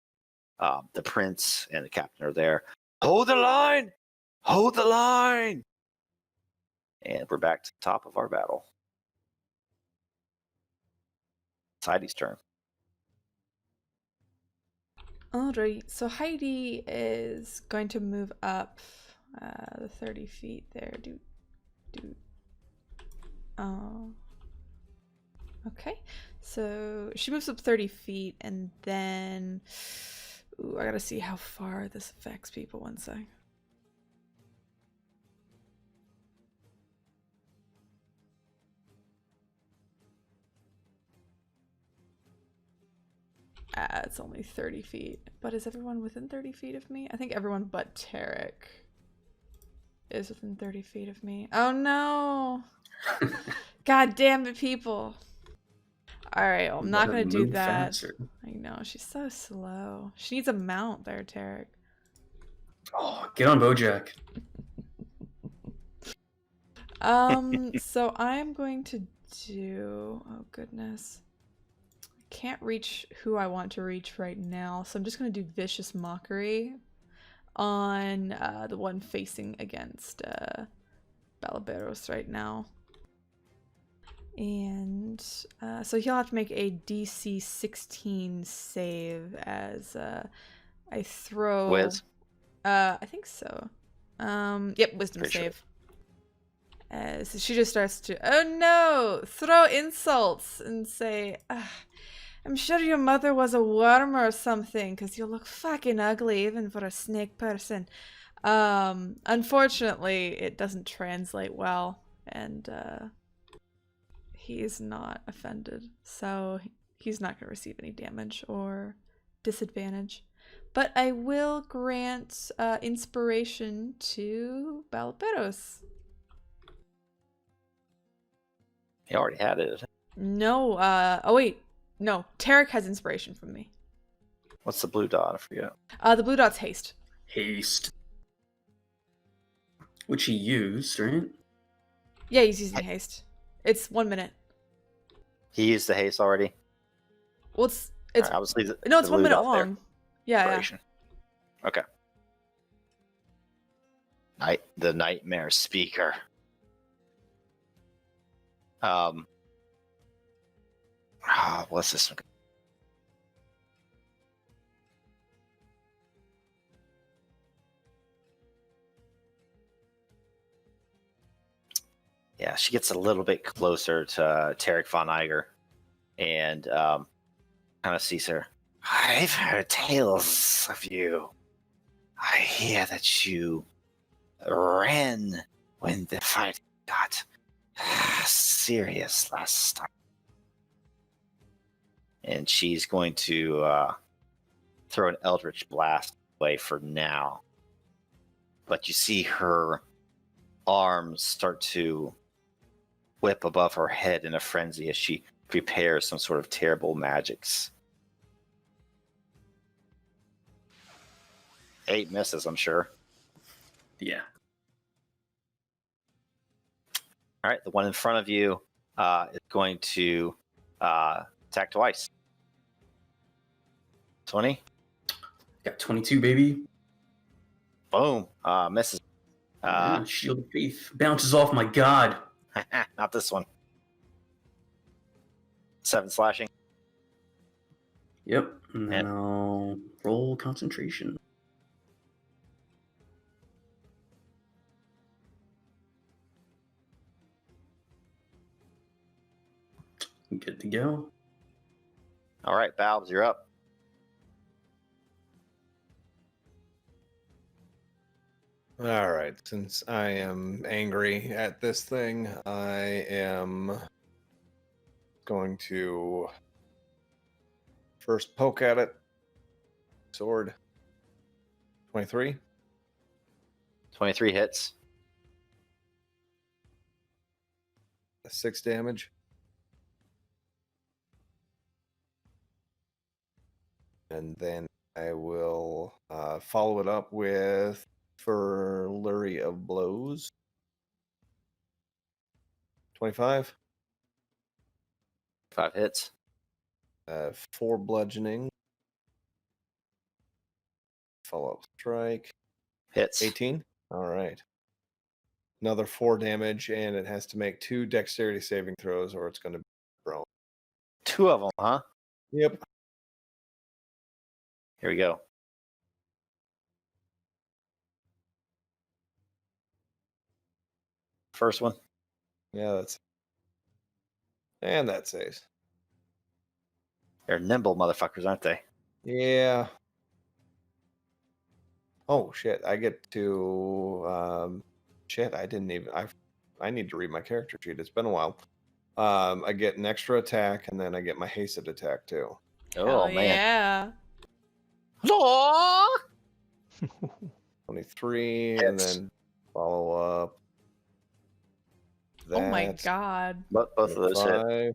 The prince and the captain are there. Hold the line! Hold the line! And we're back to the top of our battle. It's Heidi's turn. Alright, so Heidi is going to move up the 30 feet there. Oh. Okay, so she moves up 30 feet and then... Ooh, I gotta see how far this affects people. One sec. It's only 30 feet. But is everyone within 30 feet of me? I think everyone but Tarek is within 30 feet of me. Oh no! God damn it, people! Alright, well, I'm not gonna do that. Faster. I know, she's so slow. She needs a mount there, Tarek. Oh, get on Bojack. So I'm going to do... Oh, goodness. I can't reach who I want to reach right now, so I'm just going to do Vicious Mockery on the one facing against Balaberos right now. And so he'll have to make a DC 16 save as I throw... Wiz? I think so. Yep, wisdom Pretty save. So she just starts to, oh no, throw insults and say, I'm sure your mother was a worm or something, because you look fucking ugly even for a snake person. Unfortunately, it doesn't translate well, and he's not offended, so he's not going to receive any damage or disadvantage. But I will grant inspiration to Balaberos. He already had it. No, oh wait, no, Tarek has inspiration from me. What's the blue dot? I forget. The blue dot's haste. Haste. Which he used, right? Yeah, he's using haste. It's 1 minute. He used the haste already. Well, it's Alright, I'll just leave no, it's the 1 blue minute dot there. long. Yeah, yeah. Inspiration. Okay. The Nightmare Speaker. What's this one? Yeah, she gets a little bit closer to Tarek von Iger and kind of sees her. I've heard tales of you. I hear that you ran when the fight got serious last time. and she's going to throw an Eldritch Blast away for now. But you see her arms start to whip above her head in a frenzy as she prepares some sort of terrible magics. 8 misses, I'm sure. Yeah. All right, the one in front of you is going to attack twice. 20. Got 22, baby. Boom. Misses. Yeah, Shield of Faith. Bounces off my god. Not this one. 7 slashing. Yep. And then I'll roll concentration. Good to go. All right, Balbs, you're up. All right, since I am angry at this thing, I am going to first poke at it. Sword. 23. 23 hits. 6 damage. And then I will follow it up with Flurry of Blows. 25. 5 hits. 4 bludgeoning. Follow-up strike. Hits. 18. All right. Another 4 damage, and it has to make 2 dexterity saving throws, or it's going to be prone. 2 of them, huh? Yep. Here we go. First one. Yeah, that's. And that saves. They're nimble motherfuckers, aren't they? Yeah. Oh shit! I get to. Shit! I didn't even. I need to read my character sheet. It's been a while. I get an extra attack, and then I get my hasted attack too. Oh, Hell man. yeah. Aw! 23, and Hits. then follow up. Oh my That's god. Both of those hit. 5,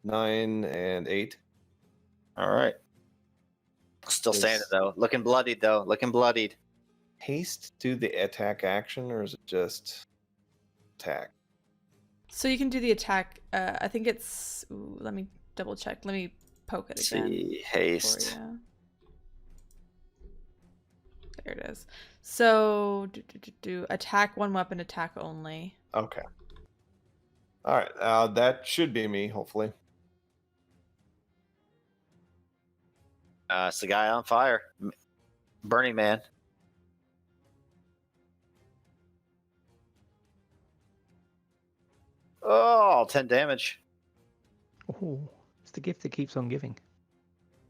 9, and 8. All right. Still standing, though. Looking bloodied, though. Looking bloodied. Haste do the attack action, or is it just attack? So you can do the attack. I think it's. Ooh, let me double check. Let me poke it Let's again. see. Haste. For you. There it is. So do attack one weapon, attack only. Okay. All right. That should be me, hopefully. It's the guy on fire. Burning Man. Oh, 10 damage. Oh, it's the gift that keeps on giving.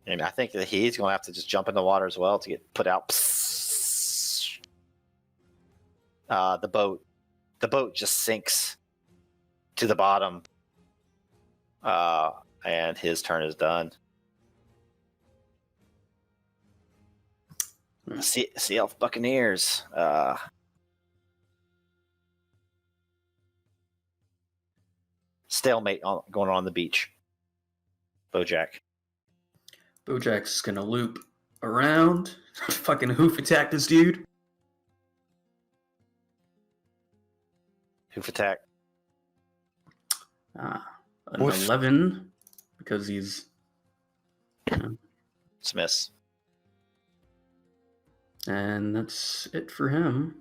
And I think that he's going to have to just jump in the water as well to get put out. The boat just sinks to the bottom. And his turn is done. Sea Elf Buccaneers. Stalemate going on the beach. Bojack. Bojack's gonna loop around. Fucking hoof attack this dude. Hoof attack. An Woof. 11 because he's. It's a miss. And that's it for him.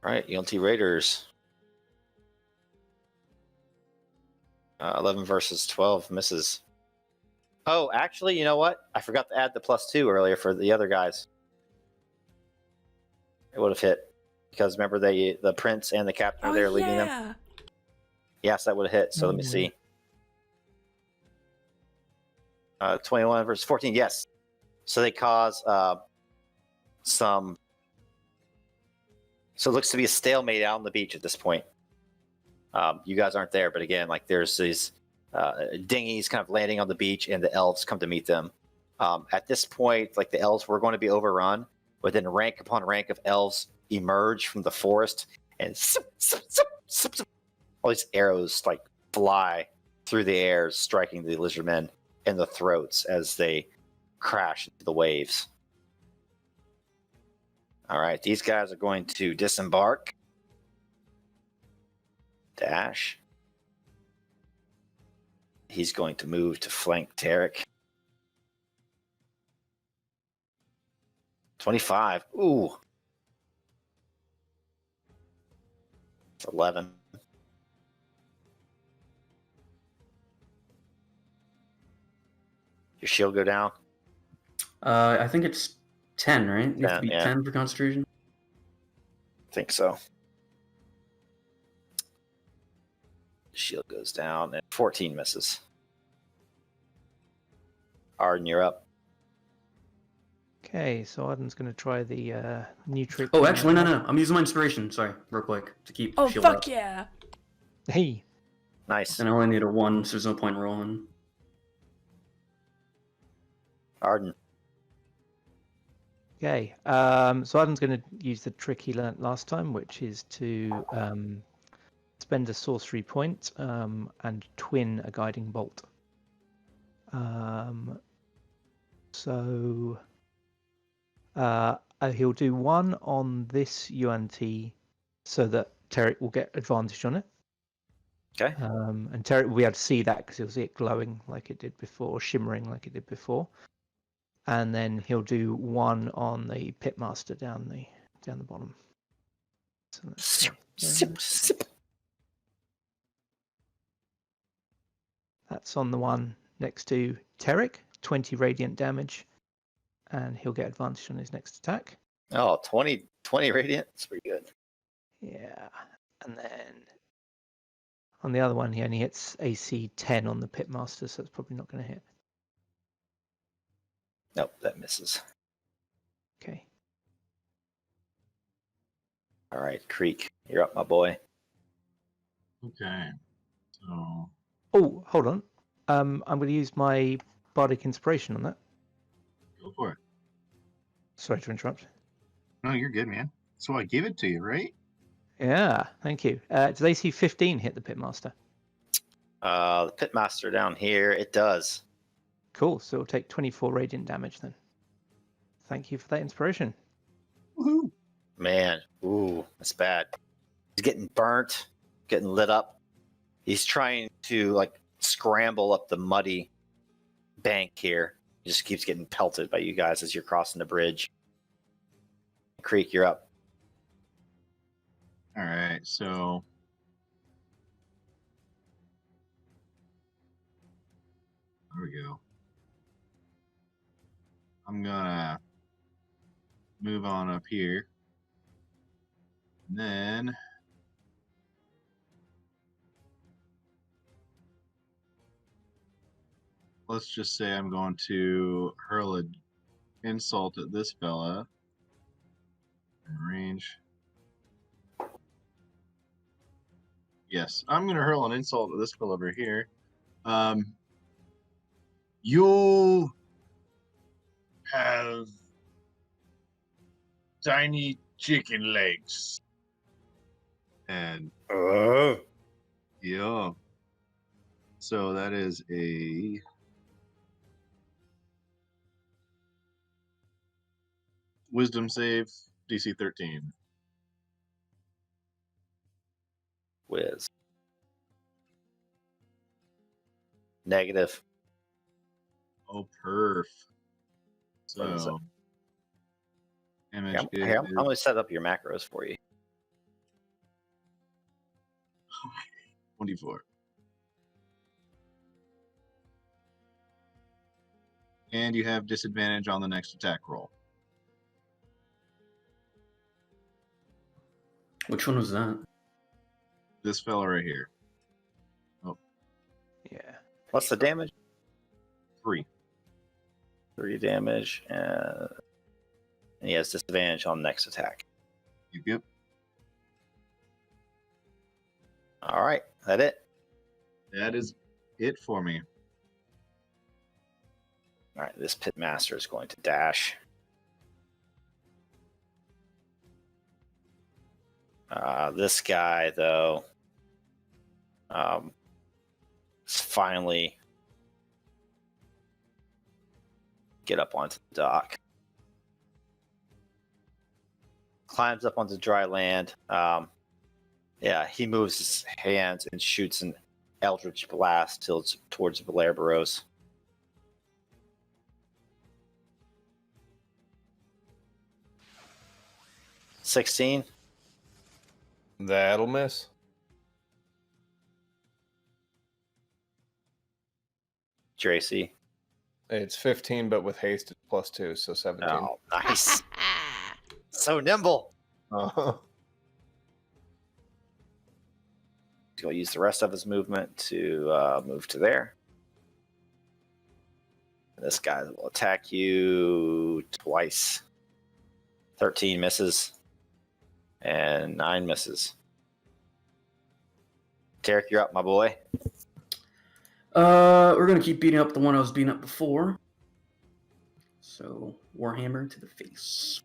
All right, Yuan-Ti Raiders. 11 versus 12 misses. Oh, actually, you know what? I forgot to add the +2 earlier for the other guys. It would have hit because remember the prince and the captain are there leading them. Yes, that would have hit. So let me see. 21 versus 14. Yes. So they cause some. So it looks to be a stalemate out on the beach at this point. You guys aren't there, but again, like there's these dinghies kind of landing on the beach, and the elves come to meet them. At this point, like the elves were going to be overrun, but then rank upon rank of elves emerge from the forest, and all these arrows like fly through the air, striking the lizardmen in the throats as they crash into the waves. All right, these guys are going to disembark. Dash. He's going to move to flank Tarek. 25. Ooh. It's 11. Your shield go down? I think it's 10, right? You have to be Yeah. 10 for concentration. I think so. Shield goes down, and 14 misses. Arden, you're up. Okay, so Arden's going to try the new trick. Oh, actually, no. I'm using my inspiration. Sorry, real quick to keep Oh, shield fuck up. yeah. Hey, Nice. And I only need a 1, so there's no point in rolling. Arden. okay. So Arden's going to use the trick he learnt last time, which is to spend a sorcery point and twin a guiding bolt. So he'll do one on this Yuan-Ti so that Tarek will get advantage on it. Okay. And Tarek will be able to see that because he'll see it glowing like it did before, shimmering like it did before. And then he'll do one on the pitmaster down the bottom. So that's on the one next to Tarek, 20 radiant damage, and he'll get advantage on his next attack. Oh, 20 radiant. That's pretty good. Yeah. And then on the other one, he only hits AC 10 on the pitmaster, so it's probably not going to hit. Nope, that misses. Okay. All right, Creek, you're up, my boy. Okay. So Oh, hold on. I'm going to use my bardic inspiration on that. go for it. Sorry to interrupt. No, you're good, man. So I gave it to you, right? Yeah, thank you. Does AC 15 hit the pitmaster? The pitmaster down here, it does. Cool. So it'll take 24 radiant damage then. Thank you for that inspiration. Woohoo! Man, ooh, that's bad. He's getting burnt, getting lit up. He's trying to like scramble up the muddy bank here. He just keeps getting pelted by you guys as you're crossing the bridge. Creek, you're up. All right, so there we go. I'm gonna move on up here. And then let's just say I'm going to hurl an insult at this fella. Range. Yes, I'm going to hurl an insult at this fella over here. You have tiny chicken legs. And yeah. So that is a wisdom save, DC 13. Whiz. Negative. Oh, perf. What is So damage Here, I'm is going to set up your macros for you. 24. And you have disadvantage on the next attack roll. Which one was that? This fella right here. Yeah. What's the damage? 3. 3 damage, and he has disadvantage on next attack. Yep. All right, that it? That is it for me. All right, this pitmaster is going to dash. This guy, though, is finally get up onto the dock. Climbs up onto dry land. Yeah, he moves his hands and shoots an eldritch blast towards Blair Burrows. $16. That'll miss. Tracy. It's 15, but with haste, it's +2, so 17. Oh, nice. So nimble. Uh-huh. He'll use the rest of his movement to move to there. This guy will attack you twice. 13 misses. And 9 misses. Tarek, you're up, my boy. We're gonna keep beating up the one I was beating up before. So Warhammer to the face.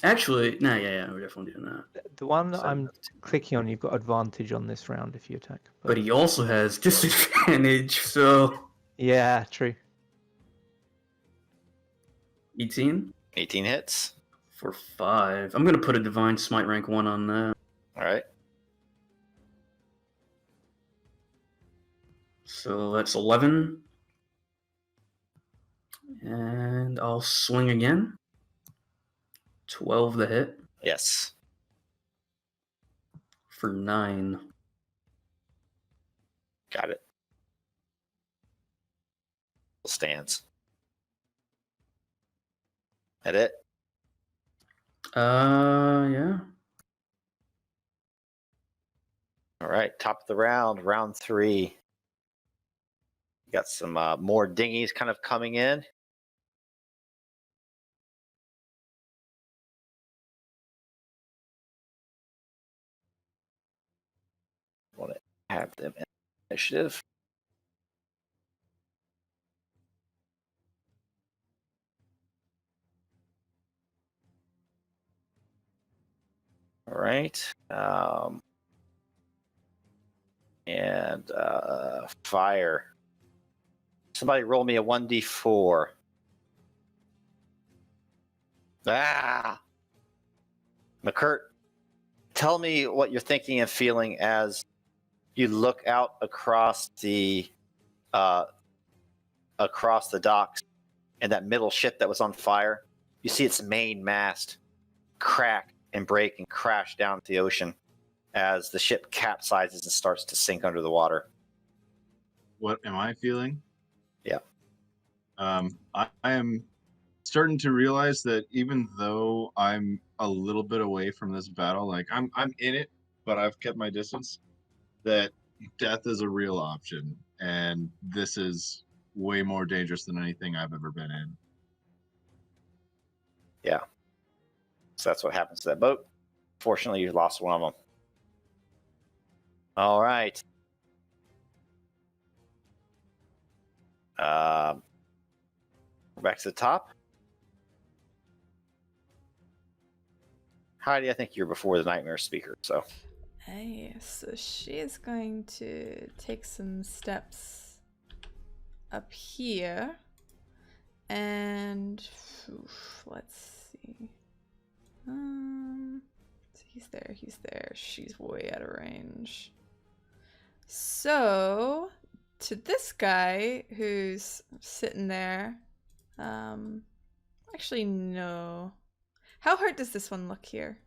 Actually, yeah, we're definitely doing that. The one that So- I'm clicking on, you've got advantage on this round if you attack. But he also has disadvantage, so Yeah, true. 18 18 hits. for 5. I'm gonna put a Divine Smite rank 1 on that. All right. So that's 11. And I'll swing again. 12 the hit Yes. for 9. Got it. Stands. That it? Yeah. All right. Top of the round, round 3. Got some more dinghies kind of coming in. Want to have them in initiative. All right. And fire. Somebody roll me a 1d4. McCurt, tell me what you're thinking and feeling as you look out across the docks and that middle ship that was on fire. You see its main mast crack and break and crash down to the ocean as the ship capsizes and starts to sink under the water. What am I feeling? Yeah. I am starting to realize that even though I'm a little bit away from this battle, like I'm in it, but I've kept my distance, that death is a real option, and this is way more dangerous than anything I've ever been in. Yeah. So that's what happens to that boat. Fortunately, you lost one of them. All right. We're back to the top. Heidi, I think you're before the nightmare speaker, so. Hey, so she is going to take some steps up here. And let's see. So he's there. She's way out of range. So to this guy who's sitting there, actually no. How hard does this one look here?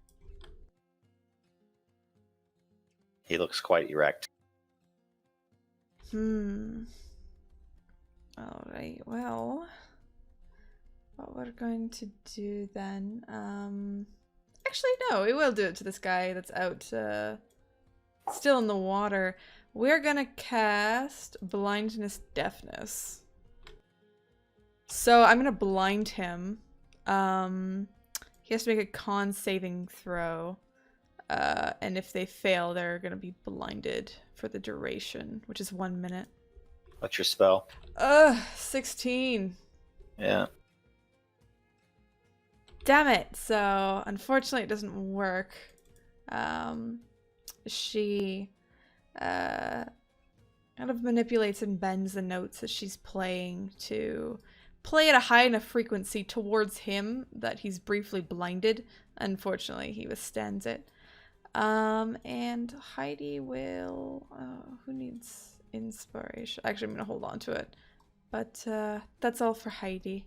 He looks quite erect. Alright, well, what we're going to do then, actually no, we will do it to this guy that's out, still in the water. We're gonna cast Blindness Deafness. So I'm gonna blind him. He has to make a con saving throw. And if they fail, they're going to be blinded for the duration, which is 1 minute. What's your spell? 16. Yeah. Damn it. So, unfortunately, it doesn't work. She kind of manipulates and bends the notes that she's playing to play at a high enough frequency towards him that he's briefly blinded. Unfortunately, he withstands it. And Heidi will... who needs inspiration? Actually, I'm going to hold on to it. But that's all for Heidi.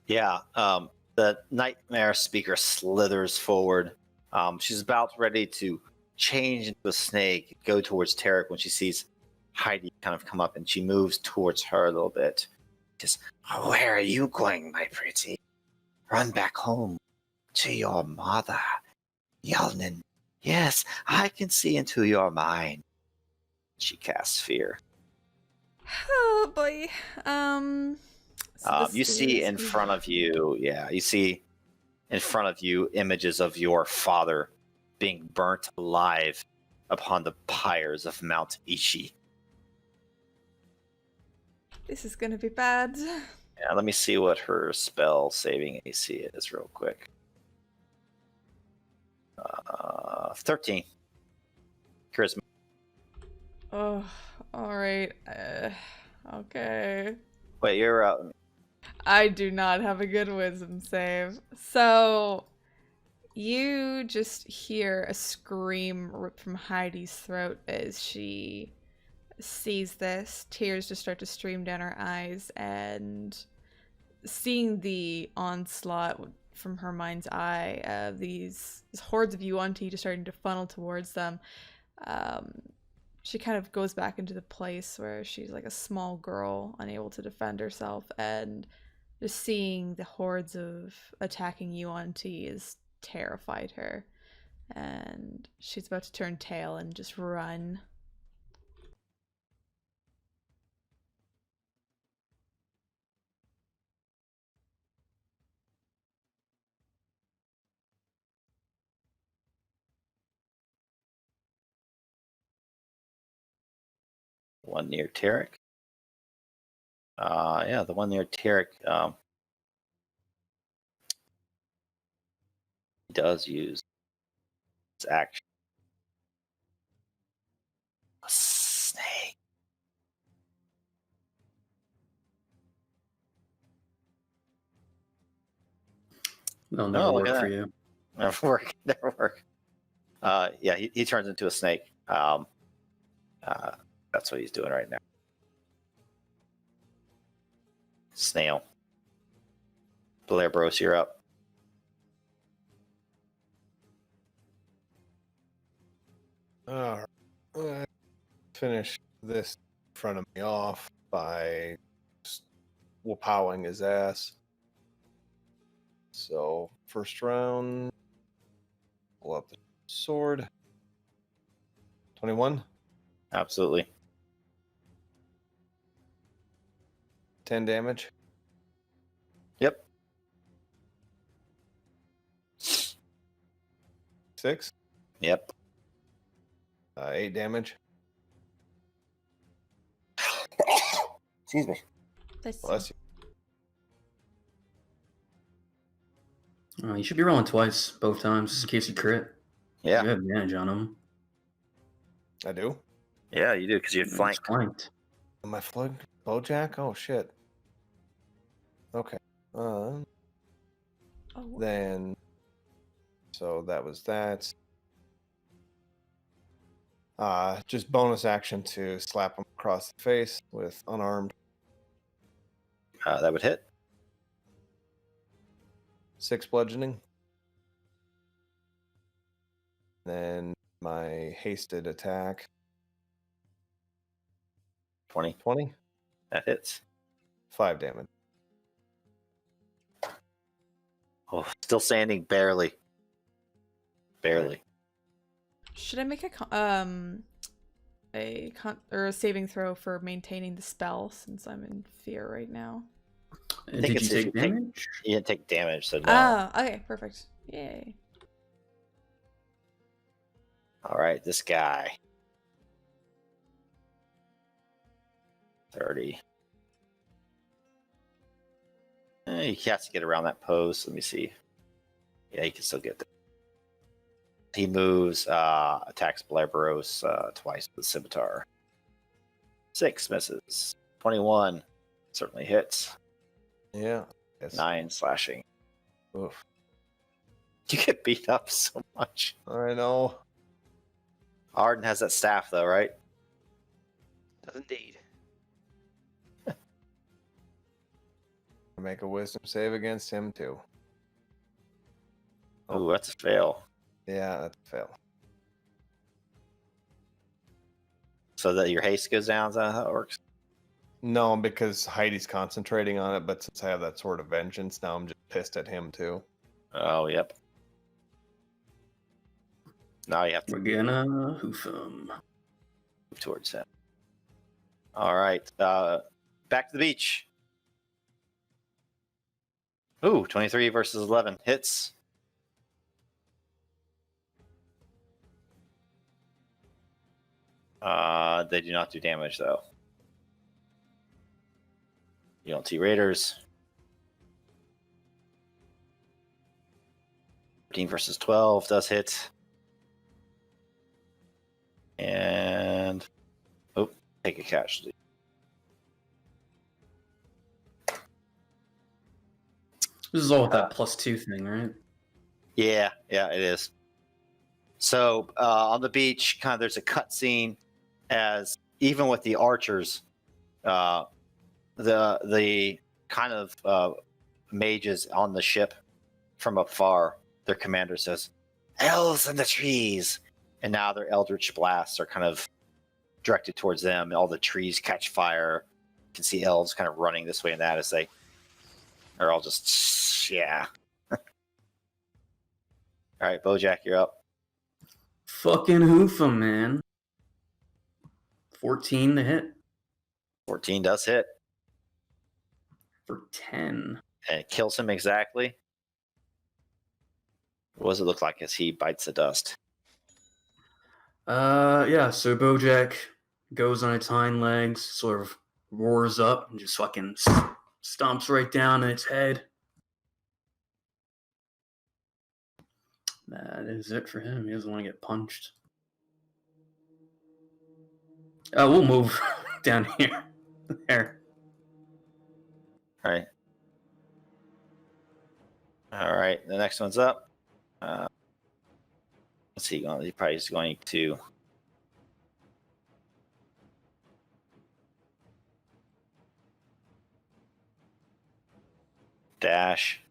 Yeah. The nightmare speaker slithers forward. She's about ready to change into a snake, go towards Tarek when she sees Heidi kind of come up, and she moves towards her a little bit. Just, where are you going, my pretty? Run back home to your mother, Yelnan. Yes, I can see into your mind. She casts fear. Oh boy. So You see in front of you, you see in front of you images of your father being burnt alive upon the pyres of Mount Ishi. This is gonna be bad. Yeah, let me see what her spell saving AC is real quick. 13. Charisma. Oh, alright. Okay. Wait, you're out. I do not have a good wisdom save. So, you just hear a scream rip from Heidi's throat as she sees this. Tears just start to stream down her eyes, and seeing the onslaught from her mind's eye, these hordes of Yuan-Ti just starting to funnel towards them, she kind of goes back into the place where she's like a small girl, unable to defend herself, and just seeing the hordes of attacking Yuan-Ti has terrified her. And she's about to turn tail and just run. One near Tarek. Yeah, the one near Tarek. He does use his action. A snake. They'll never look work at for that. you. Never work. Never work. Yeah, he turns into a snake. That's what he's doing right now. Snail. Blair Bros, you're up. All right. Finish this in front of me off by just whoopowing his ass. So, first round, pull up the sword. 21, Absolutely. 10 damage. Yep. 6, Yep. 8 damage. Excuse me. Bless you. You should be rolling twice, both times, just in case you crit. Yeah. You have advantage on them. I do? Yeah, you do, because you flanked. Flanked. Am I flanked? Bojack? Oh, shit. Okay. Oh, Then, so that was that. Just bonus action to slap him across the face with unarmed. That would hit. 6 bludgeoning. Then my hasted attack. 20. 20. That hits. 5 damage. Oh, still standing, barely. Barely. should I make a saving throw for maintaining the spell, since I'm in fear right now? think Did it's you if take you take- damage? You didn't take damage, so no. Oh, okay, perfect. Yay. All right, this guy. 30. He has to get around that post. Let me see. Yeah, he can still get there. He moves, attacks Blabberos twice with the scimitar. 6 misses. 21 certainly hits. Yeah. Yes. 9 slashing. Oof. You get beat up so much. I know. Arden has that staff though, right? Does indeed. Make a wisdom save against him too. Oh, that's a fail. Yeah, that's a fail. So that your haste goes down. Is that how it works? No, because Heidi's concentrating on it, but since I have that sword of vengeance, now I'm just pissed at him too. Oh, yep. Now you have to We're gonna hoof him. move towards him. All right. Back to the beach. Ooh, 23 versus 11 hits. They do not do damage though. Yuan-Ti Raiders. 13 versus 12 does hit. And take a casualty. This is all with that +2 thing, right? Yeah, it is. So on the beach, kind of there's a cutscene as even with the archers, the kind of mages on the ship from afar, their commander says, "Elves in the trees," and now their eldritch blasts are kind of directed towards them. All the trees catch fire. You can see elves kind of running this way and that as they are all just All right, Bojack, you're up. Fucking hoof him, man. 14 to hit 14 does hit. for 10. And it kills him exactly. What does it look like as he bites the dust? Yeah, so Bojack goes on its hind legs, sort of roars up, and just fucking stomps right down in its head. That is it for him. He doesn't want to get punched. We'll move down here. There. All right. All right. The next one's up. Let's see. He probably is going to. Dash.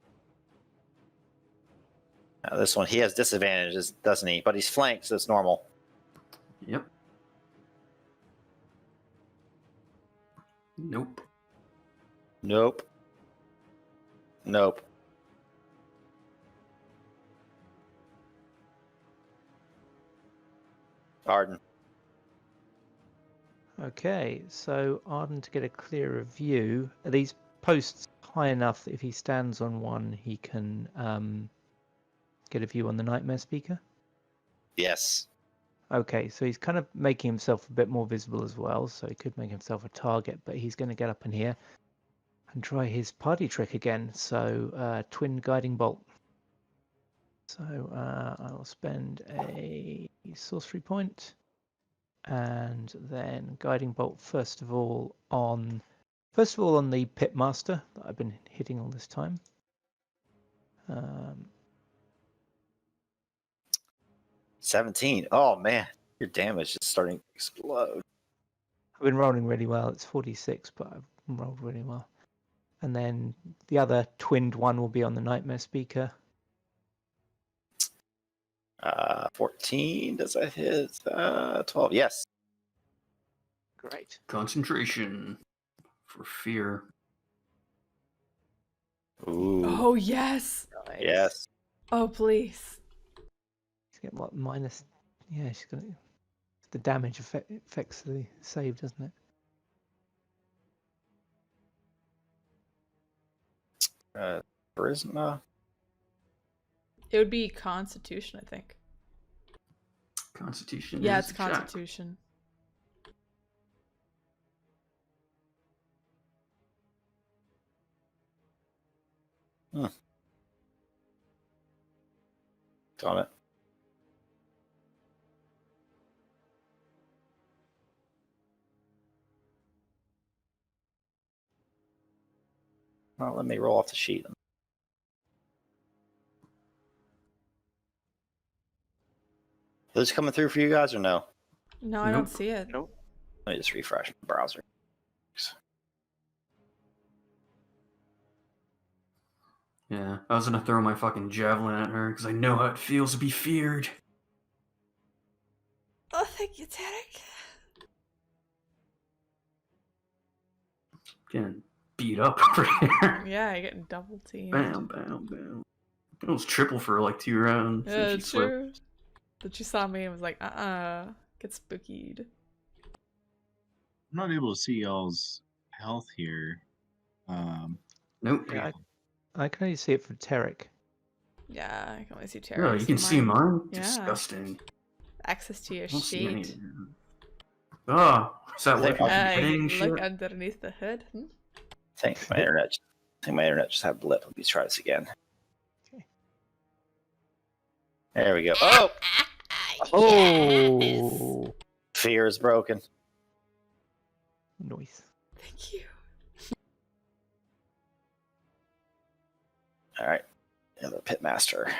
This one, he has disadvantages, doesn't he? But he's flanked, so it's normal. Yep. Nope. Nope. Nope. Arden. Okay, so Arden, to get a clearer view, are these posts high enough that if he stands on one, he can get a view on the Nightmare Speaker? Yes. Okay, so he's kind of making himself a bit more visible as well, so he could make himself a target, but he's going to get up in here and try his party trick again. So, Twin Guiding Bolt. So, I will spend a sorcery point. And then Guiding Bolt first of all on the Pitmaster that I've been hitting all this time. 17. Oh man, your damage is starting to explode. I've been rolling really well. It's 46, but I've rolled really well. And then the other twinned one will be on the Nightmare Speaker. 14. Does that hit? 12. Yes. Great. Concentration for fear. Ooh. Oh, yes. Nice. Yes. Oh, please. She's getting what, minus? Yeah, she's got the damage affects the save, doesn't it? Charisma. It would be Constitution, I think. Constitution. Yeah, is it's a check. Constitution. Got it. Well, let me roll off the sheet. Is this coming through for you guys or no? No, I don't Nope. see it. Nope. Let me just refresh my browser. Yeah, I was gonna throw my fucking javelin at her because I know how it feels to be feared. Oh, thank you, Tarek. Getting beat up over here. Yeah, you're getting double teamed. Bam, bam, bam. It was triple for like 2 rounds. Yeah, and she slipped. true. But she saw me and was like, get spookied. I'm not able to see y'all's health here. Nope. Yeah, I can only see it from Tarek. Yeah, I can only see Tarek. Really, you can see mine? Yeah. Disgusting. Access to your I don't see any. sheet. Oh, is that They what you're are- getting shit? Look underneath the hood. I think my internet just had a blip. Let me try this again. Okay. There we go. Oh, Oh, fear is broken. nice. Thank you. All right, another pitmaster.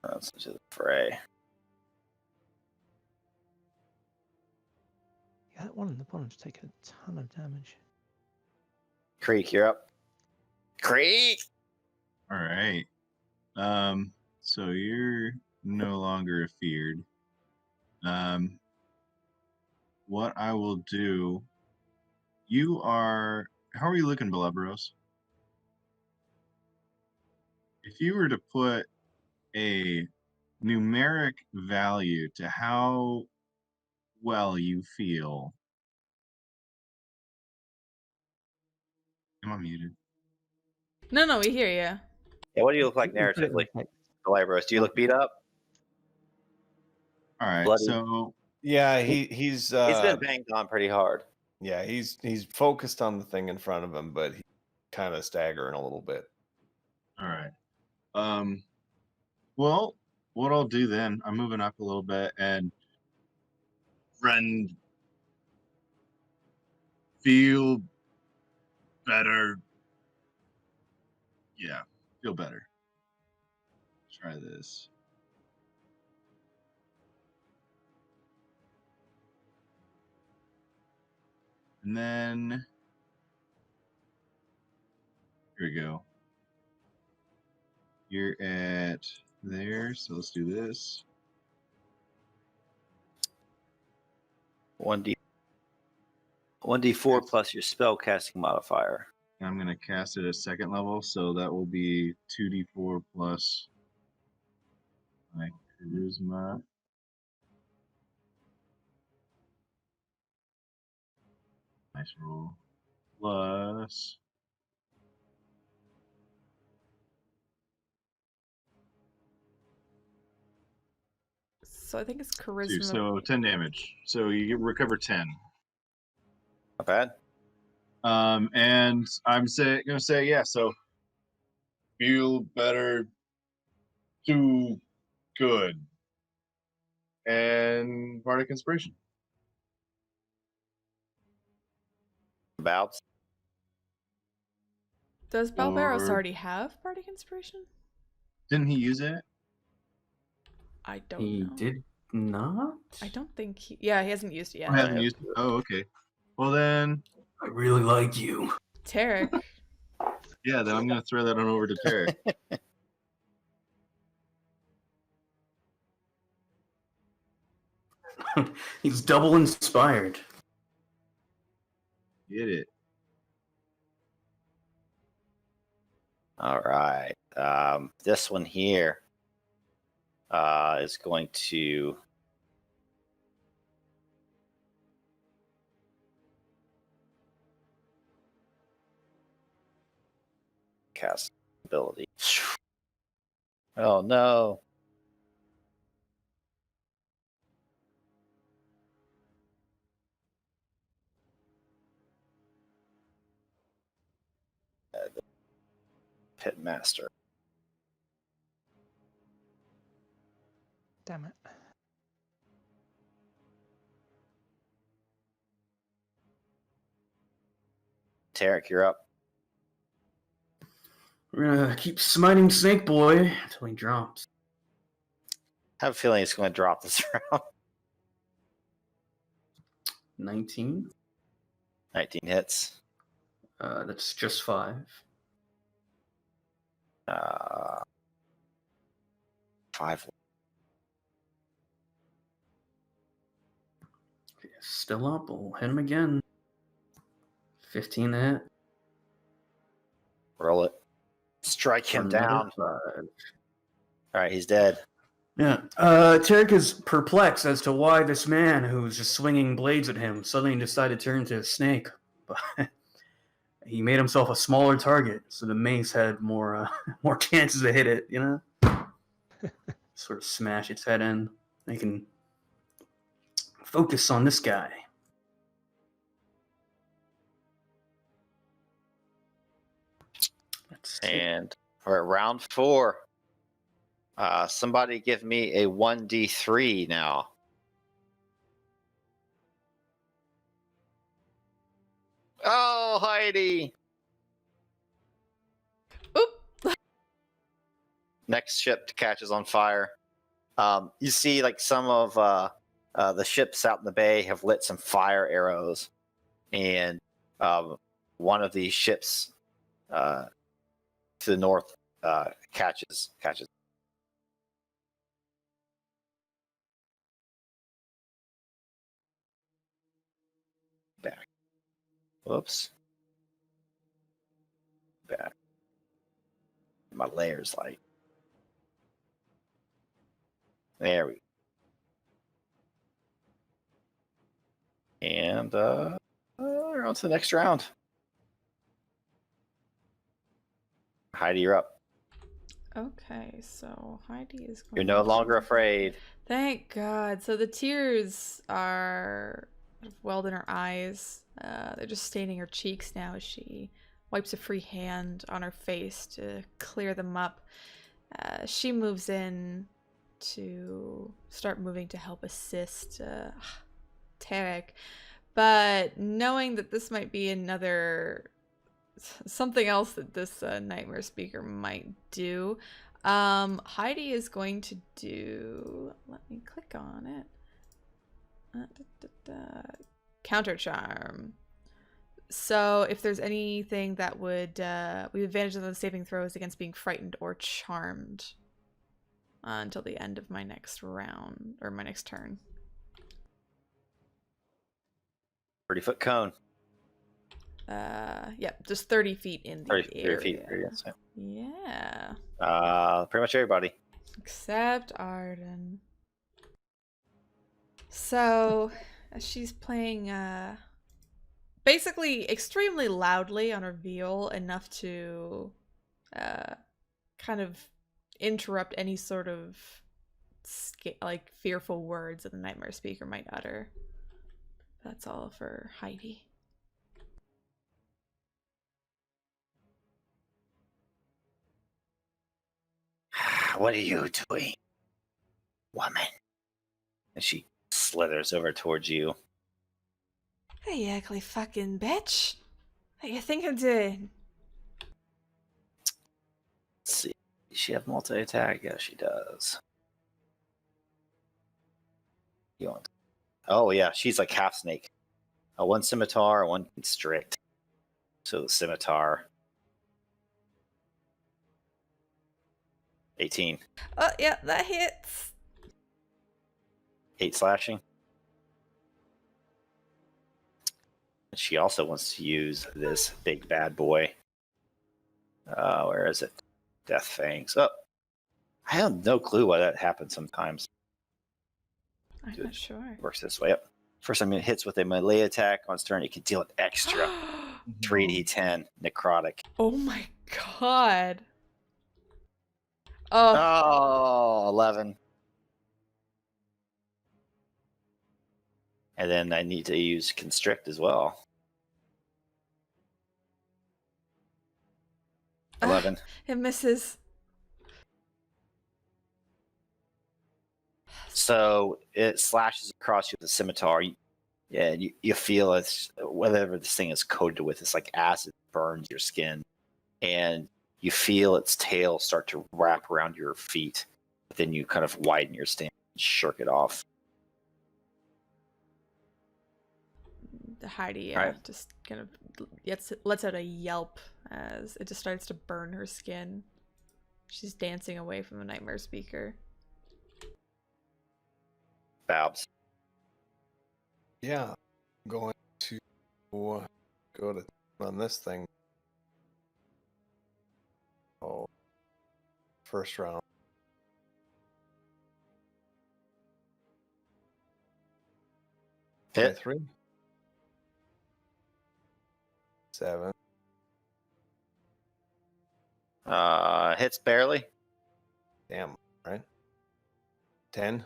Let's into the fray. Yeah, that one in the bottom's taken a ton of damage. Creek, you're up. Creek. All right. So you're no longer afeared. What I will do. You are. How are you looking, Belebros? If you were to put a numeric value to how well you feel. Am I muted? No, we hear you. Yeah, what do you look like You can put it in narratively, text. Galabros? Do you look beat up? All right. Bloody. So Yeah, he's He's been banged on pretty hard. yeah, he's focused on the thing in front of him, but he's kind of staggering a little bit. all right. Well, what I'll do then, I'm moving up a little bit and friend feel better. Yeah, feel better. Try this. And then here we go. You're at there, so let's do this. 1d4 plus your spell casting modifier. And I'm gonna cast it at second level, so that will be 2d4 plus my charisma. Nice roll. Plus So I think it's 2, charisma. so 10 damage. So you recover 10. Not bad. And I'm gonna say yeah. So feel better, do good, and bardic inspiration. Bouts. Does Balberos or- already have Bardic Inspiration? Didn't he use it? I don't He know. did not? I don't think he. Yeah, he hasn't used it yet. I haven't used it. Oh, okay. Well then, I really like you. Tarek. yeah. Then I'm gonna throw that on over to Tarek. He's double inspired. Get it. All right. This one here is going to cast ability. Oh no. The Pitmaster. Damn it. Tarek, you're up. We're gonna keep smiting Snake Boy until he drops. I have a feeling he's going to drop this round. 19. 19 hits. That's just 5. 5. Okay, still up. We'll hit him again. 15 to hit. Roll it. Strike him Another down. 5. All right, he's dead. Yeah. Tarek is perplexed as to why this man who's just swinging blades at him suddenly decided to turn into a snake. But he made himself a smaller target, so the mace had more chances to hit it, you know? Sort of smash its head in. They can focus on this guy. And we're at round 4. Somebody give me a 1d3 now. Oh, Heidi! Oop! Next ship catches on fire. You see, like, some of the ships out in the bay have lit some fire arrows, and one of the ships to the north catches. Back. Whoops. Back. My layer's light. There we go. And we're on to the next round. Heidi, you're up. Okay, so Heidi is going You're no to- longer afraid. Thank God. So the tears are welled in her eyes. They're just staining her cheeks now as she wipes a free hand on her face to clear them up. She moves in to start moving to help assist Tarek. But knowing that this might be something else that this nightmare speaker might do, Heidi is going to do, let me click on it, counter charm. So if there's anything that would we have advantage on the saving throws against being frightened or charmed until the end of my next round or my next turn. 30-foot cone. Yep, just 30 feet in the 30 area. feet. Radius, Yeah. pretty much everybody. Except Arden. So she's playing basically extremely loudly on her viol, enough to kind of interrupt any sort of like fearful words that the nightmare speaker might utter. That's all for Heidi. What are you doing, woman? And she slithers over towards you. Hey, you ugly fucking bitch. What you think I'm doing? Let's see. Does she have multi-attack? Yeah, she does. You want? Oh yeah, she's like half snake. One scimitar, one constrict. So the scimitar. 18. Oh, yeah, that hits. 8 slashing. And she also wants to use this big bad boy. Where is it? Death Fangs. Oh, I have no clue why that happens sometimes. I'm not sure. It works this way. Yep. First time it hits with a melee attack on its turn, it can deal an extra 3d10 necrotic. Oh my God. Oh, Oh, 11. And then I need to use constrict as well. 11. it misses. So it slashes across you with a scimitar. Yeah, you feel it's whatever this thing is coated with. It's like acid burns your skin, and you feel its tail start to wrap around your feet. But then you kind of widen your stance and shirk it off. The Heidi, Right. just kind of lets out a yelp as it just starts to burn her skin. She's dancing away from the Nightmare Speaker. Babs. Yeah, I'm going to go to run this thing. Oh, first round. Hit. 23. 7. Hits barely. Damn, right? 10.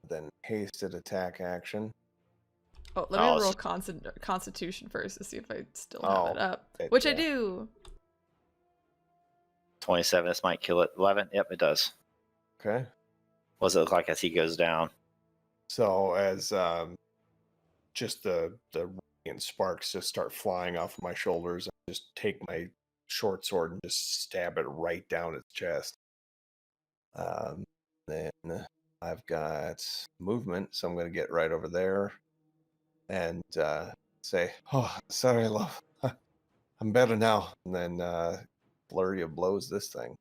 Then hasted attack action. Oh, let Oh, me roll it's- Constitution first to see if I still have it Oh, up. it- Which I yeah. do. 27. This might kill it. 11. Yep, it does. Okay. What does it look like as he goes down? So as just the radiant sparks just start flying off my shoulders, I just take my short sword and just stab it right down its chest. Then I've got movement, so I'm going to get right over there and say, "Oh, sorry, love. I'm better now." And then flurry of blows this thing.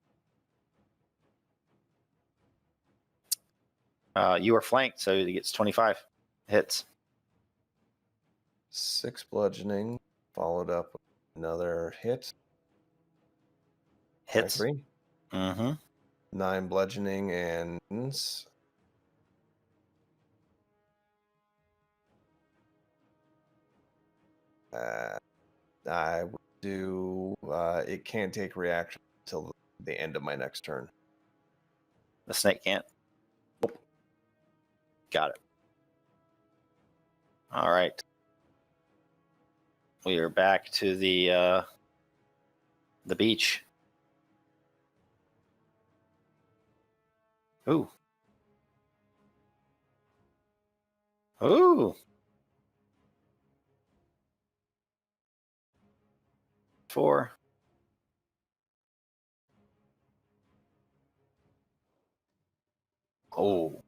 You are flanked, so he gets 25 hits. 6 bludgeoning, followed up with another hit. Hits. 3. Mm-hmm. 9 bludgeoning and I would do it can't take reaction until the end of my next turn. The snake can't. Got it. All right. We are back to the beach. Ooh. Ooh. 4. Oh.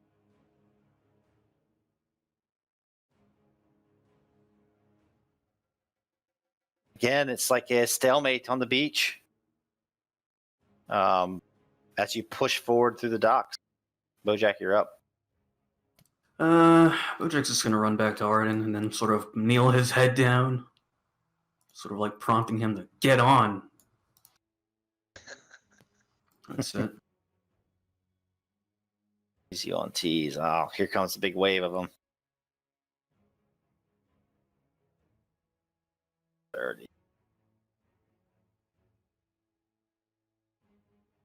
Again, it's like a stalemate on the beach. As you push forward through the docks. Bojack, you're up. Bojack's just gonna run back to Arden and then sort of kneel his head down, sort of like prompting him to get on. That's it. These Yuan-Tis. Oh, here comes the big wave of them. 30.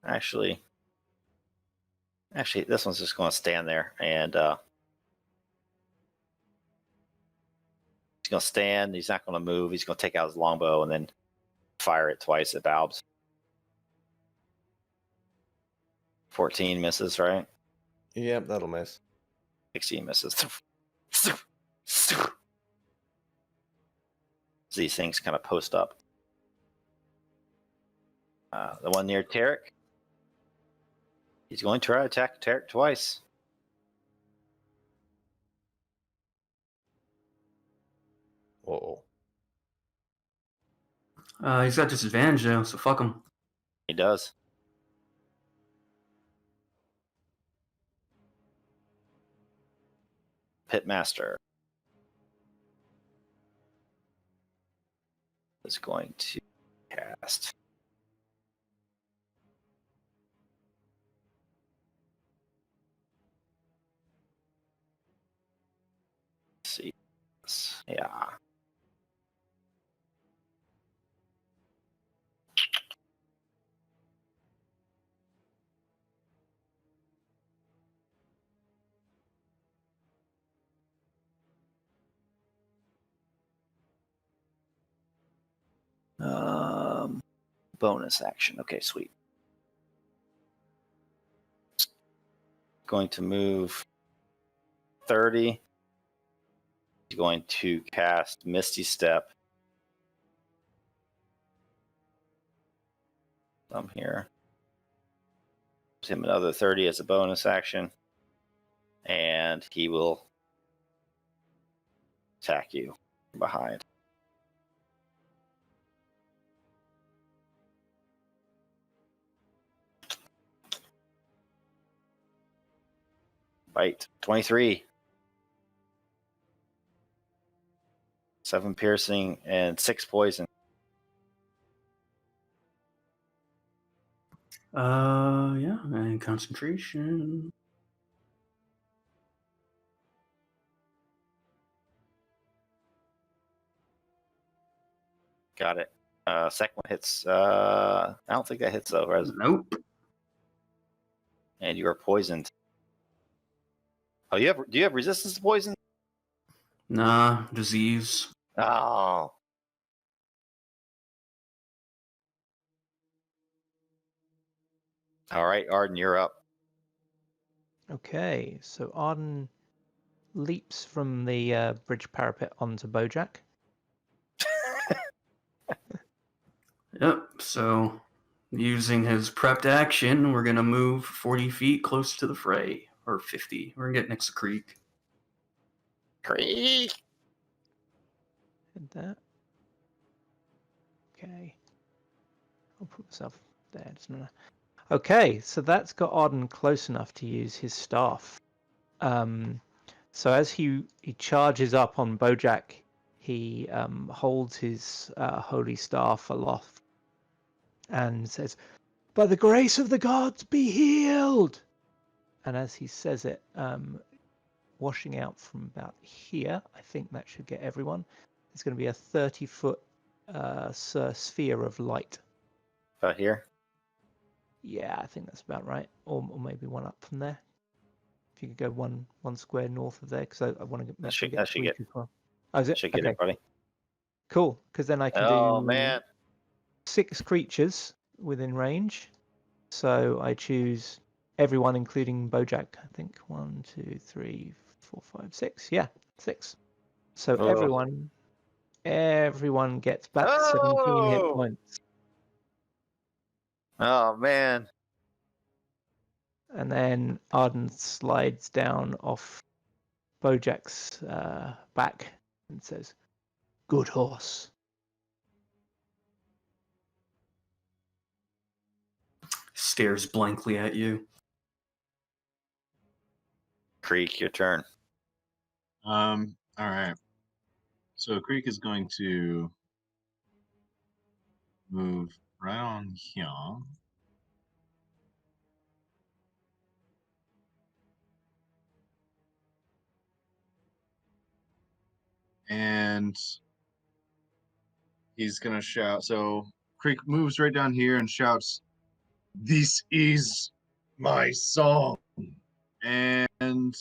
Actually, this one's just going to stand there, and he's going to stand. He's not going to move. He's going to take out his longbow and then fire it twice at Balbs. 14 misses, right? Yep, that'll miss. 16 misses. These things kind of post up. The one near Tarek. He's going to try to attack Tarek twice. Uh-oh. He's got disadvantage though, so fuck him. He does. Pitmaster is going to cast. Let's see. Yeah. Bonus action. Okay, sweet. Going to move 30. He's going to cast Misty Step. I'm here. Gives him another 30 as a bonus action. And he will attack you from behind. Bite. 23. 7 piercing and 6 poison. Yeah, and concentration. Got it. Second one hits. I don't think that hits though. Nope. And you are poisoned. Oh, do you have resistance to poison? Nah, disease. Oh. All right, Arden, you're up. Okay, so Arden leaps from the bridge parapet onto Bojack. Yep, so using his prepped action, we're going to move 40 feet close to the fray. Or 50. We're going to get next to Creek. Creek. Did that. Okay. I'll put myself there. Doesn't matter. Okay, so that's got Arden close enough to use his staff. So as he charges up on Bojack, he holds his holy staff aloft and says, "By the grace of the gods, be healed!" And as he says it, washing out from about here, I think that should get everyone. There's going to be a 30-foot sphere of light. About here. Yeah, I think that's about right. Or maybe one up from there. If you could go one square north of there, because I want to That should get Creek as well. Oh, is it? Should get Okay, it, buddy. cool. Because then I can Oh do man. 6 creatures within range. So I choose everyone, including Bojack. I think 1, 2, 3, 4, 5, 6. Yeah, 6. So Oh. everyone gets back 17 hit Oh! points. Oh man. And then Arden slides down off Bojack's back and says, "Good horse." Stares blankly at you. Creek, your turn. All right. So Creek is going to move right on here. And he's gonna shout. So Creek moves right down here and shouts, "This is my song," and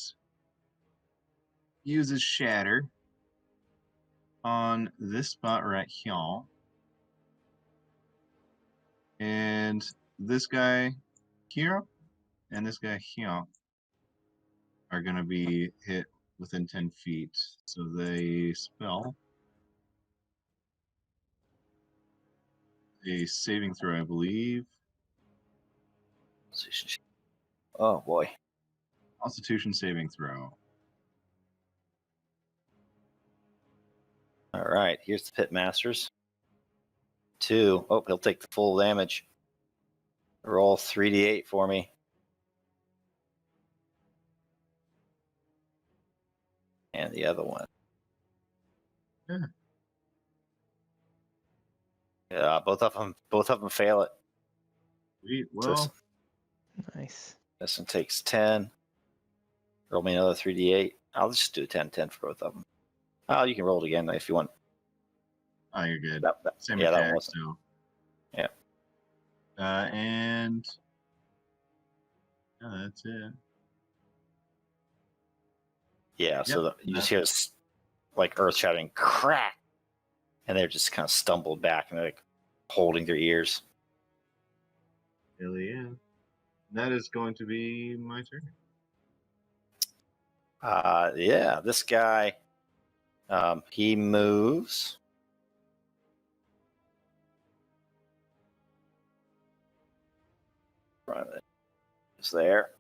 uses Shatter on this spot right here. And this guy here and this guy here are going to be hit within 10 feet. So they spell a saving throw, I believe. Oh boy. Constitution saving throw. All right, here's the Pit Masters. 2. Oh, he'll take the full damage. Roll 3d8 for me. And the other one. Yeah. Yeah, both of them fail it. Sweet. So Well, Nice. this one takes 10. Roll me another 3d8. I'll just do a 10-10 for both of them. Oh, you can roll it again if you want. oh, you're good. That Same yeah, that attack, wasn't. so. Yeah. And yeah, that's it. Yeah, so Yep, you just hear this, like earth shattering crack, and they're just kind of stumbled back, and they're like, holding their ears. Hell yeah. That is going to be my turn. Yeah, this guy, he moves. Is there.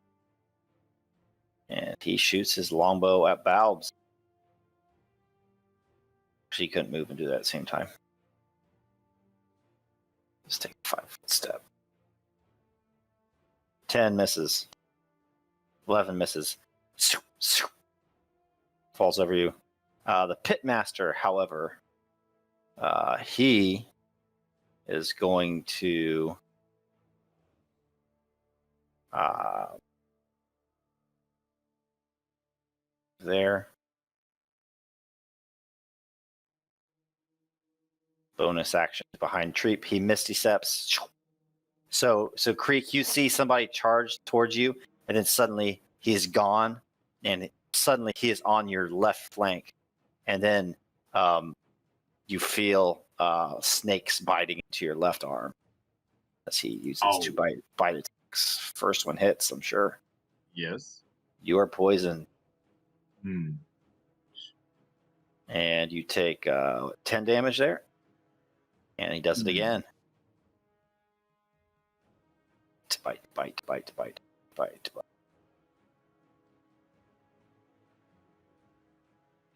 And he shoots his longbow at Balbs. She couldn't move and do that at the same time. Just take a 5-foot step. 10 misses. 11 misses. Falls over you. The pitmaster, however, he is going to there. Bonus action behind Treep. He misty steps. So Creek, you see somebody charge towards you, and then suddenly he is gone, and suddenly he is on your left flank, and then you feel snakes biting into your left arm as he uses two bite attacks. First one hits, I'm sure. Yes. You are poisoned, Hmm. and you take 10 damage there, and he does it again. Bite.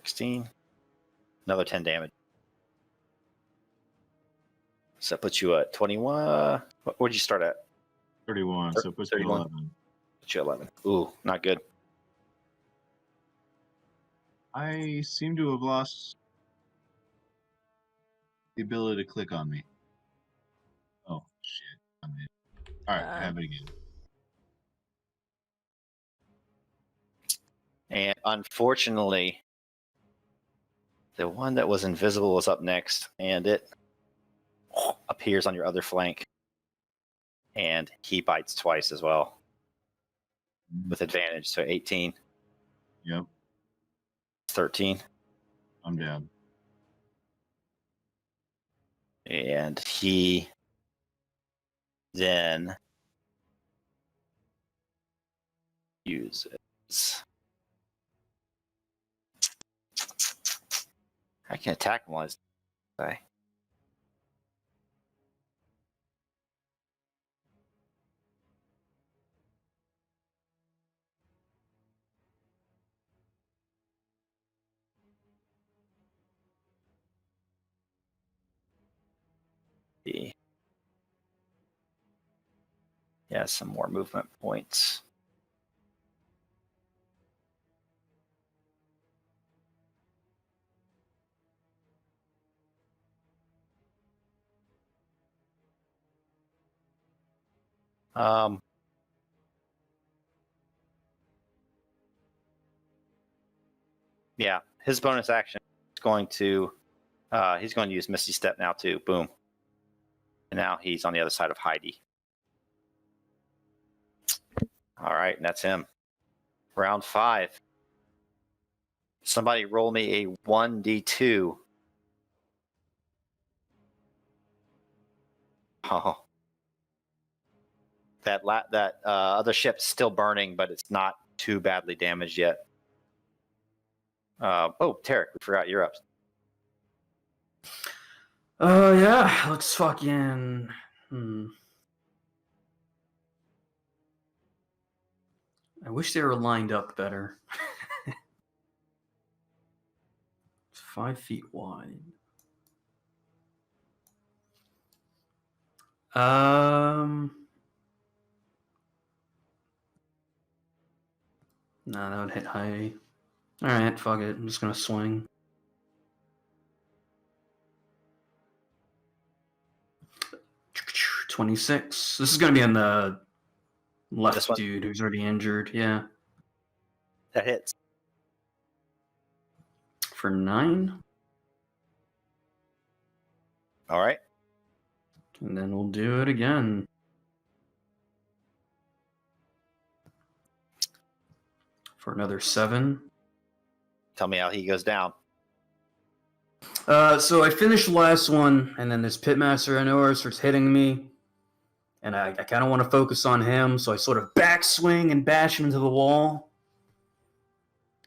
16. Another 10 damage. So that puts you at 21. What would you start at? 31. So it puts me at 31. 11. Put you at 11. Ooh, not good. I seem to have lost the ability to click on me. Oh, shit. I'm in. All right, have it again. And unfortunately, the one that was invisible was up next, and it appears on your other flank. And he bites twice as well with advantage. So 18. Yep, 13. I'm down. And he then uses. I can attack him while he's die. He has some more movement points. Yeah, his bonus action is going to he's going to use Misty Step now too. Boom. And now he's on the other side of Heidi. All right, and that's him. Round 5. Somebody roll me a 1d2. Oh. That other ship's still burning, but it's not too badly damaged yet. Tarek, we forgot you're up. Yeah, let's fucking. I wish they were lined up better. It's 5 feet wide. Nah, that would hit Heidi. Alright, fuck it. I'm just gonna swing. $26. This is gonna be on the left dude who's already injured. Yeah. That hits. For 9. All right. And then we'll do it again. For another 7. Tell me how he goes down. So I finished the last one, and then this pitmaster I know starts hitting me, and I kind of want to focus on him, so I sort of backswing and bash him into the wall.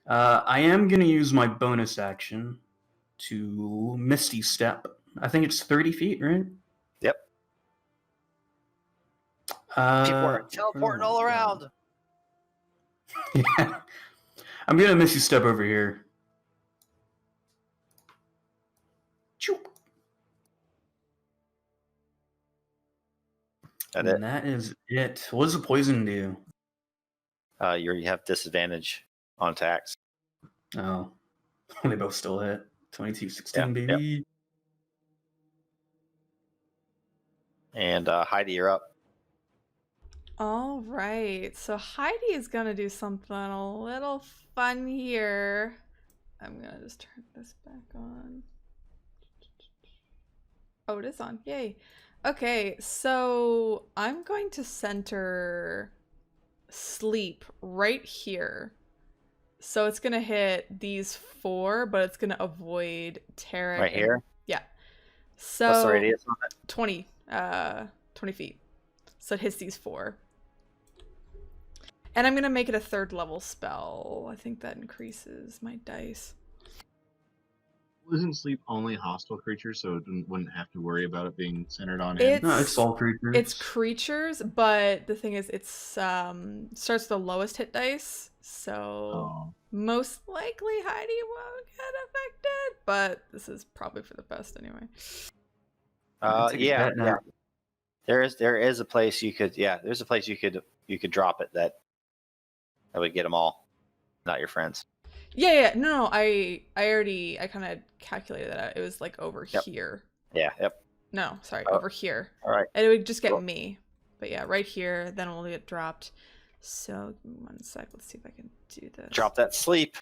I am going to use my bonus action to Misty Step. I think it's 30 feet, right? Yep. People are teleporting all around. Yeah. I'm going to Misty Step over here. That And that is it. What does the poison do? You have disadvantage on attacks. Oh, they both still hit. 22-16, Yeah, baby. And Heidi, you're up. All right, so Heidi is gonna do something a little fun here. I'm gonna just turn this back on. Oh, it is on. Yay. Okay, so I'm going to center sleep right here. So it's gonna hit these 4, but it's gonna avoid Tarek. Right here? Yeah. So What's the radius on it? 20 feet. So it hits these 4. And I'm gonna make it a 3rd level spell. I think that increases my dice. Isn't sleep only hostile creatures, so it wouldn't have to worry about it being centered on him? No, it's all creatures. It's creatures, but the thing is, it's starts the lowest hit dice, so most likely Heidi won't get affected. But this is probably for the best anyway. Yeah. There is a place you could. Yeah, there's a place you could drop it that would get them all, not your friends. Yeah. No, I kind of calculated that out. It was like over here. Yeah. Yep. No, sorry, over here. All right. And it would just get Cool. me. But yeah, right here, then it'll get dropped. So, give me 1 sec. Let's see if I can do this. Drop that sleep.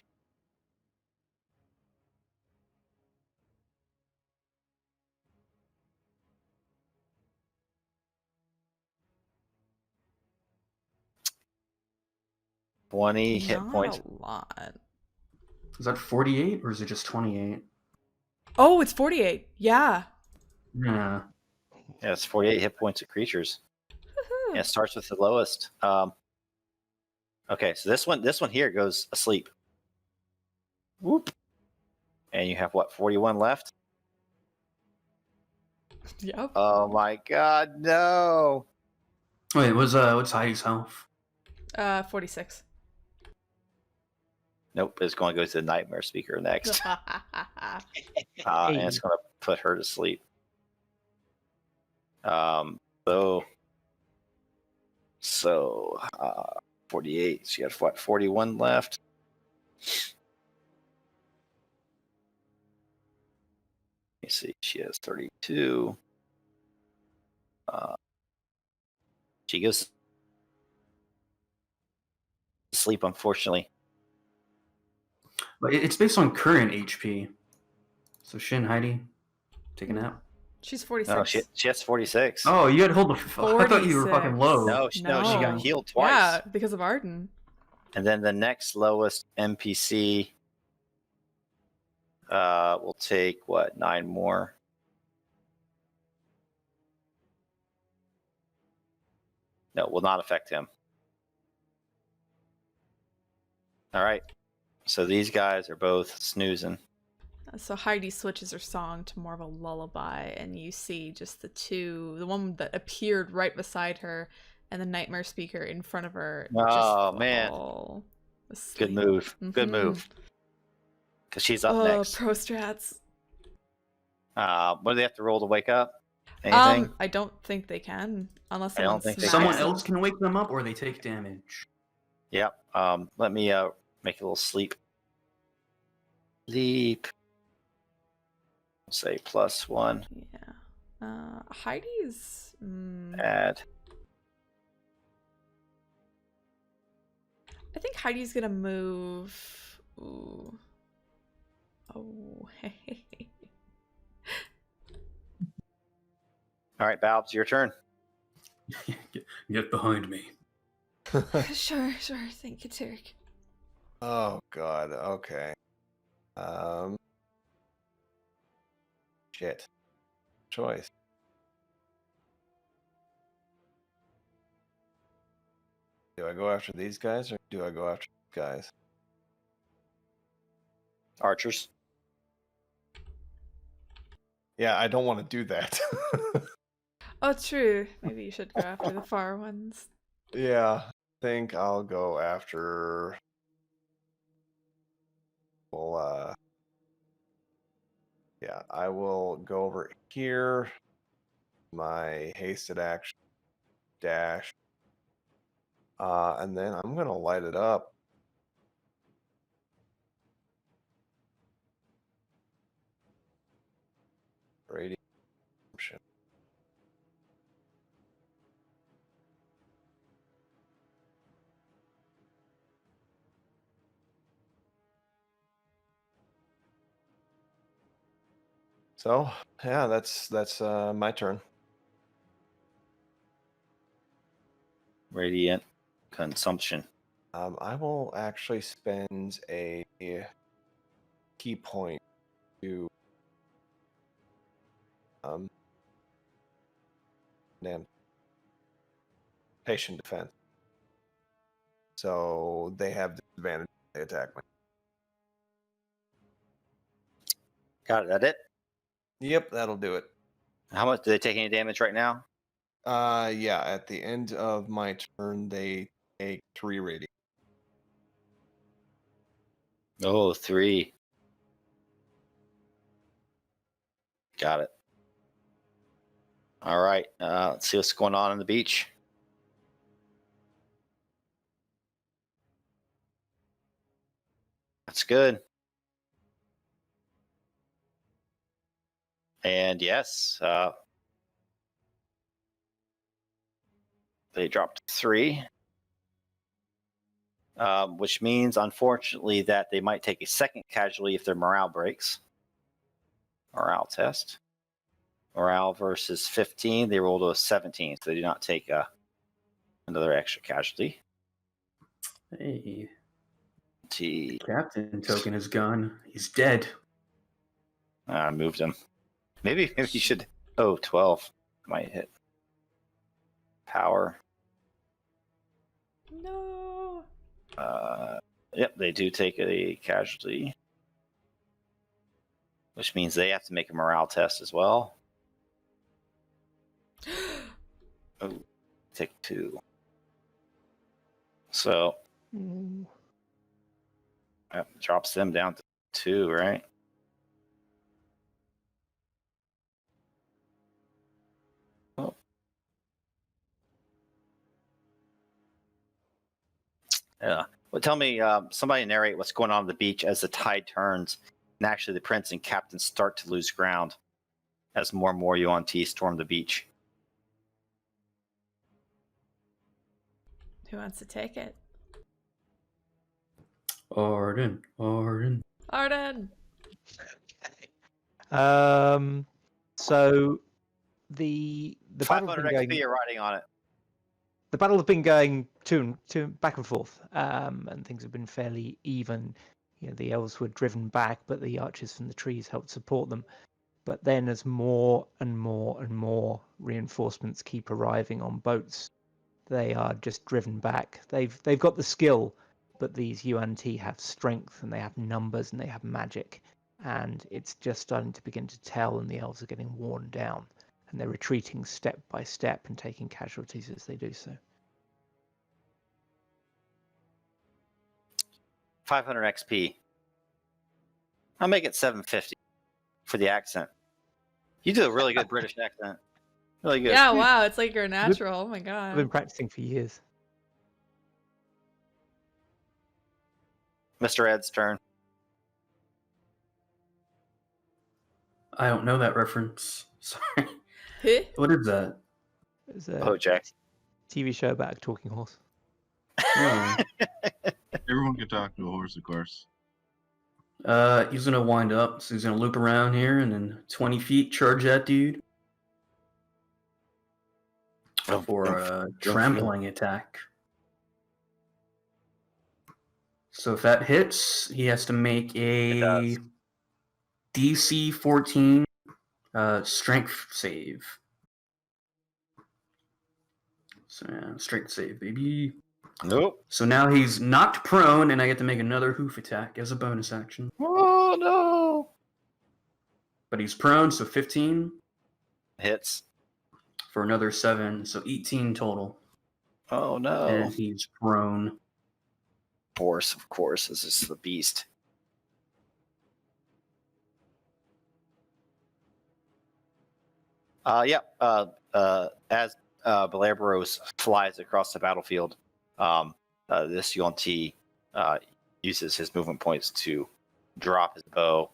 Hit Not points. a lot. Is that 48 or is it just 28? Oh, it's 48. Yeah. Yeah. Yeah, it's 48 hit points of creatures. Woohoo. Yeah, it starts with the lowest. Okay, so this one here goes asleep. Whoop. And you have what, 41 left? Yep. Oh my god, no. Wait, what's Heidi's health? 46. Nope, it's going to go to the nightmare speaker next. And it's going to put her to sleep. So 48. She had what, 41 left? Let me see. She has 32. She goes to sleep, unfortunately. But it's based on current HP. So Shin, Heidi, take a nap. She's 46. No, she has 46. Oh, you had to hold the. I thought you were fucking low. No, she got healed twice. Yeah, because of Arden. And then the next lowest NPC will take, 9 more? No, will not affect him. All right. So these guys are both snoozing. So Heidi switches her song to more of a lullaby, and you see just the one that appeared right beside her, and the nightmare speaker in front of her. Oh, man. Good move. Good move. Because she's up next. Pro strats. What do they have to roll to wake up? Anything? I don't think they can, unless I don't think they Someone can. else can wake them up, or they take damage. Yep. Let me make a little sleep. Sleep. Say +1. Yeah. Heidi's. Add. I think Heidi's gonna move. Ooh. Oh, hey. All right, Balbs, your turn. Get behind me. Sure. Thank you, Tarek. Oh god. Okay. Shit. Choice. Do I go after these guys or do I go after these guys? Archers. Yeah, I don't want to do that. Oh, true. Maybe you should go after the far ones. Yeah, I think I'll go after. Well, yeah, I will go over here. My hasted action dash. And then I'm gonna light it up. Radiant. So yeah, that's my turn. Radiant consumption. I will actually spend a key point to damn patient defense. So they have disadvantage when they attack me. Got it. That it? Yep, that'll do it. How much do they take any damage right now? Yeah, at the end of my turn, they take 3 radiant. Oh, 3. Got it. All right. Let's see what's going on the beach. That's good. And yes, they dropped 3, which means, unfortunately, that they might take a second casualty if their morale breaks. Morale test. Morale versus 15. They rolled a 17, so they do not take another extra casualty. Hey, T. Captain token is gone. He's dead. I moved him. Maybe you should. Oh, 12 might hit. Power. No. Yep, they do take a casualty, which means they have to make a morale test as well. Oh, take 2. So that drops them down to 2, right? Oh. Yeah. Well, tell me, somebody narrate what's going on the beach as the tide turns, and actually the prince and captain start to lose ground as more and more Yuan-Ti storm the beach. Who wants to take it? Arden. Arden. So the battle's 500 been XP going. you're riding on it. The battle has been going to back and forth, and things have been fairly even. You know, the elves were driven back, but the archers from the trees helped support them. But then, as more and more and more reinforcements keep arriving on boats, they are just driven back. They've got the skill, but these Yuan-Ti have strength, and they have numbers, and they have magic, and it's just starting to begin to tell. And the elves are getting worn down, and they're retreating step by step and taking casualties as they do so. 500 XP. I'll make it 750 for the accent. You do a really good British accent. Really good. Yeah, wow, it's like you're natural. Oh my I've god. been practicing for years. Mr. Ed's turn. I don't know that reference. Sorry. Huh? What is that? It's a Oh, Jack. TV show about a talking horse. Oh. Everyone can talk to a horse, of course. He's gonna wind up, so he's gonna loop around here and then 20 feet charge that dude for a trampling attack. So if that hits, he has to make It a does. DC 14 Strength save. So yeah, strength save, baby. Nope. So now he's knocked prone, and I get to make another hoof attack as a bonus action. Oh no! But he's prone, so 15 Hits. for another 7, so 18 total. Oh no! And he's prone. Of course, this is the beast. As Belabros flies across the battlefield, this Yuan-Ti uses his movement points to drop his bow,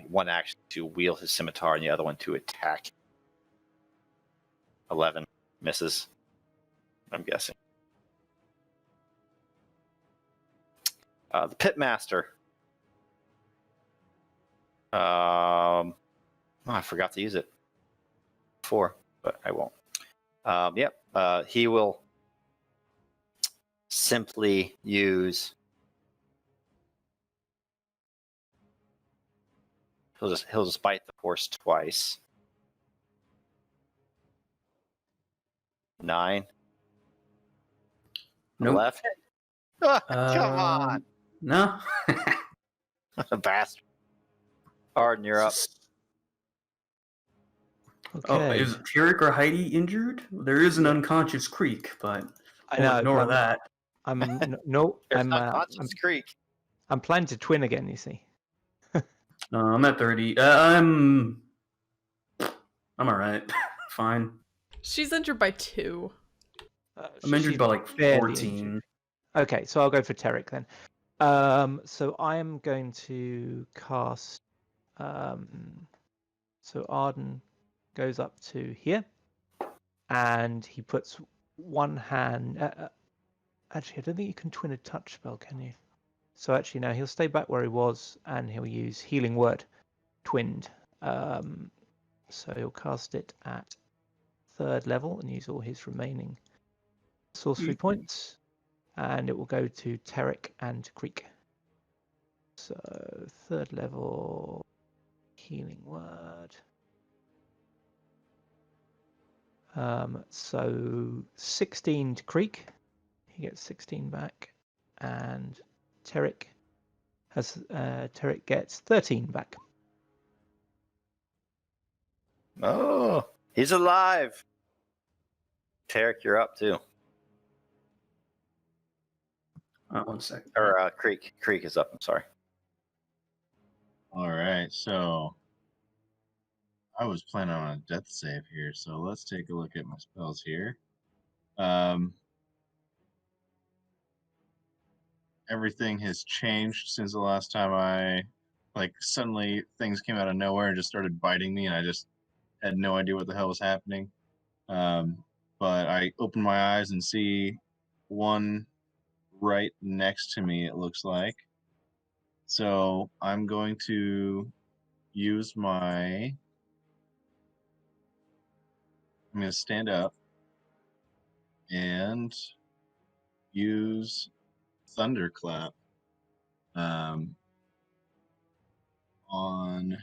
one action to wield his scimitar, and the other one to attack. 11 misses, I'm guessing. The Pitmaster. I forgot to use it before, but I won't. He will simply use. He'll just bite the horse twice. 9. Nope. Left. Oh, come on, No. bastard. Arden, you're up. Oh, Okay. is Tarek or Heidi injured? There is an unconscious Creek, but I we'll know. ignore I'm- that. No. There's I'm unconscious Creek. I'm planning to twin again. You see. I'm at 30. I'm all right. Fine. She's injured by 2. I'm injured by like barely 14. injured. Okay, so I'll go for Tarek then. So I am going to cast. So Arden goes up to here, and he puts one hand. Actually, I don't think you can twin a touch spell, can you? So actually, no, he'll stay back where he was, and he'll use Healing Word, twinned. So he'll cast it at 3rd level and use all his remaining sorcery points, and it will go to Tarek and Creek. So 3rd level Healing Word. So 16 to Creek. He gets 16 back, and Tarek gets 13 back. Oh, he's alive. Tarek, you're up too. 1 second. Or Creek is up. I'm sorry. All right, so I was planning on a death save here, so let's take a look at my spells here. Everything has changed since the last time suddenly things came out of nowhere and just started biting me, and I just had no idea what the hell was happening. But I open my eyes and see one right next to me, it looks like. So I'm going to use I'm going to stand up and use Thunderclap on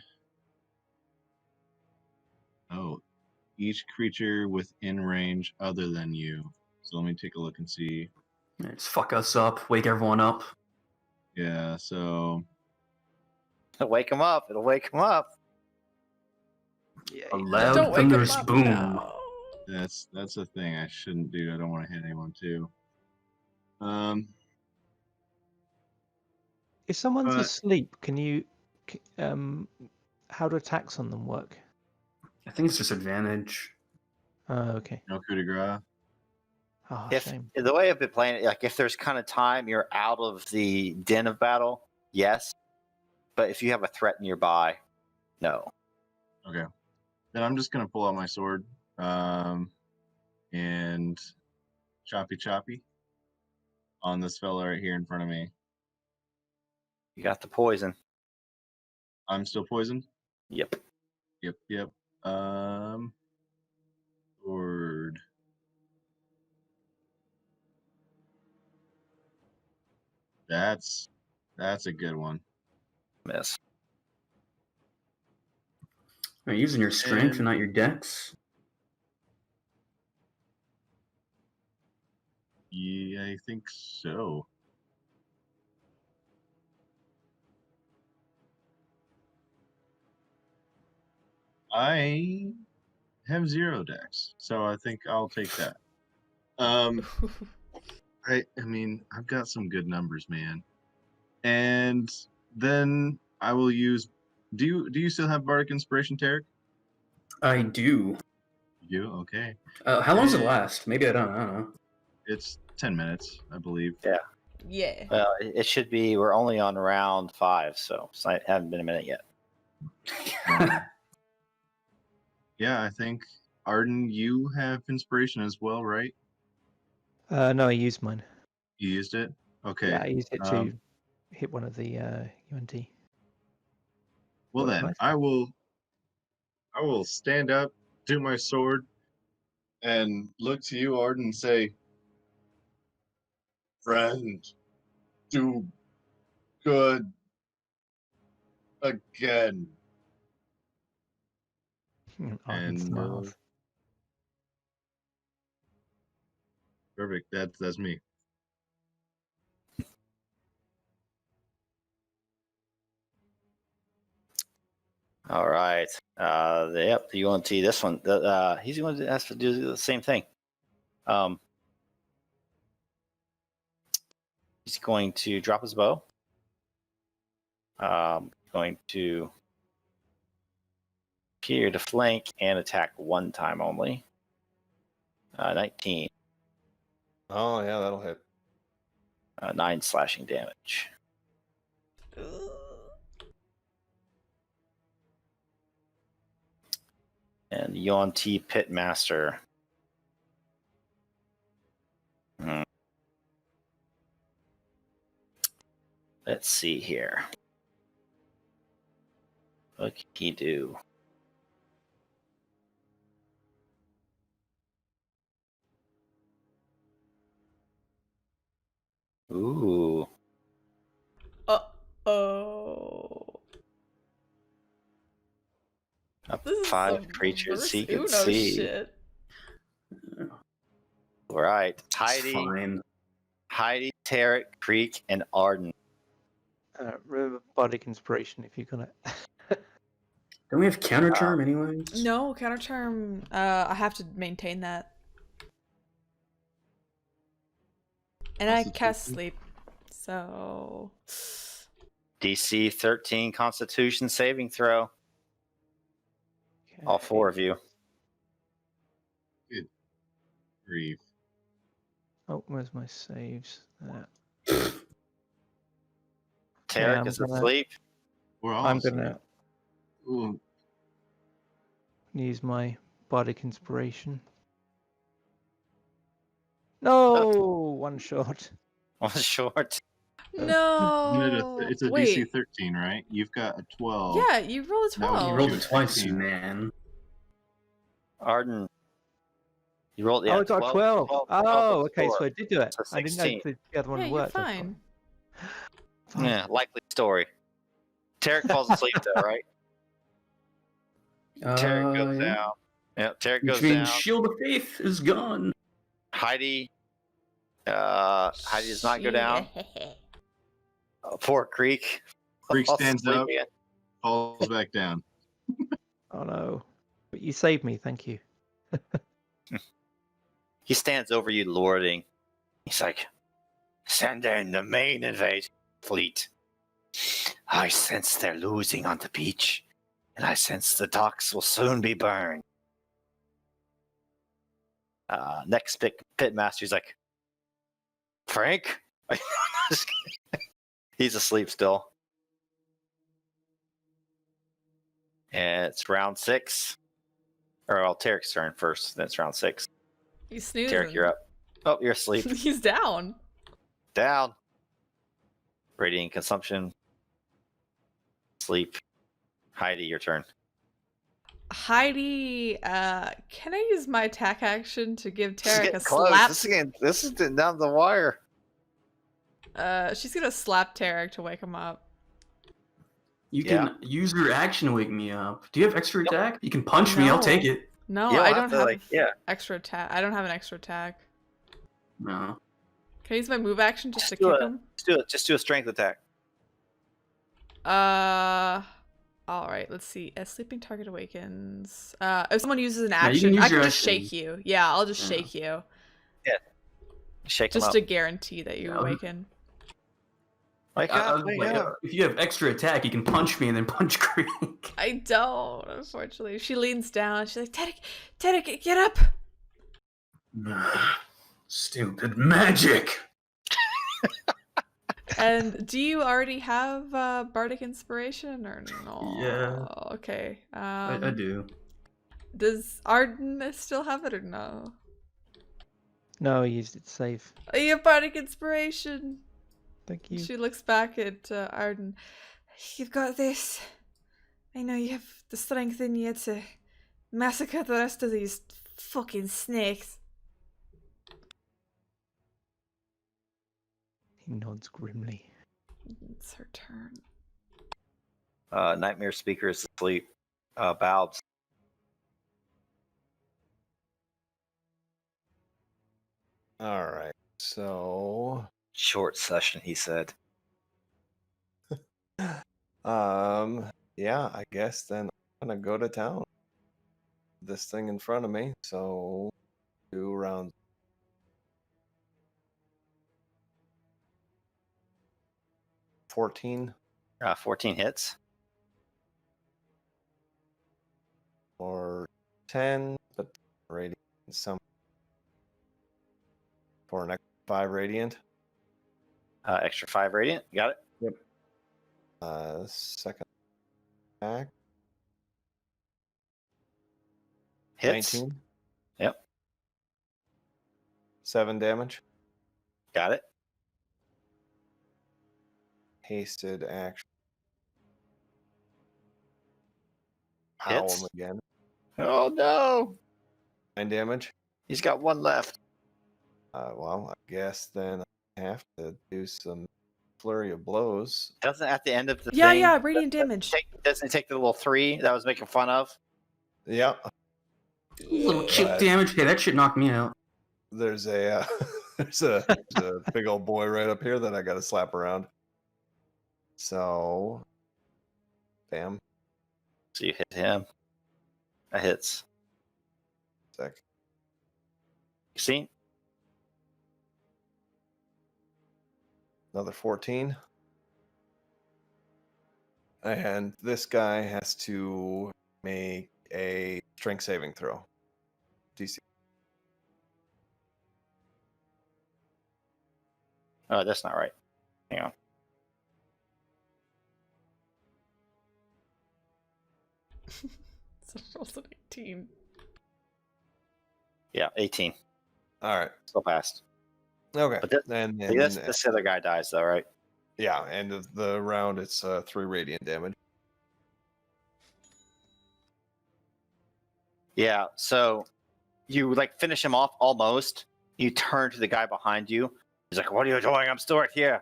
each creature within range other than you. So let me take a look and see. Just fuck us up, wake everyone up. Yeah, so It'll wake him up. A loud Don't wake him thunderous up boom. now. that's a thing I shouldn't do. I don't want to hit anyone too. If someone's But- asleep, can you? How do attacks on them work? I think it's just advantage. Okay. No coup de grace. Oh, If shame. the way I've been playing it, like if there's kind of time you're out of the den of battle, yes. But if you have a threat nearby, no. Okay. Then I'm just gonna pull out my sword, and choppy on this fella right here in front of me. You got the poison. I'm still poisoned. Yep. Yep. Sword. That's a good one. Miss. Are you using your strength And- and not your dex? Yeah, I think so. I have 0 dex, so I think I'll take that. I mean, I've got some good numbers, man. And then I will use. Do you still have bardic inspiration, Tarek? I do. You do? Okay. How long does it last? Maybe I don't know. It's 10 minutes, I believe. Yeah. Well, it should be. We're only on round 5, so it hasn't been a minute yet. Yeah, I think Arden, you have inspiration as well, right? No, I used mine. You used it. Okay. Yeah, I used it to hit one of the Yuan-Ti. Well Worked then, nice. I will stand up, do my sword, and look to you, Arden, and say, "Friend, do good again." Arden And smiles. perfect. That's me. All right. Yep. The Yuan-Ti. This one. He's going to ask to do the same thing. He's going to drop his bow. Going to appear to flank and attack one time only. 19. Oh yeah, that'll hit. 9 slashing damage. And Yuan-Ti Pitmaster. Let's see here. What can he do? Ooh. Oh. Up This is 5 some creatures he can reverse Uno see. shit. All right. It's Heidi, fine. Tarek, Creek, and Arden. Remember bardic inspiration if you're gonna. Don't we have counter charm anyways? No, counter charm. I have to maintain that. And I cast sleep. So. DC 13 Constitution saving throw. All 4 of you. Good grief. Oh, where's my saves? Tarek I'm is gonna- asleep. We're all I'm asleep. gonna Ooh, use my bardic inspiration. No, one shot. One short. No. it's a Wait. DC 13, right? You've got a 12. Yeah, you rolled a No, you 12. You rolled Two. it twice, 15. man. Arden. You rolled, Oh, I got 12. 12 Oh, plus okay, 4. so I did do it. So I didn't know 16. the other one Yeah, you're worked. fine. Fine. Yeah, likely story. Tarek falls asleep though, right? Tarek goes Yeah. down. Yeah, Tarek Which goes means down. Shield of Faith is gone. Heidi does not go down. Poor Creek. Creek falls stands asleep up, again. falls back down. Oh no. But you saved me, thank you. He stands over you, lording. He's like, "Send in the main invasion fleet. I sense they're losing on the beach, and I sense the docks will soon be burned." Next pitmaster's like, "Frank?" He's asleep still. And it's round 6. Or well, Tarek's turn first, then it's round 6. He's snoozing. Tarek, you're up. Oh, you're asleep. He's down. Down. Radiant consumption. Sleep. Heidi, your turn. Heidi, can I use my attack action to give This is Tarek getting a close. slap? This is getting down the wire. She's gonna slap Tarek to wake him up. You Yeah. can use your action to wake me up. Do you have extra attack? You can punch me. I'll No. take it. No, You I have don't to, have like, yeah. extra attack. I don't have an extra attack. No. Can I use my move action just to do kick a- him? Just do a strength attack. All right. Let's see. A sleeping target awakens. If someone uses an you can action, use I can your just action. shake you. Yeah, I'll just Yeah. shake you, Shake him just up. to guarantee that you Yeah. awaken. Wake up, wake up. If you have extra attack, you can punch me and then punch Creek. I don't, unfortunately. She leans down. She's like, Tedek, get up. Stupid magic. And do you already have bardic inspiration or no? Yeah. Okay. I do. Does Arden still have it or no? No, I used it to save. Oh, you have bardic inspiration. Thank you. She looks back at Arden. You've got this. I know you have the strength in you to massacre the rest of these fucking snakes. He nods grimly. It's her turn. Nightmare Speaker is asleep. Balbs. All right. So, Short session, he said. yeah, I guess then I'm gonna go to town. This thing in front of me. So, 2 rounds. 14 14 hits. or 10, but radiant some for an extra 5 radiant. Extra 5 radiant. You got it? Second attack. Hits. 19. Yep. 7 damage. Got it. Hasted action. Pow Hits. him again. Oh no! 9 damage. He's got 1 left. Well, I guess then I have to do some flurry of blows. Doesn't at the end of the Yeah, thing, yeah, radiant damage. doesn't it take the little 3 that I was making fun of? Yep. Little chip But damage. Hey, that shit knocked me out. there's a there's a big old boy right up here that I got to slap around. So, bam. So you hit him. That hits. Sec. You see? Another 14. And this guy has to make a strength saving throw. DC. Oh, that's not right. Hang on. So rolls an 18. Yeah, 18. All right. Still passed. Okay. But this, And then, this other guy dies, though, right? yeah, end of the round, it's 3 radiant damage. Yeah, so you like finish him off almost. You turn to the guy behind you. He's like, "What are you doing? I'm still right here."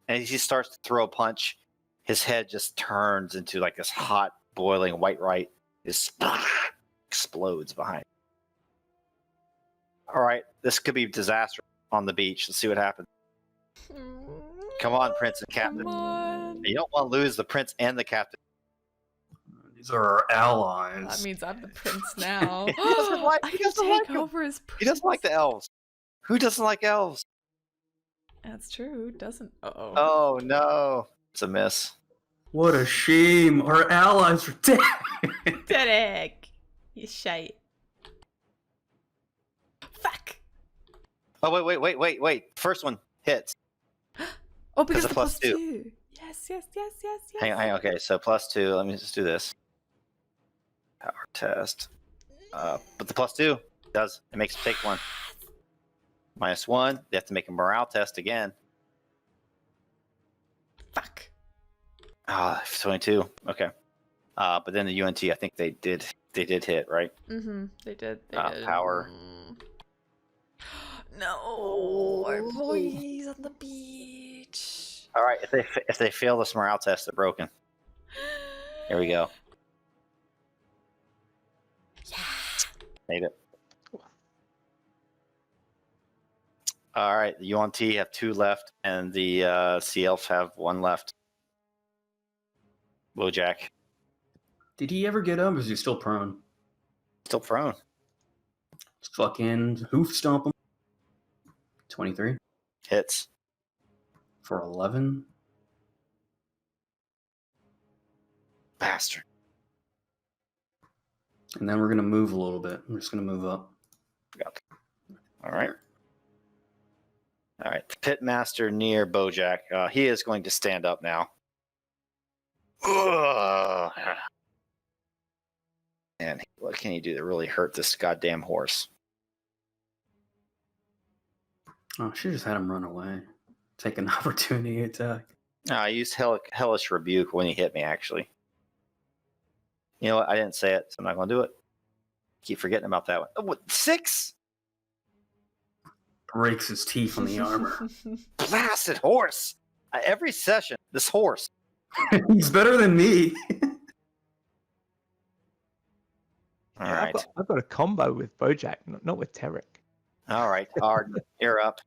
And he starts to throw a punch. His head just turns into like this hot, boiling white light. Just explodes behind. All right, this could be disaster on the beach. Let's see what happens. Come on, Prince and Captain. Come on. You don't want to lose the Prince and the Captain. These are our allies. That means I'm the prince now. He doesn't like- I he can doesn't take like him. over as prince. He doesn't like the elves. Who doesn't like elves? That's true. Who doesn't? Uh-oh. Oh no, it's a miss. What a shame. Our allies are dead. Derek! You shite. Fuck! Oh wait. First one hits. Oh, because That's the a plus +2. two. Yes. Hang on. Okay, so +2. Let me just do this. Power test. But the +2 does it makes him take 1. -1. They have to make a morale test again. Fuck. 22. Okay. But then the Yuan-Ti, I think they did hit, right? Mm-hmm. They did. Power. No, our boys on the beach. All right. If they fail this morale test, they're broken. Here we go. Made it. All right, the Yuan-Ti have 2 left, and the Sea Elf have 1 left. Wojak, Did he ever get up? Or is he still prone? still prone. Let's fucking hoof stomp him. 23 Hits. for 11. Bastard. And then we're going to move a little bit. I'm just going to move up. All right. All right. The Pitmaster near Bojack. He is going to stand up now. Ugh. And what can he do to really hurt this goddamn horse? Oh, I should have just had him run away. Take an opportunity attack. No, I used Hellish Rebuke when he hit me, actually. You know what? I didn't say it, so I'm not going to do it. Keep forgetting about that one. Oh, what, 6? Breaks his teeth on the armor. Blasted horse! Every session, this horse. He's better than me. All Yeah, right. I've got a combo with Bojack, not with Terek. All right. Arden, you're up.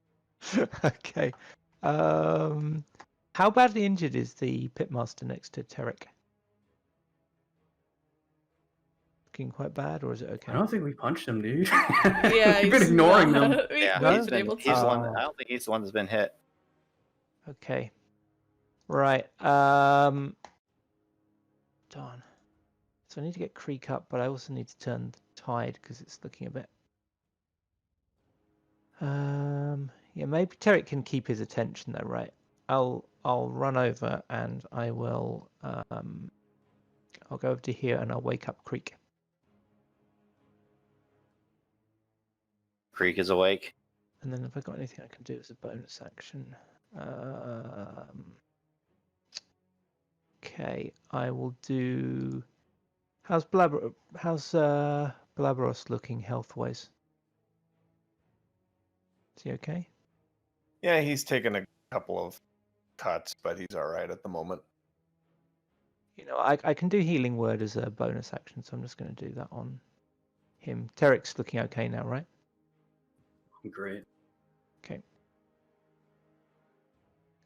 Okay. How badly injured is the pitmaster next to Terek? Looking quite bad, or is it okay? I don't think we punched him, dude. Yeah, You've been he's ignoring not- him. We Yeah, haven't he's been able to. the one. Oh. I don't think he's the one that's been hit. Okay. Right. Darn. So I need to get Creek up, but I also need to turn the tide because it's looking a bit. Yeah, maybe Terek can keep his attention though, right? I'll run over and I will I'll go over to here and I'll wake up Creek. Creek is awake. And then if I got anything I can do as a bonus action. Okay, I will do. How's Blabberos looking health wise? Is he okay? Yeah, he's taken a couple of cuts, but he's all right at the moment. You know, I can do healing word as a bonus action, so I'm just going to do that on him. Terek's looking okay now, right? Great. Okay.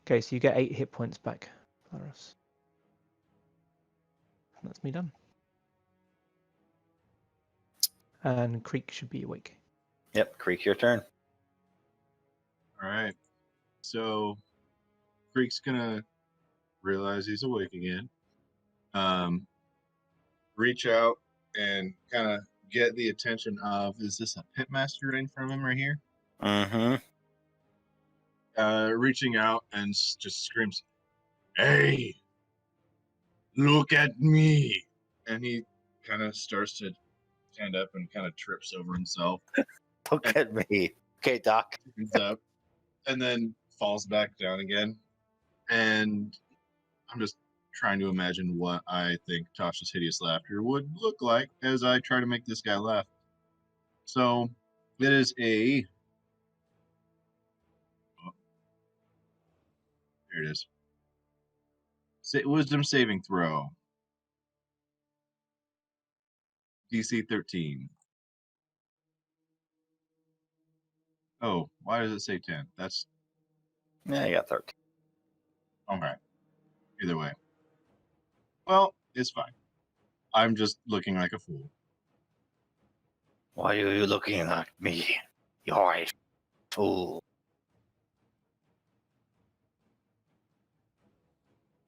Okay, so you get 8 hit points back, Blabberos. That's me done. And Creek should be awake. Yep, Creek, your turn. All right. So Creek's gonna realize he's awake again. Reach out and kind of get the attention of, is this a pitmaster in front of him right here? Mm-hmm. Reaching out and just screams, "Hey, look at me!" And he kind of starts to stand up and kind of trips over himself. Look at me. Okay, Doc. He's up and then falls back down again. And I'm just trying to imagine what I think Tasha's hideous laughter would look like as I try to make this guy laugh. So it is a. Oh, there it is. Wisdom saving throw. DC 13. Oh, why does it say 10? That's Yeah, you got 13. okay. Either way. Well, it's fine. I'm just looking like a fool. Why are you looking at me? You're a fool.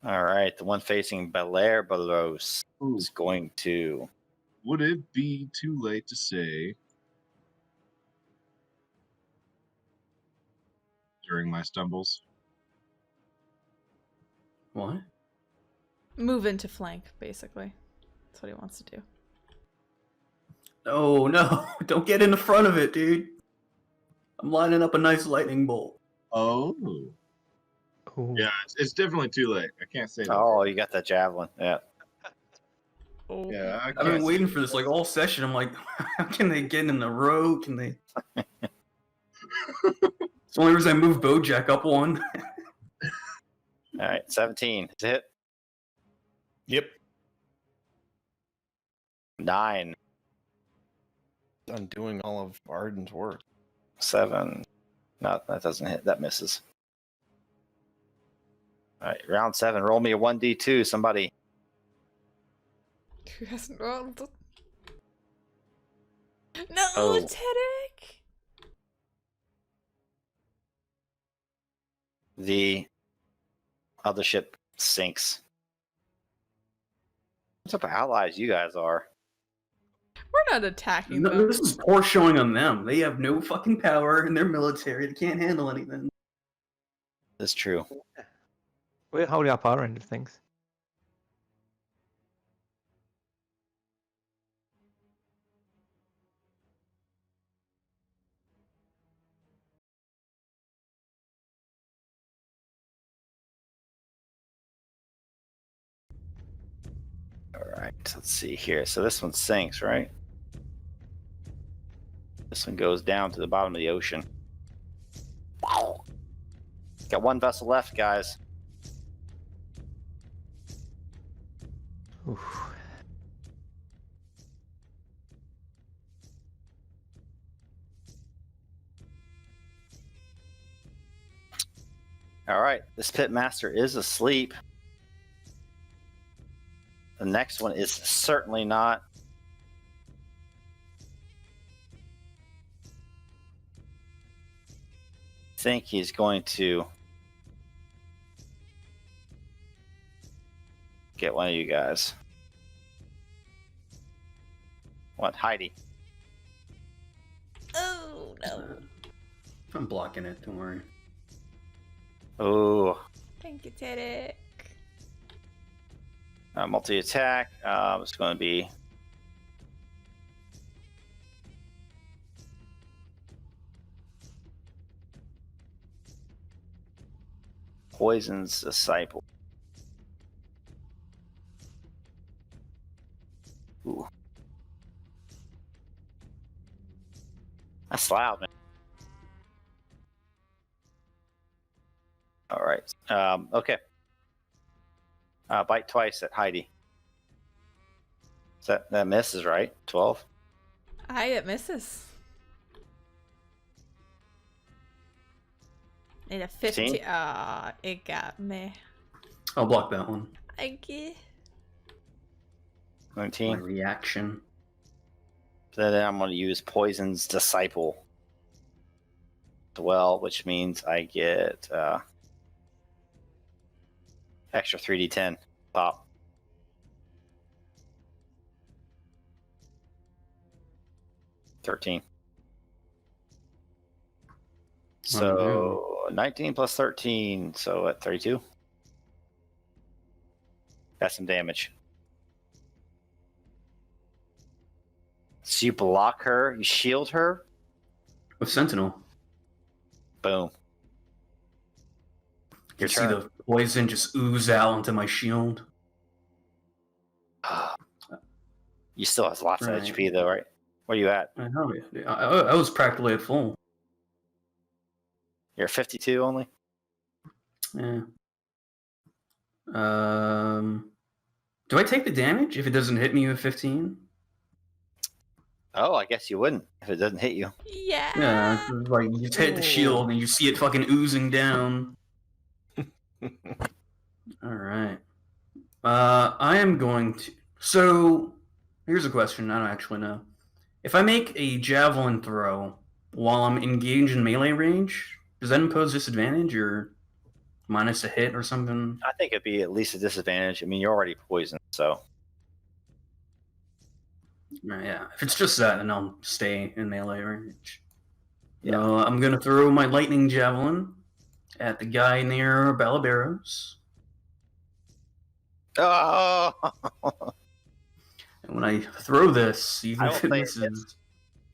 All right, the one facing Belair Belos Ooh. is going to. Would it be too late to say during my stumbles? What? Move into flank, basically. That's what he wants to do. Oh, no. Don't get in the front of it, dude. I'm lining up a nice lightning bolt. Oh. Ooh. Yeah, it's definitely too late. I can't say that. Oh, you got that javelin. Yeah. Oh. Yeah, I I've can't been say waiting that. for this like all session. I'm like, how can they get in the row? Can they? It's the only reason I moved Bojack up one. All right, 17. Is it hit? Yep. 9, Undoing all of Arden's work. 7. No, that doesn't hit. That misses. All right, round 7. Roll me a 1d2. Somebody. Who hasn't rolled? No, Oh. Tedrick! The other ship sinks. What type of allies you guys are? We're not attacking No, them. this is poor showing on them. They have no fucking power in their military. They can't handle anything. That's true. We're holding up our end of things. All right, let's see here. So this one sinks, right? This one goes down to the bottom of the ocean. Got one vessel left, guys. Oof. All right, this pitmaster is asleep. The next one is certainly not. I think he's going to get one of you guys. What, Heidi? Oh, no. I'm blocking it. Don't worry. Oh, Thank you, Tedrick. multi-attack. It's going to be Poison's Disciple. Ooh. That's loud, man. All right. Okay. Bite twice at Heidi. That misses, right? 12. It misses. And a 50. 15? Ah, it got me. I'll block that one. Thank you. My 19. reaction. So then I'm going to use Poison's Disciple as well, which means I get extra 3d10 pop. $13. So 19 plus 13, so at 32. That's some damage. So you block her, you shield her, With Sentinel. boom. You Your see turn. the poison just ooze out into my shield. You still have lots Right. of HP though, right? Where you at? I know. I was practically at full. You're 52 only? Yeah. Do I take the damage if it doesn't hit me with 15? Oh, I guess you wouldn't if it doesn't hit you. Yeah. Yeah, it's like you just hit the shield and you see it fucking oozing down. All right. I am going to. So, here's a question. I don't actually know. If I make a javelin throw while I'm engaged in melee range, does that impose disadvantage or minus a hit or something? I think it'd be at least a disadvantage. I mean, you're already poisoned, so. Yeah. If it's just that, then I'll stay in melee range. Yeah. I'm gonna throw my lightning javelin at the guy near Balaberos. Oh! And when I throw this, even I if don't it think it misses.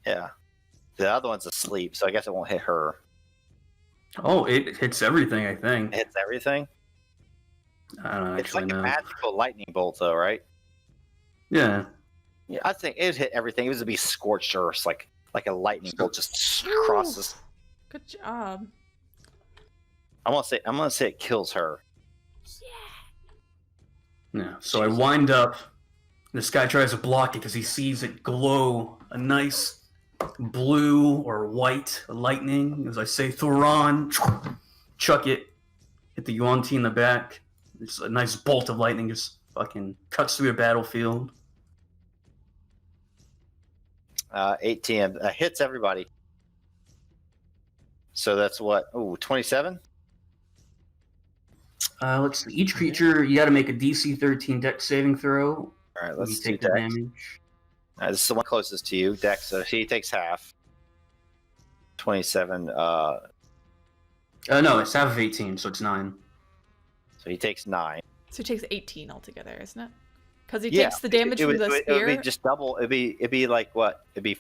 Yeah. The other one's asleep, so I guess it won't hit her. Oh, it hits everything, I think. It hits everything? I don't It's actually like know. a magical lightning bolt, though, right? Yeah. Yeah, I think it would hit everything. It was to be scorched earth, like a lightning bolt just crosses. Good job. I'm gonna say it kills her. Yeah. So I wind up This guy tries to block it because he sees it glow a nice blue or white lightning. As I say, Thoron, chuck it, hit the Yuan-Ti in the back. It's a nice bolt of lightning just fucking cuts through a battlefield. 18 hits everybody. So that's what? Oh, 27? Let's see. Each creature, you got to make a DC 13 Dex saving throw. All right, You let's take do the Dex. damage. This is the one closest to you, Dex. So he takes half. 27. No, it's half of 18, so it's 9. So he takes 9. So he takes 18 altogether, isn't it? Because he Yeah, takes the damage from the It spear. would be just double. It'd be like what? It'd be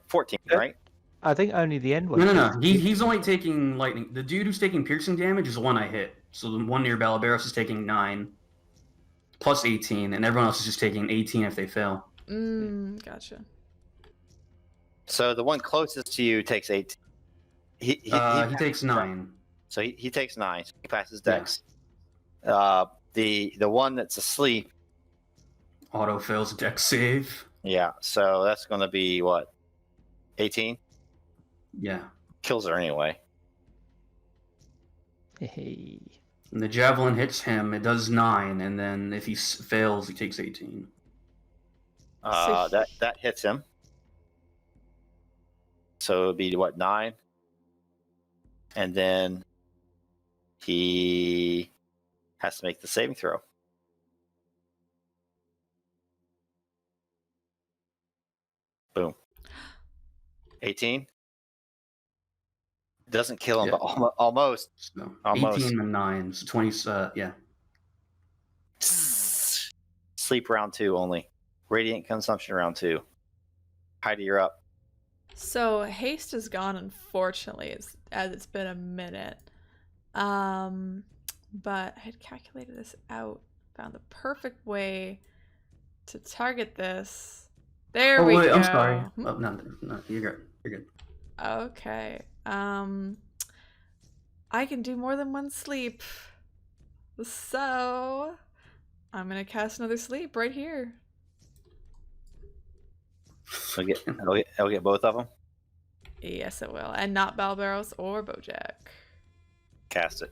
14, right? I think only the end one. No. He's only taking lightning. The dude who's taking piercing damage is the one I hit. So the one near Balaberos is taking 9 plus 18, and everyone else is just taking 18 if they fail. Gotcha. So the one closest to you takes 18. He takes 9. So he takes 9. So he passes Dex. The one that's asleep. Auto fails Dex save. Yeah. So that's going to be what? 18. Yeah. Kills her anyway. Hey. And the javelin hits him. It does 9, and then if he fails, he takes 18. That hits him. So it would be what, 9? And then he has to make the saving throw. Boom. 18. Doesn't kill him, Yeah. but almost. So Almost. 18 and 9, so 20. Yeah. Sleep round 2 only. Radiant consumption round 2. Heidi, you're up. So haste is gone, unfortunately, as it's been a minute. But I had calculated this out, found the perfect way to target this. There we go. I'm sorry. Oh, no, you're good. You're good. Okay. I can do more than one sleep. So I'm gonna cast another sleep right here. I'll get both of them. Yes, it will. And not Balberos or Bojack. Cast it.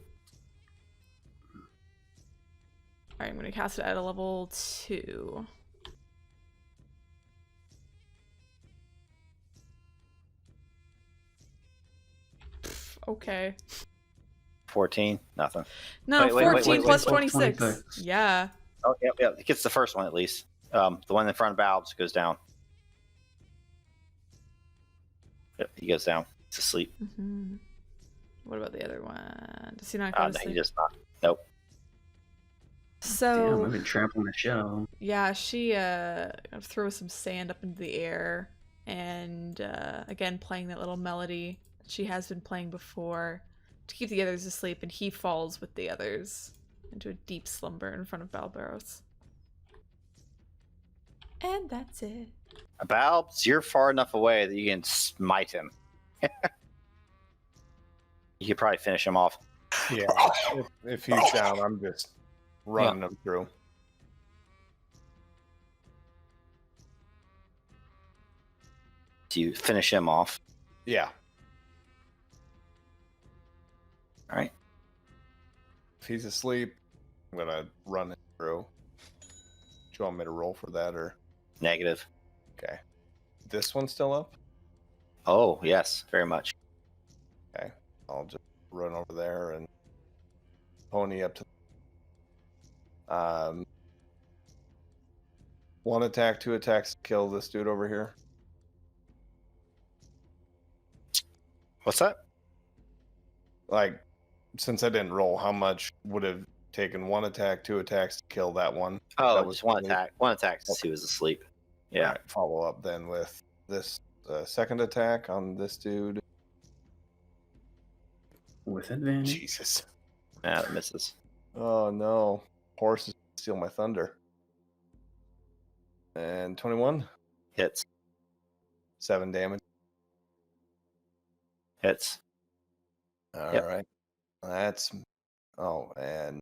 Alright, I'm gonna cast it at a level 2. Okay. 14. Nothing. No, Wait, 14 plus 26. 26. Yeah. Oh, yeah. It gets the first one at least. The one in front of Balbs goes down. Yep, he goes down. He's asleep. Mm-hmm. What about the other one? Does he not go to No, he sleep? just not. Nope. So Damn, I've been trampling the show. yeah, she throws some sand up into the air, and again playing that little melody that she has been playing before to keep the others asleep, and he falls with the others into a deep slumber in front of Balberos. And that's it. Balbs, you're far enough away that you can smite him. You could probably finish him off. Yeah. if he's down, I'm just running him through. Do you finish him off? Yeah. All right. If he's asleep, I'm gonna run him through. Do you want me to roll for that or? Negative. Okay. This one's still up? Oh, yes, very much. Okay. I'll just run over there and pony up to. One attack, 2 attacks to kill this dude over here. What's that? Like, since I didn't roll, how much would have taken 1 attack, 2 attacks to kill that one? Oh, That was just one asleep. attack. One attack since he was asleep. Yeah. All right, follow up then with this second attack on this dude. With advantage. Jesus. Yeah, that misses. Oh no. Horses steal my thunder. And 21. Hits. 7 damage. Hits. All Yep. right. That's. Oh, and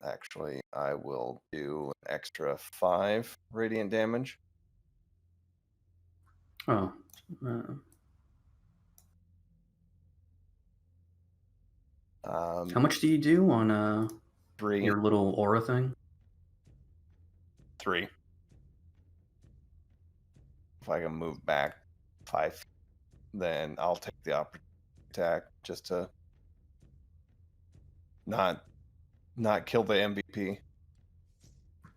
Actually, I will do an extra 5 radiant damage. Oh. How much do you do on 3. your little aura thing? 3. If I can move back 5, then I'll take the opportunity attack just to not kill the MVP.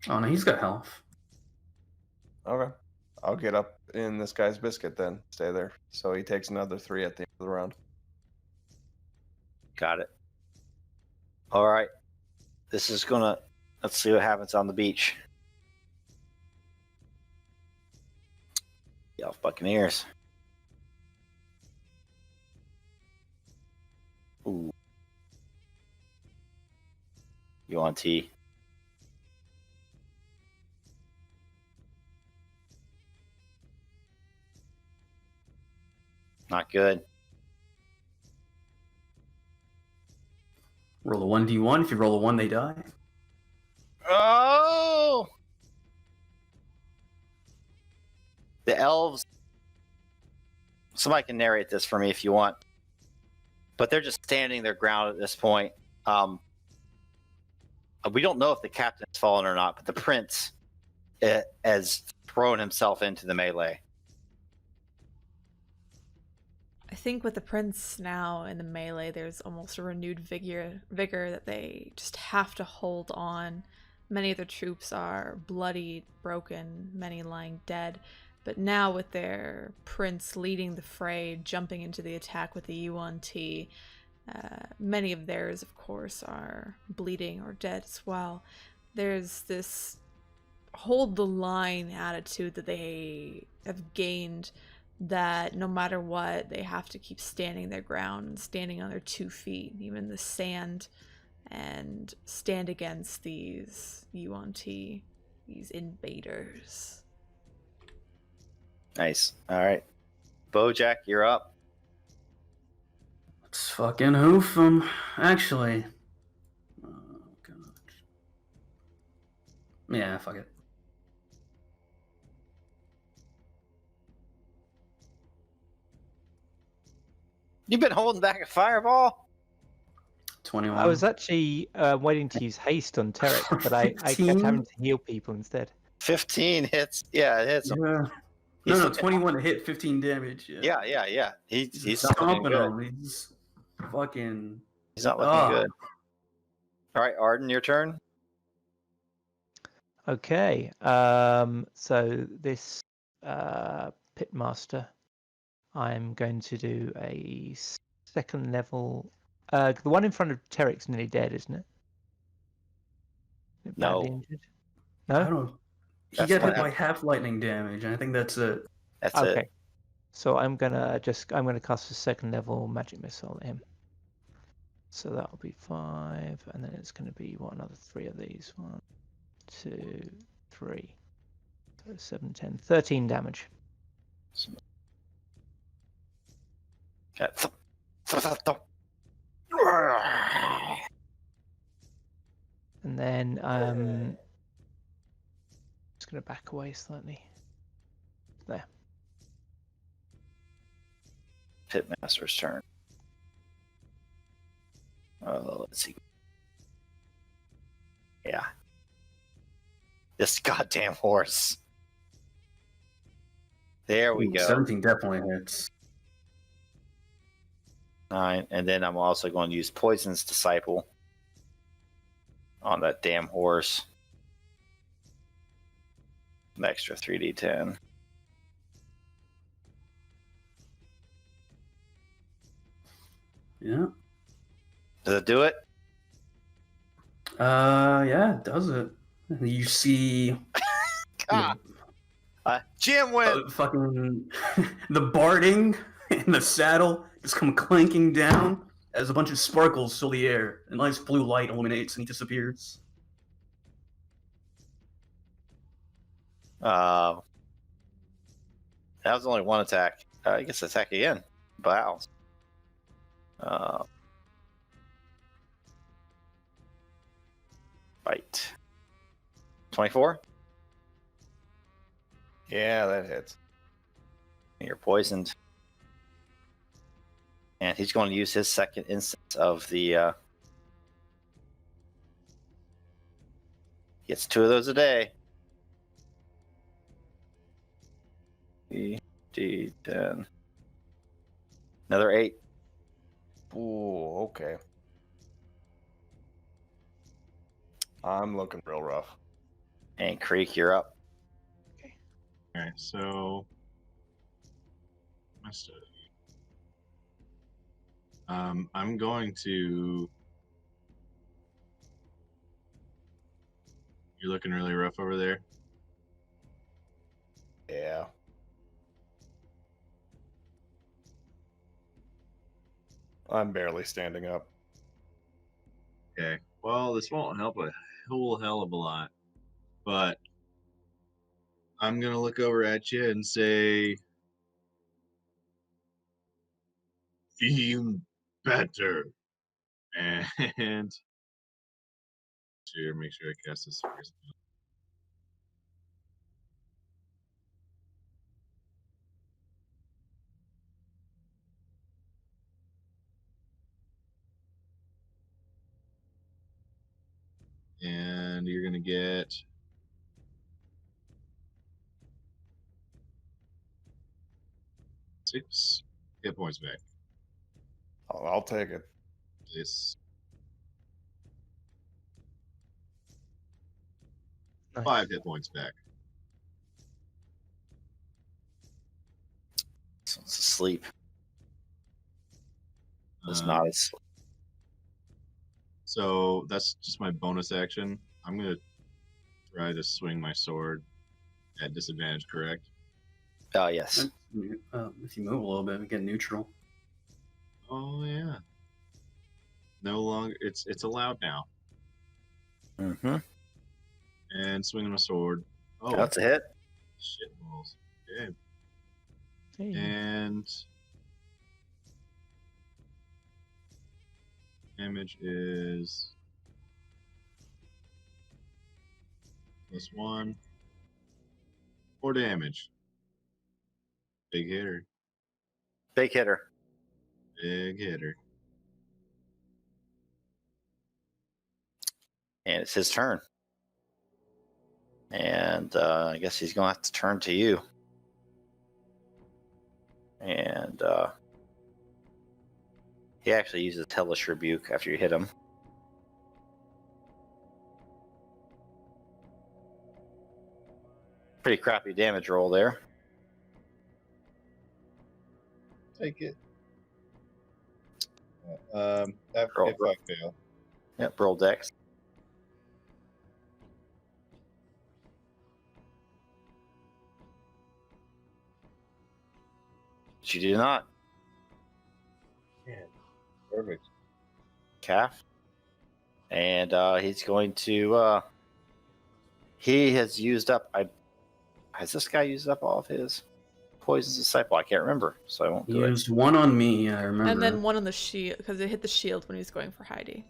Oh no, he's got health. Okay. I'll get up in this guy's biscuit then. Stay there. So he takes another 3 at the end of the round. Got it. All right. This is gonna. Let's see what happens on the beach. Y'all Buccaneers. Ooh. Yuan-Ti. Not good. Roll a 1d1. If you roll a 1, they die. Oh! The elves. Somebody can narrate this for me if you want. But they're just standing their ground at this point. We don't know if the captain's fallen or not, but the prince has thrown himself into the melee. I think with the prince now in the melee, there's almost a renewed vigor that they just have to hold on. Many of the troops are bloodied, broken, many lying dead. But now with their prince leading the fray, jumping into the attack with the Yuan-Ti, many of theirs, of course, are bleeding or dead as well. There's this hold the line attitude that they have gained, that no matter what, they have to keep standing their ground, standing on their 2 feet, even in the sand, and stand against these Yuan-Ti, these invaders. Nice. All right. Bojack, you're up. Let's fucking hoof them, actually. Oh, God. Yeah, fuck it. You've been holding back a fireball? 21. I was actually waiting to use haste on Terek, but I kept 15? having to heal people instead. 15 hits. Yeah, it hits him. Yeah. No, 21 to hit, 15 damage. Yeah. He's not looking stomping good. him. He's fucking. He's not looking good. All right, Arden, your turn. Okay, so this pitmaster, I'm going to do a 2nd level. The one in front of Terek's nearly dead, isn't it? No. Badly injured? I No. don't. He That's got what hit by half lightning damage, and I think that's it. That's Okay. it. So I'm gonna cast a 2nd level magic missile at him. So that'll be 5, and then it's going to be another 3 of these. 1, 2, 3. So 7, 10, 13 damage. And then just going to back away slightly. There. Pitmaster's turn. Let's see. Yeah. This goddamn horse. There we go. 17 definitely hits. 9. And then I'm also going to use Poison's Disciple on that damn horse. An extra 3d10. Yeah. Does it do it? Yeah, it does it. You see Jim went. fucking the barding in the saddle just come clanking down as a bunch of sparkles fill the air. A nice blue light illuminates and he disappears. That was only one attack. I guess attack again. Bows. Bite. 24. Yeah, that hits. You're poisoned. And he's going to use his second instance of the. Gets 2 of those a day. D10. Another 8. Ooh, okay. I'm looking real rough. And Creek, you're up. Okay, so my study. I'm going to. You're looking really rough over there. Yeah. I'm barely standing up. Okay. Well, this won't help a whole hell of a lot, but I'm gonna look over at you and say, "Feel better," and make sure I cast this first. And you're gonna get 6 hit points back. I'll take it. This Nice. 5 hit points back. So it's asleep. It's Um, not asleep. So that's just my bonus action. I'm gonna try to swing my sword at disadvantage. Correct? Oh, yes. If you move a little bit, we get neutral. Oh yeah. No longer. It's allowed now. Mm-hmm. And swinging my sword. Oh, That's a hit. shit balls. Okay. Hey. And damage is +1. 4 damage. Big hitter. Big hitter. Big hitter. And it's his turn. And I guess he's going to have to turn to you. And he actually uses Hellish Rebuke after you hit him. Pretty crappy damage roll there. Take it. Roll, If roll. I fail. Yep, roll dex. She did not. Perfect. Calf. And he's going to. He has used up. Has this guy used up all of his poisons disciple? I can't remember, so I won't He do it. used 1 on me, I remember. And then 1 on the shield, because it hit the shield when he was going for Heidi.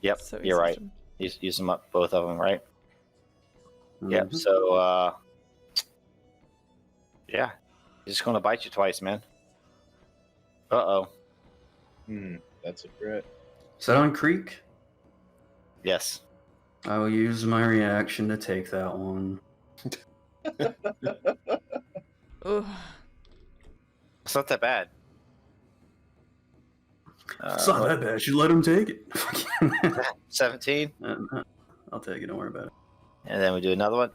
Yep, So he you're used right. them. He's used them up, both of them, right? Yep. Mhm. So, yeah, he's just going to bite you twice, man. Uh-oh. That's a crit. Is that on Creek? Yes. I will use my reaction to take that one. Ugh. It's not that bad. It's not that bad. You let him take it. 17. I'll take it. Don't worry about it. And then we do another one.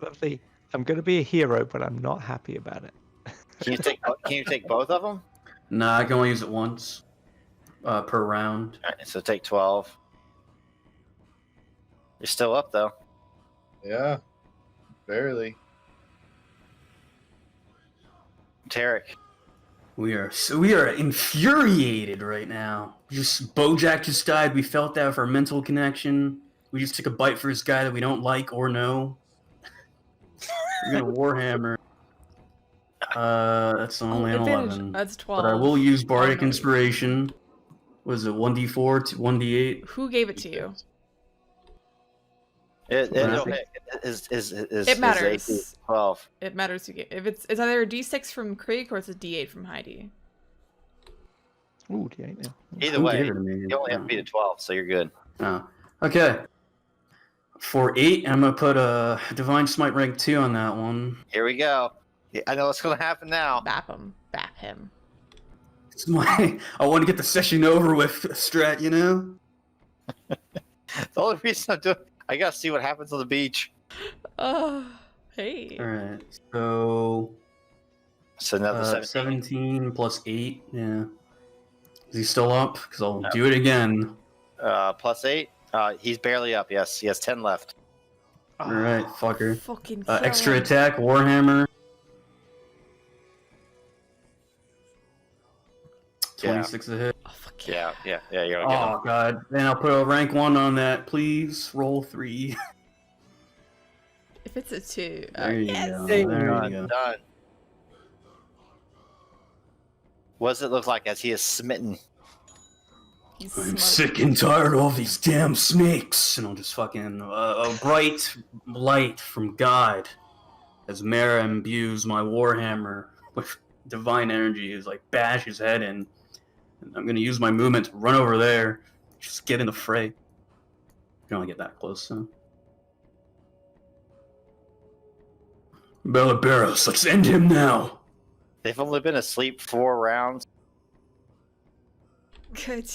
Lovely. I'm going to be a hero, but I'm not happy about it. Can you take both of them? Nah, I can only use it once per round. All right, so take 12. You're still up, though. Yeah. Barely. Tarek. We are infuriated right now. Bojack just died. We felt that for a mental connection. We just took a bite for this guy that we don't like or know. We're gonna Warhammer. That's only an Advantage. 11. That's 12. But I will use Bardic Oh, no. Inspiration. Was it 1d4 to 1d8? Who gave it to you? It'll Right. hit. Is It matters. AC 12. It matters who if it's either a D6 from Creek or it's a D8 from Heidi. Ooh, D8 now. Either Who way, gave it to me? you only have to beat a 12, so you're good. Oh. Okay. For 8, I'm gonna put a Divine Smite rank 2 on that one. Here we go. Yeah, I know what's going to happen now. Bap him. Bap him. It's I want to get the session over with, strat, you know? The only reason I'm doing, I gotta see what happens on the beach. Oh, hey. Alright, so So another 17. 17 plus 8, yeah. Is he still up? Because I'll do it again. Plus 8. He's barely up. Yes, he has 10 left. Alright, fucker. Fucking Extra kill him. attack, Warhammer. 26 a hit. Oh, fuck Yeah. You're gonna get him. Oh, God. Then I'll put a rank 1 on that, please. Roll 3. If it's a 2. There you yes. go. There Done. you go. Done. What does it look like as he is smitten? He's I'm smart. sick and tired of all these damn snakes. And I'll just fucking a bright light from God as Mara imbues my warhammer with divine energy, is like bash his head in. And I'm gonna use my movement to run over there, just get in the fray. You can only get that close, so. Belabaros, let's end him now. They've only been asleep 4 rounds. Good.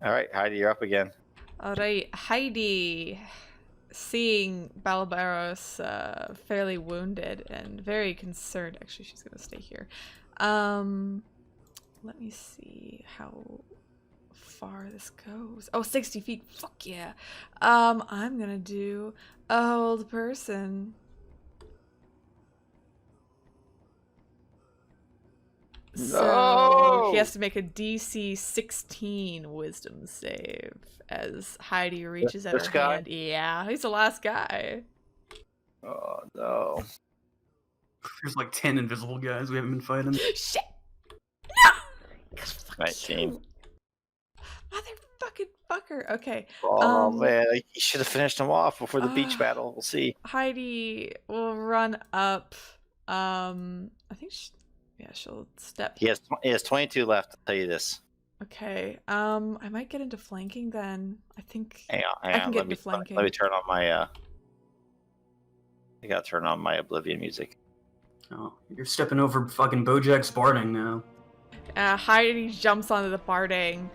All right, Heidi, you're up again. Alright, Heidi, seeing Balabaros fairly wounded and very concerned. Actually, she's gonna stay here. Let me see how far this goes. Oh, 60 feet. Fuck yeah. I'm gonna do a hold person. So No! he has to make a DC 16 wisdom save as Heidi reaches at This her guy? hand. Yeah, he's the last guy. Oh no! There's like 10 invisible guys we haven't been fighting. Shit! No! Fuck 19. you. Motherfucking fucker. Okay. Oh man, you should have finished him off before the beach battle. We'll see. Heidi will run up. I think she'll step. He has 22 left. I'll tell you this. Okay. I might get into flanking then. I think Hang on. I can get Let me into flanking. let me turn on my. I gotta turn on my Oblivion music. Oh, you're stepping over fucking Bojack's Barding now. Heidi jumps onto the barding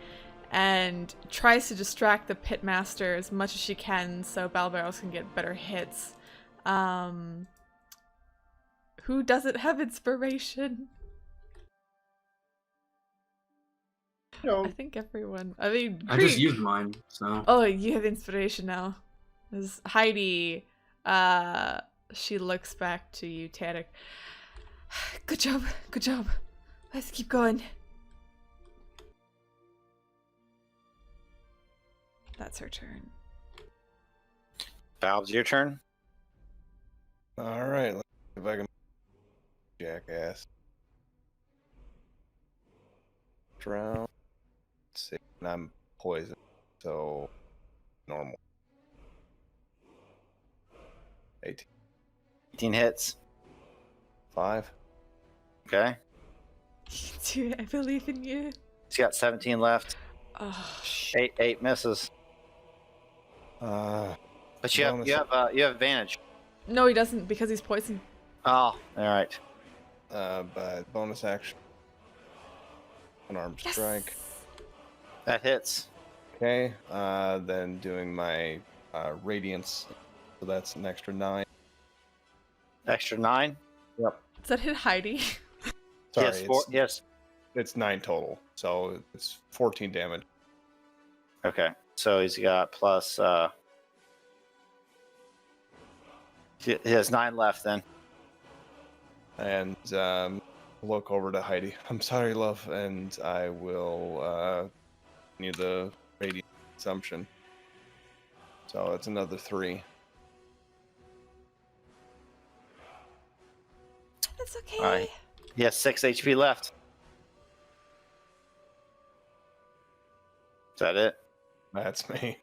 and tries to distract the pitmaster as much as she can so Balbaros can get better hits. Who doesn't have inspiration? No. I think everyone. I mean, I just Creek. used mine, so. Oh, you have inspiration now. As Heidi, she looks back to you, Tarek. Good job, good job. Let's keep going. That's her turn. Valve's your turn. All right, let's see if I can jackass. Round. Let's see, and I'm poisoned, so normal. 18. 18 hits. 5. Okay. You can do it. I believe in you. He's got 17 left. Oh, 8 misses. But you have bonus- you have advantage. no, he doesn't because he's poisoned. Oh, all right. But bonus action. Unarmed Yes. strike. That hits. Okay. Then doing my radiance, so that's an extra 9. Extra 9. Does that hit Heidi? Sorry, Yes, 4. Yes. it's 9 total, so it's 14 damage. Okay. So he's got plus. He has 9 left then. And look over to Heidi. I'm sorry, love, and I will need the radiant consumption. So it's another 3. That's okay. Alright. He has 6 HP left. that it? That's me.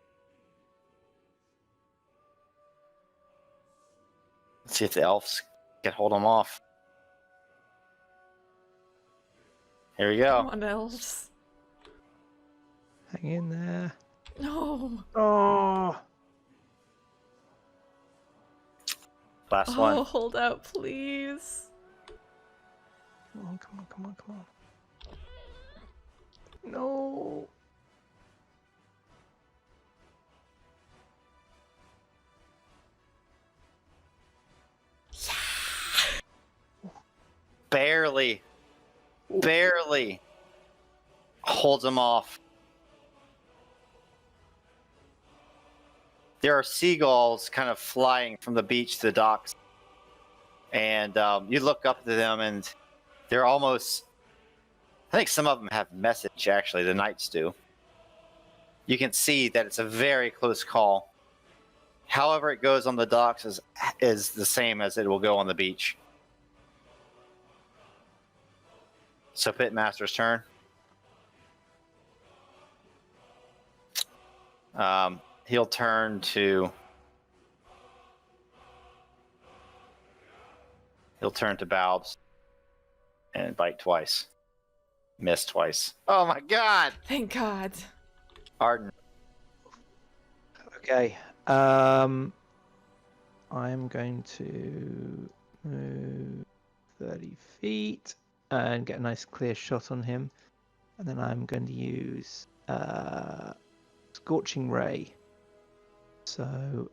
Let's see if the elves can hold them off. Here we Come go. on, elves. Hang in there. No. Oh, Last Oh, one. hold out, please. come on, come on, come on, come on. No. Barely holds them off. There are seagulls kind of flying from the beach to the docks. And you look up to them, and they're almost... I think some of them have message, actually. The knights do. You can see that it's a very close call. However it goes on the docks is the same as it will go on the beach. So Pitmaster's turn. He'll turn to Balbs and bite twice. Miss twice. Oh my god! Thank God. Arden. Okay. I'm going to move 30 feet and get a nice clear shot on him. And then I'm going to use Scorching Ray. So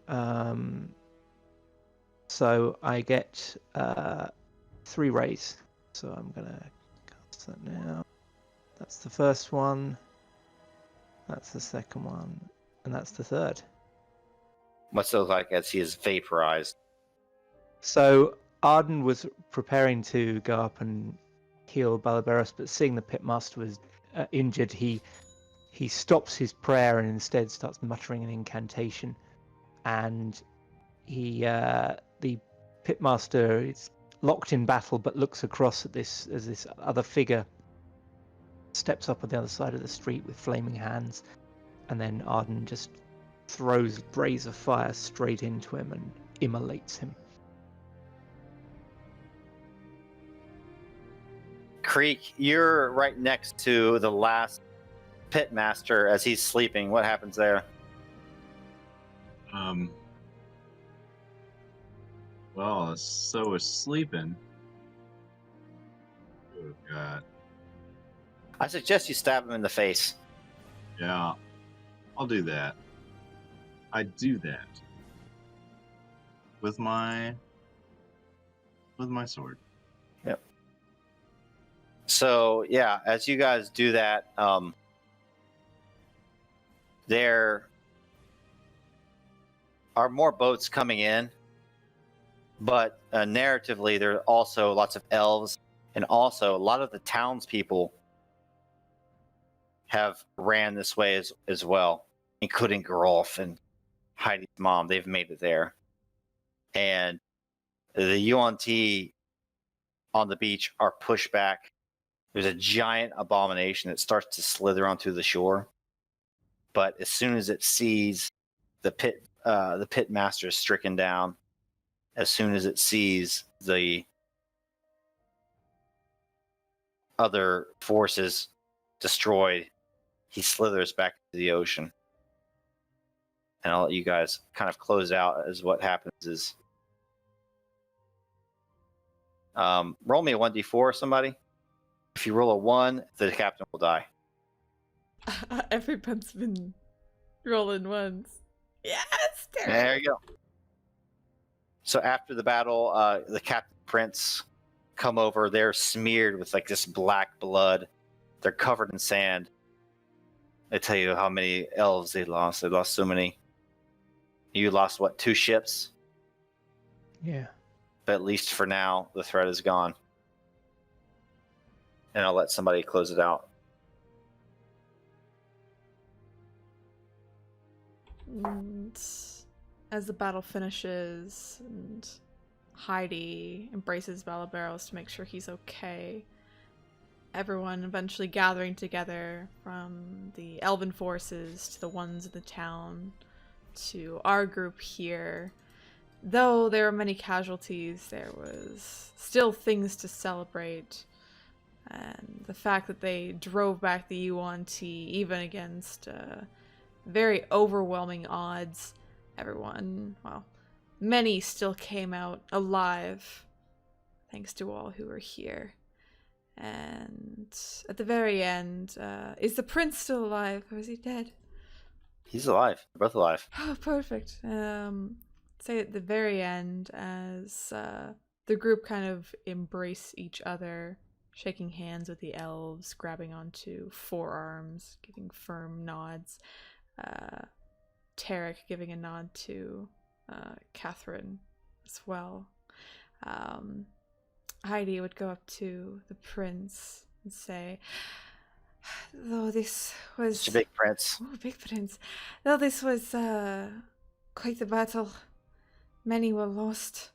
I get 3 rays. So I'm going to cast that now. That's the first one. That's the second one. And that's the third. What's it look like as he is vaporized? So Arden was preparing to go up and heal Balaberos, but seeing the pitmaster was injured, he stops his prayer and instead starts muttering an incantation. And the pitmaster is locked in battle, but looks across at this as this other figure steps up on the other side of the street with flaming hands, and then Arden just throws rays of fire straight into him and immolates him. Creek, you're right next to the last pitmaster as he's sleeping. What happens there? Well, so is sleeping. Oh god. I suggest you stab him in the face. Yeah, I'll do that. I do that with my sword. Yep. So yeah, as you guys do that, there are more boats coming in, but narratively there are also lots of elves, and also a lot of the townspeople have ran this way as well, including Gerolf and Heidi's mom. They've made it there. And the Yuan-Ti on the beach are pushed back. There's a giant abomination that starts to slither onto the shore. But as soon as it sees the pit master is stricken down, as soon as it sees the other forces destroyed, he slithers back to the ocean. And I'll let you guys kind of close out as what happens is... roll me a 1d4, somebody. If you roll a 1, the captain will die. Everyone's been rolling ones. Yes! There you go. So after the battle, the captain prince come over. They're smeared with like this black blood. They're covered in sand. I tell you how many elves they lost. They lost so many. You lost, what, 2 ships? Yeah. But at least for now, the threat is gone. And I'll let somebody close it out. And as the battle finishes and Heidi embraces Balaberos to make sure he's okay, everyone eventually gathering together, from the elven forces to the ones in the town to our group here. Though there were many casualties, there was still things to celebrate. And the fact that they drove back the Yuan-Ti, even against very overwhelming odds, everyone, well, many still came out alive, thanks to all who were here. And at the very end, is the prince still alive, or is he dead? He's alive. They're both alive. Oh, perfect. Say at the very end, as the group kind of embrace each other, shaking hands with the elves, grabbing onto forearms, giving firm nods. Tarek giving a nod to Catherine as well. Heidi would go up to the prince and say, though this was... Mr. Big Prince. Oh, Big Prince. Though this was quite the battle, many were lost.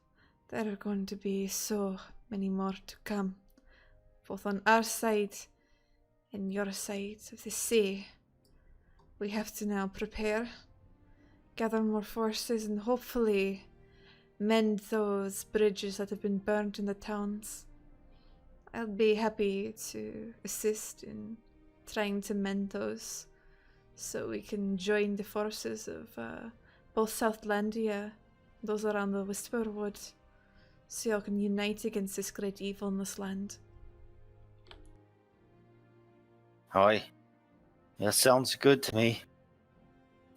There are going to be so many more to come, both on our side and your side of the sea. We have to now prepare, gather more forces, and hopefully mend those bridges that have been burnt in the towns. I'll be happy to assist in trying to mend those, so we can join the forces of both Southlandia, those around the Whisperwood, so y'all can unite against this great evil in this land. Aye. That sounds good to me.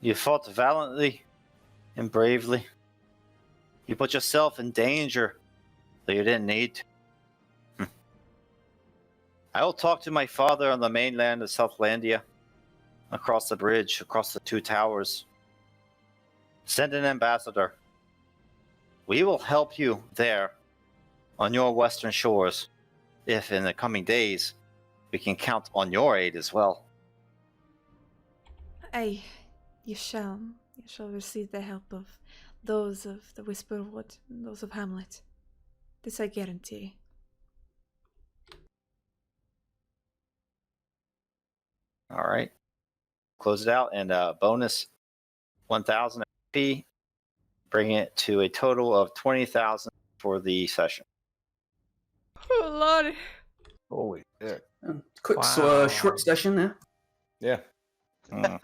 You fought valiantly and bravely. You put yourself in danger that you didn't need to. I will talk to my father on the mainland of Southlandia, across the bridge, across the two towers. Send an ambassador. We will help you there on your western shores, if in the coming days we can count on your aid as well. Aye, you shall receive the help of those of the Whisperwood and those of Hamlet. This I guarantee. All right. Close it out, and bonus 1,000 XP, bringing it to a total of 20,000 for the session. Oh, Lord. Holy shit. Quick, Wow. short session there. Yeah. Mm.